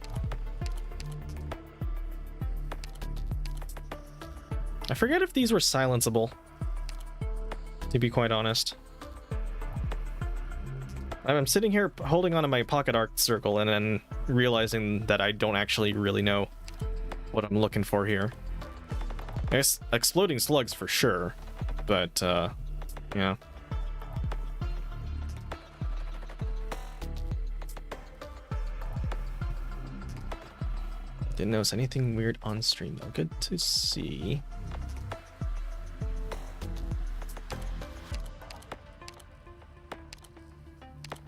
I forget if these were silenceable, to be quite honest. I'm sitting here holding onto my pocket arc circle and then realizing that I don't actually really know what I'm looking for here. I guess exploding slugs for sure, but yeah. Didn't notice anything weird on stream though. Good to see.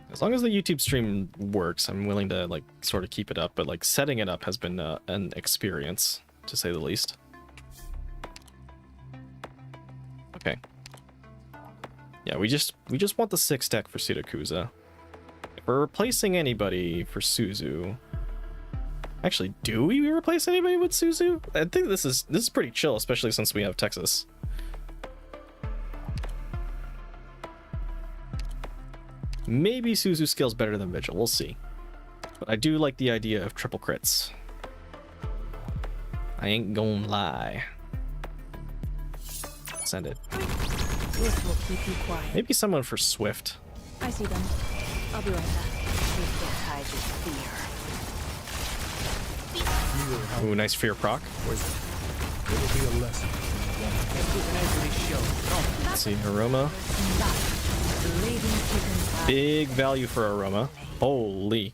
As long as the YouTube stream works, I'm willing to like sort of keep it up, but like setting it up has been an experience, to say the least. Okay. Yeah, we just want the 6 deck for Sudokuzan. If we're replacing anybody for Suzu. Actually, do we replace anybody with Suzu? I think this is pretty chill, especially since we have Texas. Maybe Suzu scales better than Vigil, we'll see. But I do like the idea of triple crits. I ain't gonna lie. Send it. This will keep you quiet. Maybe someone for Swift. I see them. I'll be right back. Ooh, nice fear proc. It'll be a lesson. Let's see, aroma. Big value for aroma. Holy.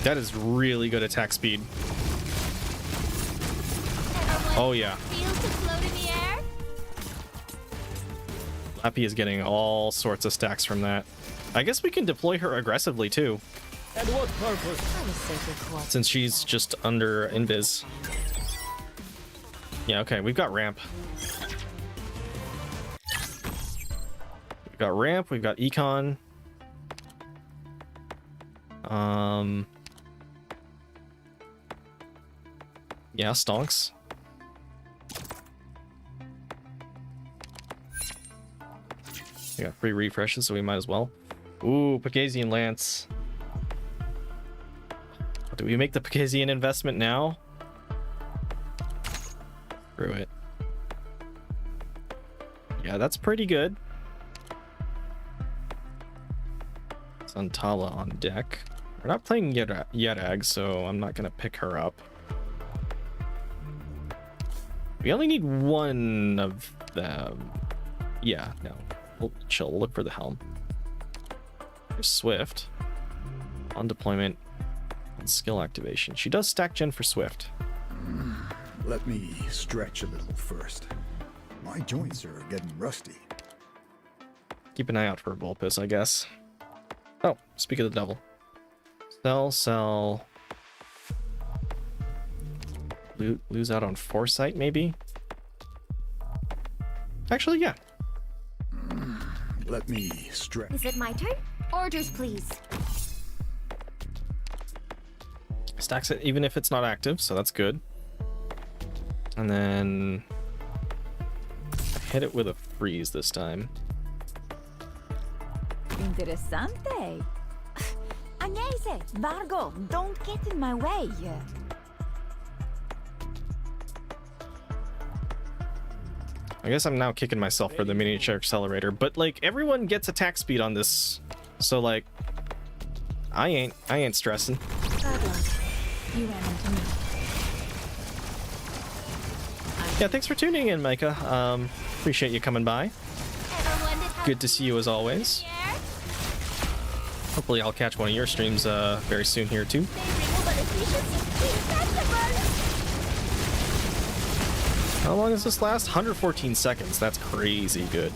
That is really good attack speed. Oh yeah. Lappy is getting all sorts of stacks from that. I guess we can deploy her aggressively too. And what purpose? Since she's just under invis. Yeah, okay, we've got ramp. We've got ramp, we've got econ. Yeah, stonks. We got free refreshes, so we might as well. Ooh, Pegasian Lance. Do we make the Pegasian investment now? Screw it. Yeah, that's pretty good. Santala on deck. We're not playing Yerag, so I'm not gonna pick her up. We only need one of them. Yeah, no. We'll chill. We'll look for the helm. There's Swift. On deployment. And skill activation. She does stack gen for Swift. Let me stretch a little first. My joints are getting rusty. Keep an eye out for a Vulpus, I guess. Oh, speak of the devil. Sell. Lose out on foresight, maybe? Actually, yeah. Let me stretch. Is it my turn? Orders, please. Stacks it even if it's not active, so that's good. And then hit it with a freeze this time. Interessante. Agnese, Vargo, don't get in my way. I guess I'm now kicking myself for the miniature accelerator, but like everyone gets attack speed on this, so like I ain't stressing. Bad luck. You ran into me. Yeah, thanks for tuning in, Micah. Appreciate you coming by. Good to see you as always. Hopefully I'll catch one of your streams very soon here too. How long does this last? 114 seconds. That's crazy good.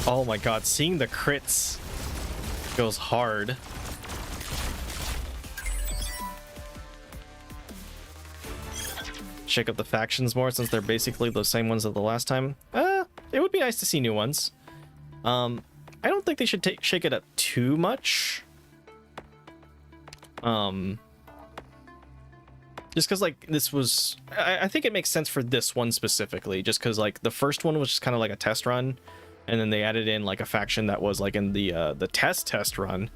Oh my god, seeing the crits goes hard. Shake up the factions more since they're basically the same ones as the last time. It would be nice to see new ones. I don't think they should shake it up too much. Just because like this was, I think it makes sense for this one specifically, just because like the first one was just kind of like a test run, and then they added in like a faction that was like in the test run,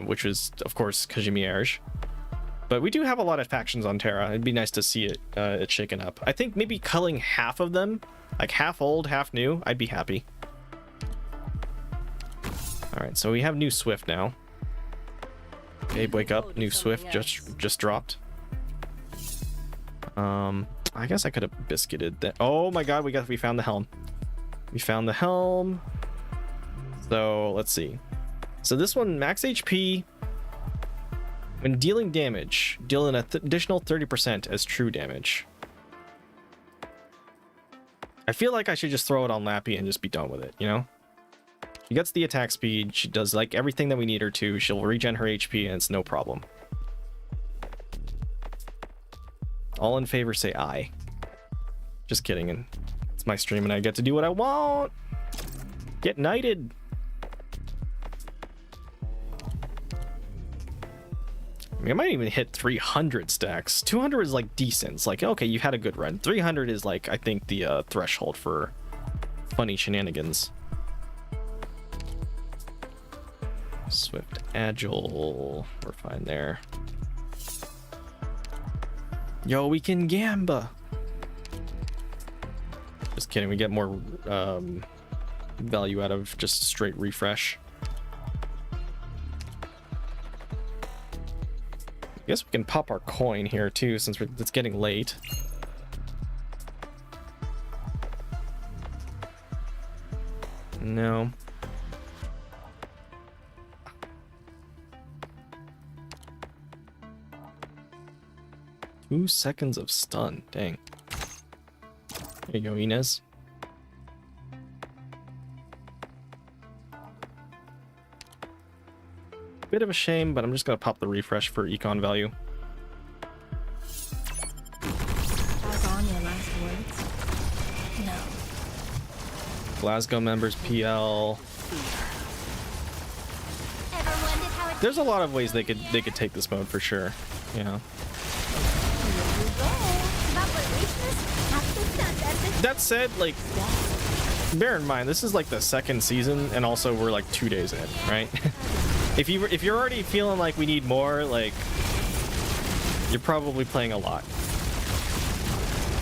which was of course Kajimierge. But we do have a lot of factions on Terra. It'd be nice to see it shaken up. I think maybe culling half of them, like half old, half new, I'd be happy. All right, so we have new Swift now. Babe, wake up! New Swift just dropped. I guess I could have biscuited that. Oh my god, we found the helm. We found the helm. So let's see. So this one, max HP. When dealing damage, deal an additional 30% as true damage. I feel like I should just throw it on Lappy and just be done with it, you know? She gets the attack speed, she does like everything that we need her to, she'll regen her HP and it's no problem. All in favor say aye. Just kidding, and it's my stream and I get to do what I want. Get knighted. I mean, I might even hit 300 stacks. 200 is like decent. It's like, okay, you've had a good run. 300 is like, I think, the threshold for funny shenanigans. Swift, agile, we're fine there. Yo, we can gamba. Just kidding, we get more value out of just straight refresh. I guess we can pop our coin here too, since it's getting late. No. Two seconds of stun. Dang. There you go, Inez. Bit of a shame, but I'm just gonna pop the refresh for econ value. Pass on your last words? No. Glasgow members, PL. There's a lot of ways they could take this mode for sure. Yeah. That said, like, bear in mind this is like the second season, and also we're like 2 days in, right? If you're already feeling like we need more, like, you're probably playing a lot.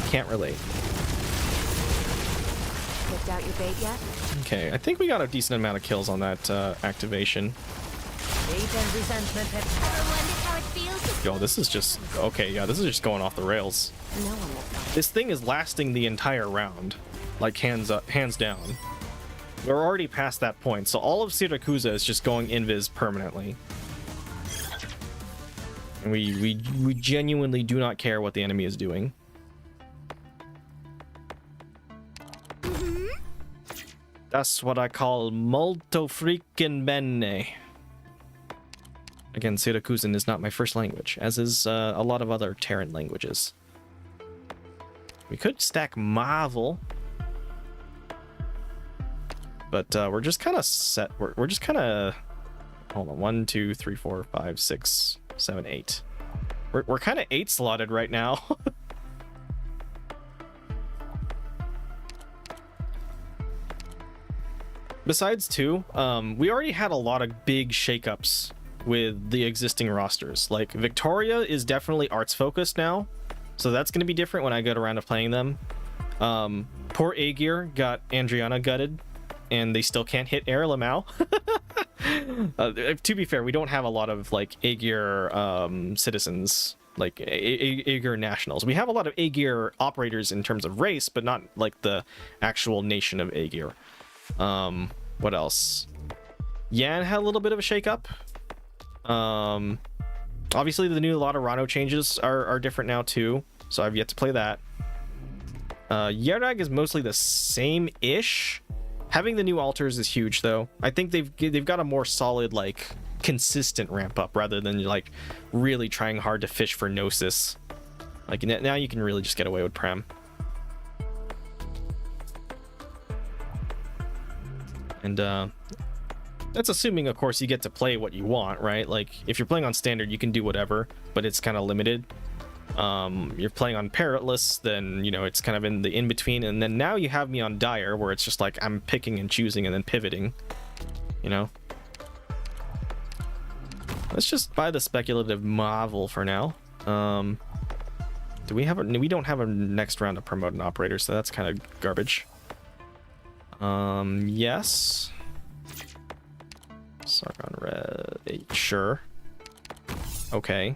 Can't relate. Picked out your bait yet? Okay, I think we got a decent amount of kills on that activation. Yo, this is just okay. Yeah, this is just going off the rails. This thing is lasting the entire round, like hands down. We're already past that point, so all of Siracusa is just going invis permanently. And we genuinely do not care what the enemy is doing. That's what I call molto freaking bene. Again, Syracusan is not my first language, as is a lot of other Terran languages. We could stack Marvel, but we're just kind of set. We're just kind of, hold on, 1, 2, 3, 4, 5, 6, 7, 8. We're kind of 8 slotted right now. Besides too, we already had a lot of big shakeups with the existing rosters. Like Victoria is definitely arts focused now, so that's going to be different when I get around to playing them. Poor Aegir got Andriana gutted, and they still can't hit Air Lamau. To be fair, we don't have a lot of like Aegir citizens, like Aegir nationals. We have a lot of Aegir operators in terms of race, but not like the actual nation of Aegir. What else? Yan had a little bit of a shakeup. Obviously the new Laterano changes are different now too, so I've yet to play that. Yerag is mostly the same-ish. Having the new altars is huge though. I think they've got a more solid, like, consistent ramp up rather than like really trying hard to fish for Gnosis. Like now you can really just get away with Prem. And that's assuming, of course, you get to play what you want, right? Like if you're playing on standard, you can do whatever, but it's kind of limited. You're playing on Perilous, then you know it's kind of in the in-between, and then now you have me on Dire, where it's just like I'm picking and choosing and then pivoting, you know. Let's just buy the speculative Marvel for now. We don't have a next round of promoting operators, so that's kind of garbage. Yes. Sargon Red, sure. Okay.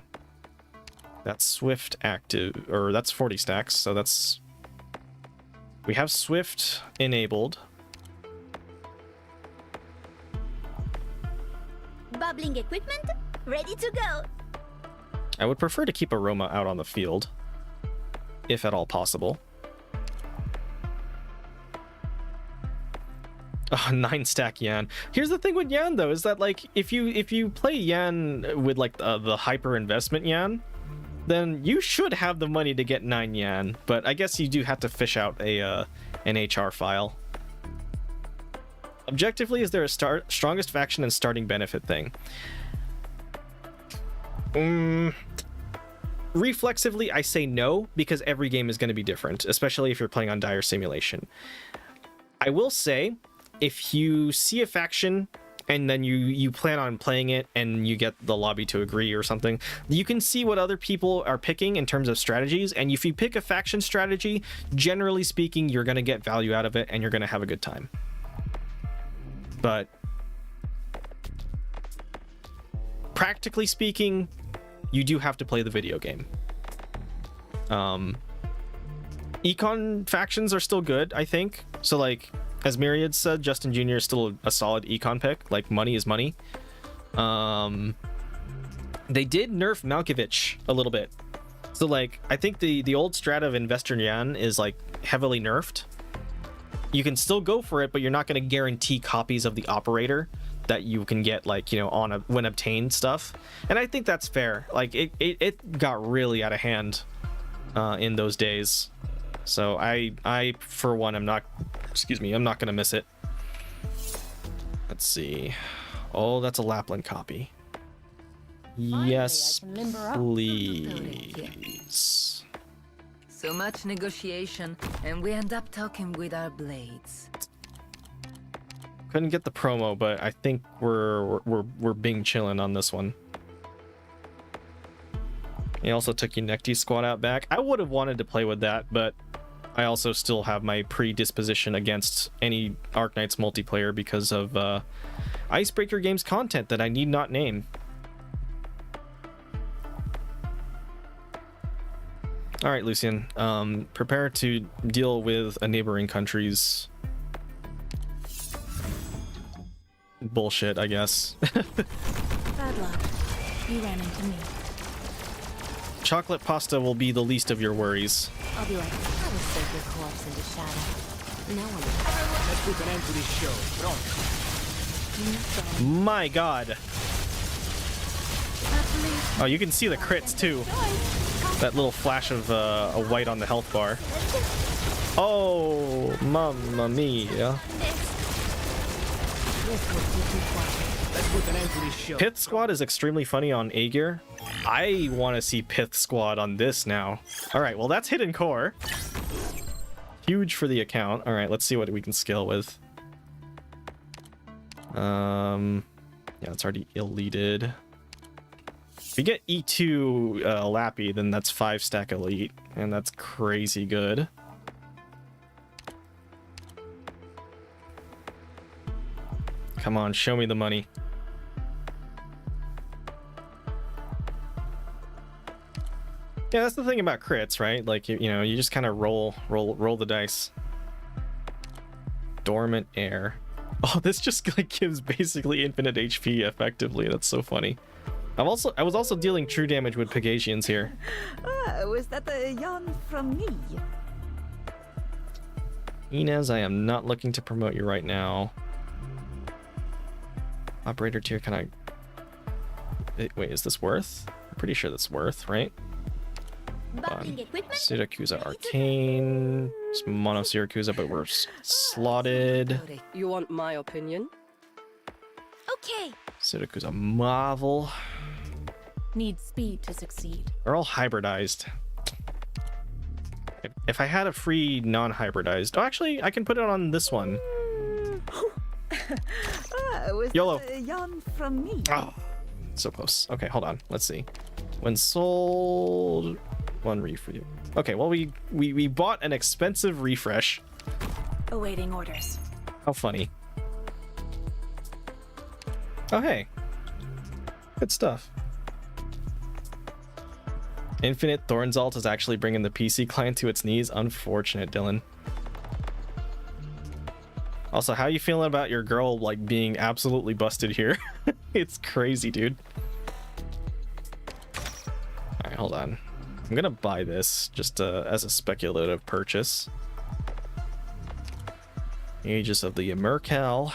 That's Swift active, or that's 40 stacks, so that's... We have Swift enabled. Bubbling equipment, ready to go. I would prefer to keep Aroma out on the field, if at all possible. 9 stack Yan. Here's the thing with Yan though, is that like if you play Yan with like the hyper investment Yan, then you should have the money to get 9 Yan, but I guess you do have to fish out an HR file. Objectively, is there a strongest faction and starting benefit thing? Reflexively, I say no, because every game is going to be different, especially if you're playing on Dire Simulation. I will say, if you see a faction and then you plan on playing it and you get the lobby to agree or something, you can see what other people are picking in terms of strategies, and if you pick a faction strategy, generally speaking, you're going to get value out of it and you're going to have a good time. But practically speaking, you do have to play the video game. Econ factions are still good, I think. So like, as Myriad said, Justin Jr. is still a solid econ pick. Like, money is money. They did nerf Malkovich a little bit. So like, I think the old strat of Investor Yan is like heavily nerfed. You can still go for it, but you're not going to guarantee copies of the operator that you can get, like, you know, on a when obtained stuff. And I think that's fair. Like, it got really out of hand in those days. So I for one, I'm not gonna miss it. Let's see. Oh, that's a Lapland copy. Yes, please. So much negotiation, and we end up talking with our blades. Couldn't get the promo, but I think we're being chillin' on this one. He also took Unecti squad out back. I would have wanted to play with that, but I also still have my predisposition against any Arknights multiplayer because of Icebreaker Games content that I need not name. All right, Lucian, prepare to deal with a neighboring country's bullshit, I guess. Bad luck. You ran into me. Chocolate pasta will be the least of your worries. I'll be right back. I will save your corpse in the shadow. No one will. Let's put an end to this show. Pronto. My god. Oh, you can see the crits too. That little flash of a white on the health bar. Oh, mamma mia. Let's put an end to this show. Pith Squad is extremely funny on A-Gear. I want to see Pith Squad on this now. All right, well, that's Hidden Core. Huge for the account. All right, let's see what we can scale with. Yeah, it's already eliteed. If you get E2 Lappy, then that's 5-stack elite, and that's crazy good. Come on, show me the money. Yeah, that's the thing about crits, right? Like, you know, you just kind of roll the dice. Dormant Air. Oh, this just like gives basically infinite HP effectively. That's so funny. I was also dealing true damage with Pegasians here. Was that a yawn from me? Inez, I am not looking to promote you right now. Operator tier, can I... Wait, is this worth? I'm pretty sure that's worth, right? Syracuse Arcane. It's Mono Syracuse, but we're slotted. You want my opinion? Okay. Syracuse Marvel. Need speed to succeed. They're all hybridized. If I had a free non-hybridized... Oh, actually, I can put it on this one. YOLO. Yawn from me. Oh, so close. Okay, hold on. Let's see. When sold... One refresh. Okay, well, we bought an expensive refresh. Awaiting orders. How funny. Oh, hey. Good stuff. Infinite Thornzalt is actually bringing the PC client to its knees. Unfortunate, Dylan. Also, how you feeling about your girl, like, being absolutely busted here? It's crazy, dude. Alright, hold on. I'm gonna buy this just as a speculative purchase. Aegis of the Emercal.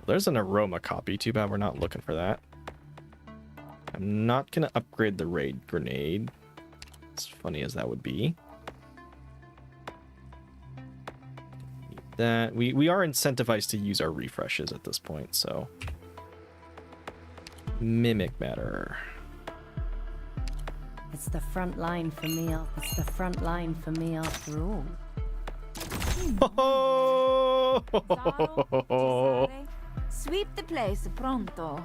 There's an Aroma copy. Too bad we're not looking for that. I'm not gonna upgrade the raid grenade, as funny as that would be. That we are incentivized to use our refreshes at this point, so Mimic Matter. It's the front line for me. It's the front line for me after all. Sweep the place pronto.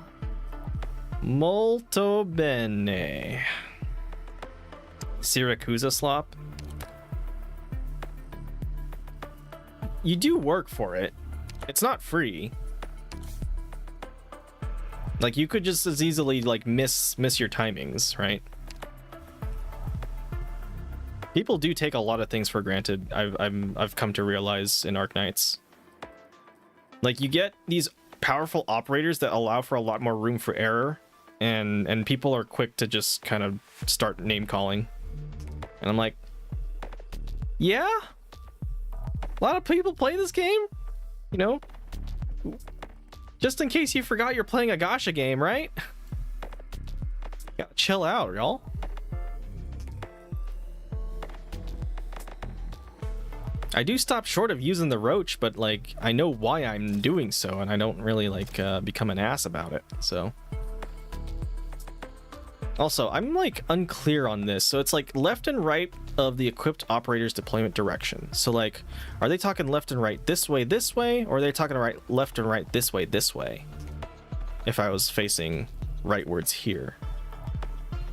Molto bene. Siracusa slop. You do work for it. It's not free. Like, you could just as easily like miss your timings, right? People do take a lot of things for granted. I've come to realize in Arknights. Like, you get these powerful operators that allow for a lot more room for error, and people are quick to just kind of start name calling. And I'm like, yeah, a lot of people play this game, you know, just in case you forgot you're playing a gacha game, right? Gotta chill out, y'all. I do stop short of using the roach, but like, I know why I'm doing so, and I don't really like become an ass about it. So also, I'm like unclear on this. So it's like left and right of the equipped operator's deployment direction. So like, are they talking left and right this way, or are they talking left and right this way? If I was facing rightwards here,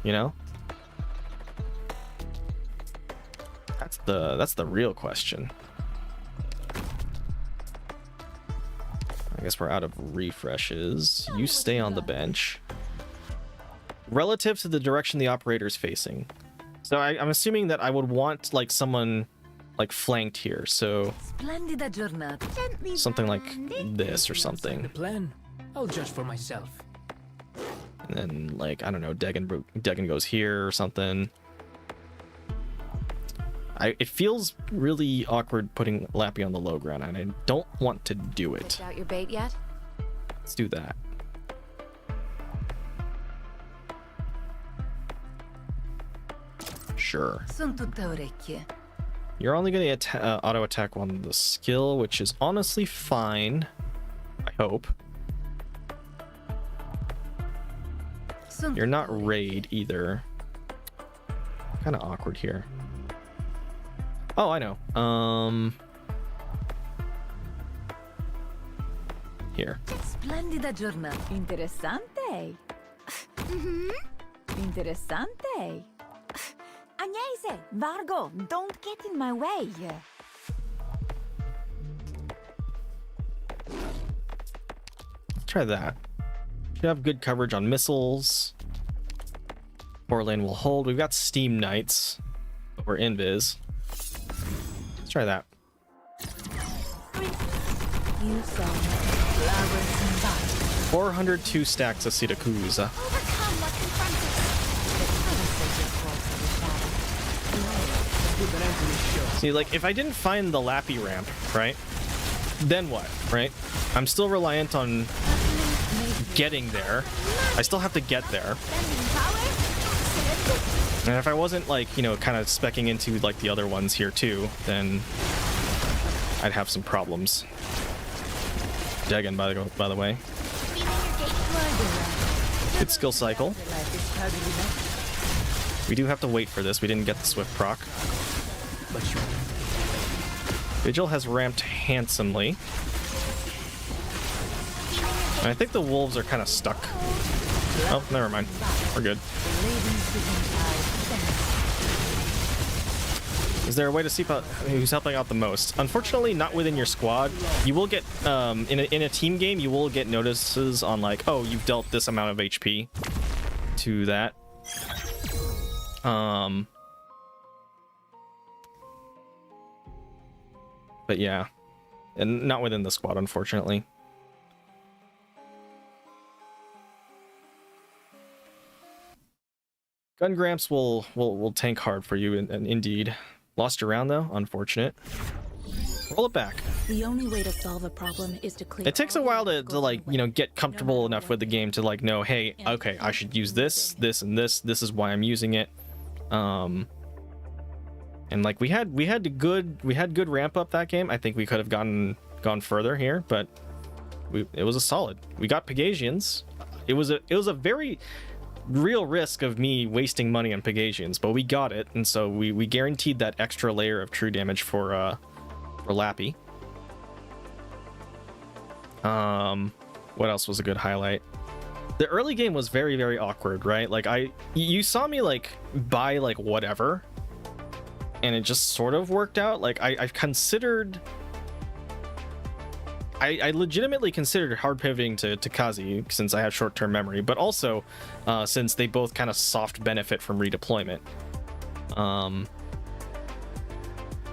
you know? That's the real question. I guess we're out of refreshes. You stay on the bench. Relative to the direction the operator is facing. So I'm assuming that I would want like someone like flanked here. So something like this or something. The plan. I'll judge for myself. And then like, I don't know, Degen goes here or something. It feels really awkward putting Lappy on the low ground, and I don't want to do it. Picked out your bait yet? Let's do that. Sure. You're only going to auto attack on the skill, which is honestly fine. I hope. You're not raid either. Kind of awkward here. Oh, I know. Here. Splendida giornata. Interessante. Interessante. Agnese, Vargo, don't get in my way. Try that. Should have good coverage on missiles. 4 lane will hold. We've got Steam Knights, but we're invis. Let's try that. 402 stacks of Siracusa. See, like, if I didn't find the Lappy ramp, right? Then what, right? I'm still reliant on getting there. I still have to get there. And if I wasn't, like, you know, kind of specking into, like, the other ones here, too, then I'd have some problems. Degen, by the way. Good skill cycle. We do have to wait for this. We didn't get the Swift proc. Vigil has ramped handsomely. And I think the wolves are kind of stuck. Oh, never mind. We're good. Is there a way to see who's helping out the most? Unfortunately, not within your squad. You will get, in a team game, you will get notices on like, oh, you've dealt this amount of HP to that. But yeah, and not within the squad, unfortunately. Gun Gramps will tank hard for you, and indeed. Lost your round though, unfortunate. Roll it back. The only way to solve a problem is to clear. It takes a while to like, you know, get comfortable enough with the game to like know, hey, okay, I should use this, this, and this. This is why I'm using it. And like we had good ramp up that game. I think we could have gone further here, but it was a solid. We got Pegasians. It was a very real risk of me wasting money on Pegasians, but we got it, and so we guaranteed that extra layer of true damage for for Lappy. What else was a good highlight? The early game was very, very awkward, right? Like you saw me like buy like whatever, and it just sort of worked out. Like I've considered, I legitimately considered hard pivoting to Kazi since I have short-term memory, but also since they both kind of soft benefit from redeployment.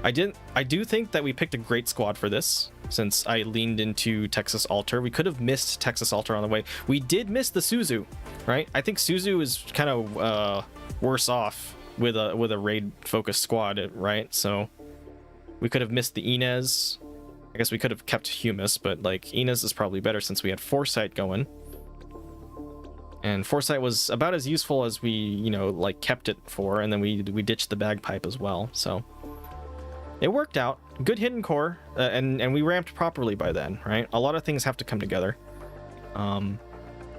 I do think that we picked a great squad for this, since I leaned into Texas Alter. We could have missed Texas Alter on the way. We did miss the Suzu, right? I think Suzu is kind of worse off with a raid focused squad, right? So we could have missed the Inez. I guess we could have kept Humus, but like Inez is probably better since we had Foresight going. And Foresight was about as useful as we, you know, like kept it for, and then we ditched the bagpipe as well. So it worked out. Good hidden core, and we ramped properly by then, right? A lot of things have to come together.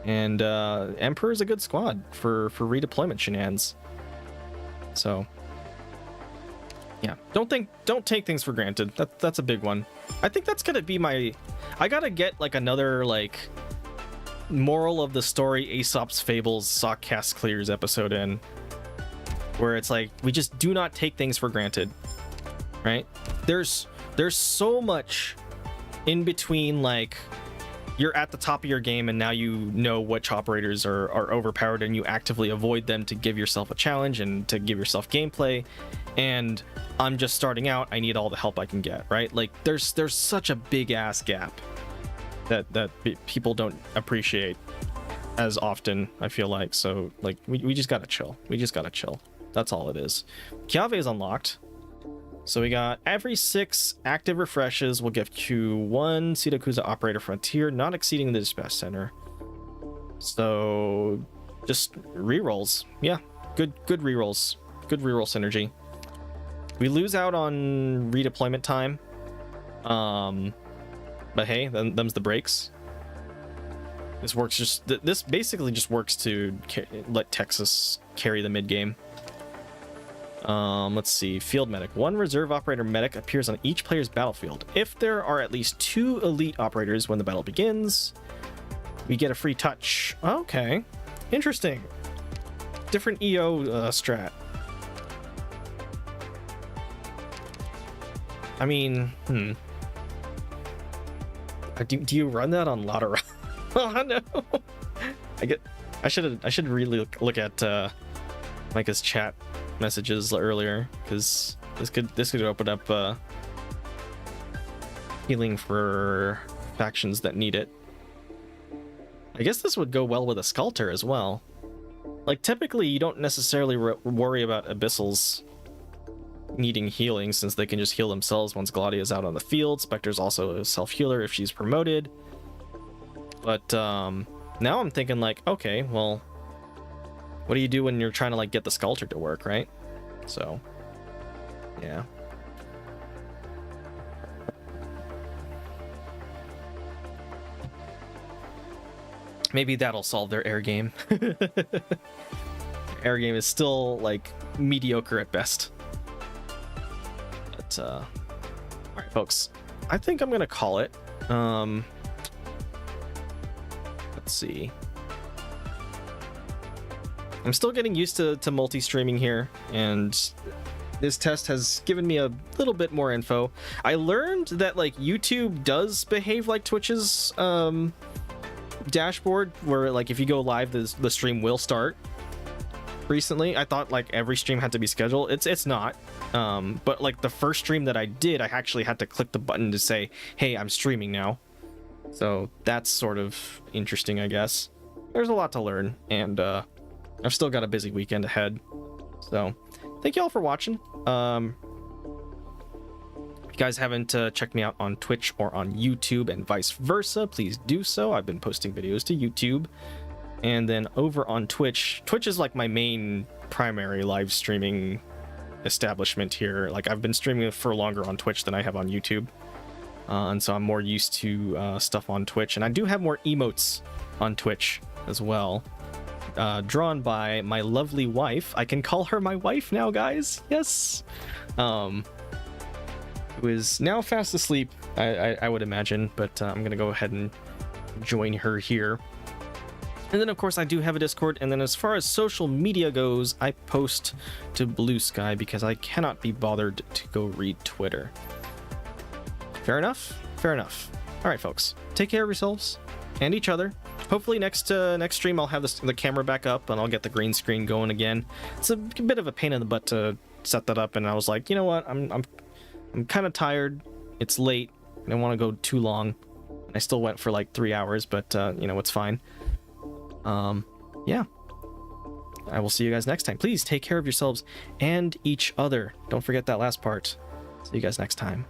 Emperor is a good squad for redeployment shenanigans. So yeah, don't take things for granted. That's a big one. I think that's gonna be I gotta get like another like moral of the story Aesop's Fables Sockcast Clears episode in, where it's like we just do not take things for granted, right? There's so much in between, like you're at the top of your game and now you know which operators are overpowered and you actively avoid them to give yourself a challenge and to give yourself gameplay, and I'm just starting out, I need all the help I can get, right? Like there's such a big ass gap that people don't appreciate as often, I feel like. So like we just gotta chill. That's all it is. Chiave is unlocked, so we got every 6 active refreshes will give you 1 Sitakuza operator frontier not exceeding the dispatch center. So just rerolls. Yeah, good rerolls. Good reroll synergy. We lose out on redeployment time, but hey, them's the breaks. This basically just works to let Texas carry the mid game. Let's see. Field medic. 1 reserve operator medic appears on each player's battlefield. If there are at least 2 elite operators when the battle begins, we get a free touch. Okay, interesting. Different EO strat. I mean, do you run that on Ladder? Oh no! I should really look at Micah's chat messages earlier, because this could open up healing for factions that need it. I guess this would go well with a Sculptor as well. Like typically you don't necessarily worry about Abyssals needing healing, since they can just heal themselves once Gladia is out on the field. Spectre's also a self-healer if she's promoted. But now I'm thinking like, okay, well, what do you do when you're trying to like get the Sculptor to work, right? So yeah. Maybe that'll solve their air game. Air game is still like mediocre at best. But all right, folks, I think I'm gonna call it. Let's see. I'm still getting used to multi-streaming here, and this test has given me a little bit more info. I learned that like YouTube does behave like Twitch's dashboard, where like if you go live, the stream will start. Recently, I thought like every stream had to be scheduled. It's not. But like the first stream that I did, I actually had to click the button to say, "Hey, I'm streaming now." So that's sort of interesting, I guess. There's a lot to learn, and I've still got a busy weekend ahead. So thank you all for watching. If you guys haven't checked me out on Twitch or on YouTube and vice versa, please do so. I've been posting videos to YouTube, and then over on Twitch is like my main primary live streaming establishment here. Like I've been streaming for longer on Twitch than I have on YouTube, and so I'm more used to stuff on Twitch, and I do have more emotes on Twitch as well, drawn by my lovely wife. I can call her my wife now, guys. Yes. who is now fast asleep, I would imagine, but I'm going to go ahead and join her here. And then, of course, I do have a Discord. And then as far as social media goes, I post to Blue Sky because I cannot be bothered to go read Twitter. Fair enough? Fair enough. All right, folks. Take care of yourselves and each other. Hopefully next stream I'll have the camera back up and I'll get the green screen going again. It's a bit of a pain in the butt to set that up, and I was like, you know what? I'm kind of tired. It's late. I don't want to go too long. I still went for like 3 hours, but you know, it's fine. Yeah, I will see you guys next time. Please take care of yourselves and each other. Don't forget that last part. See you guys next time.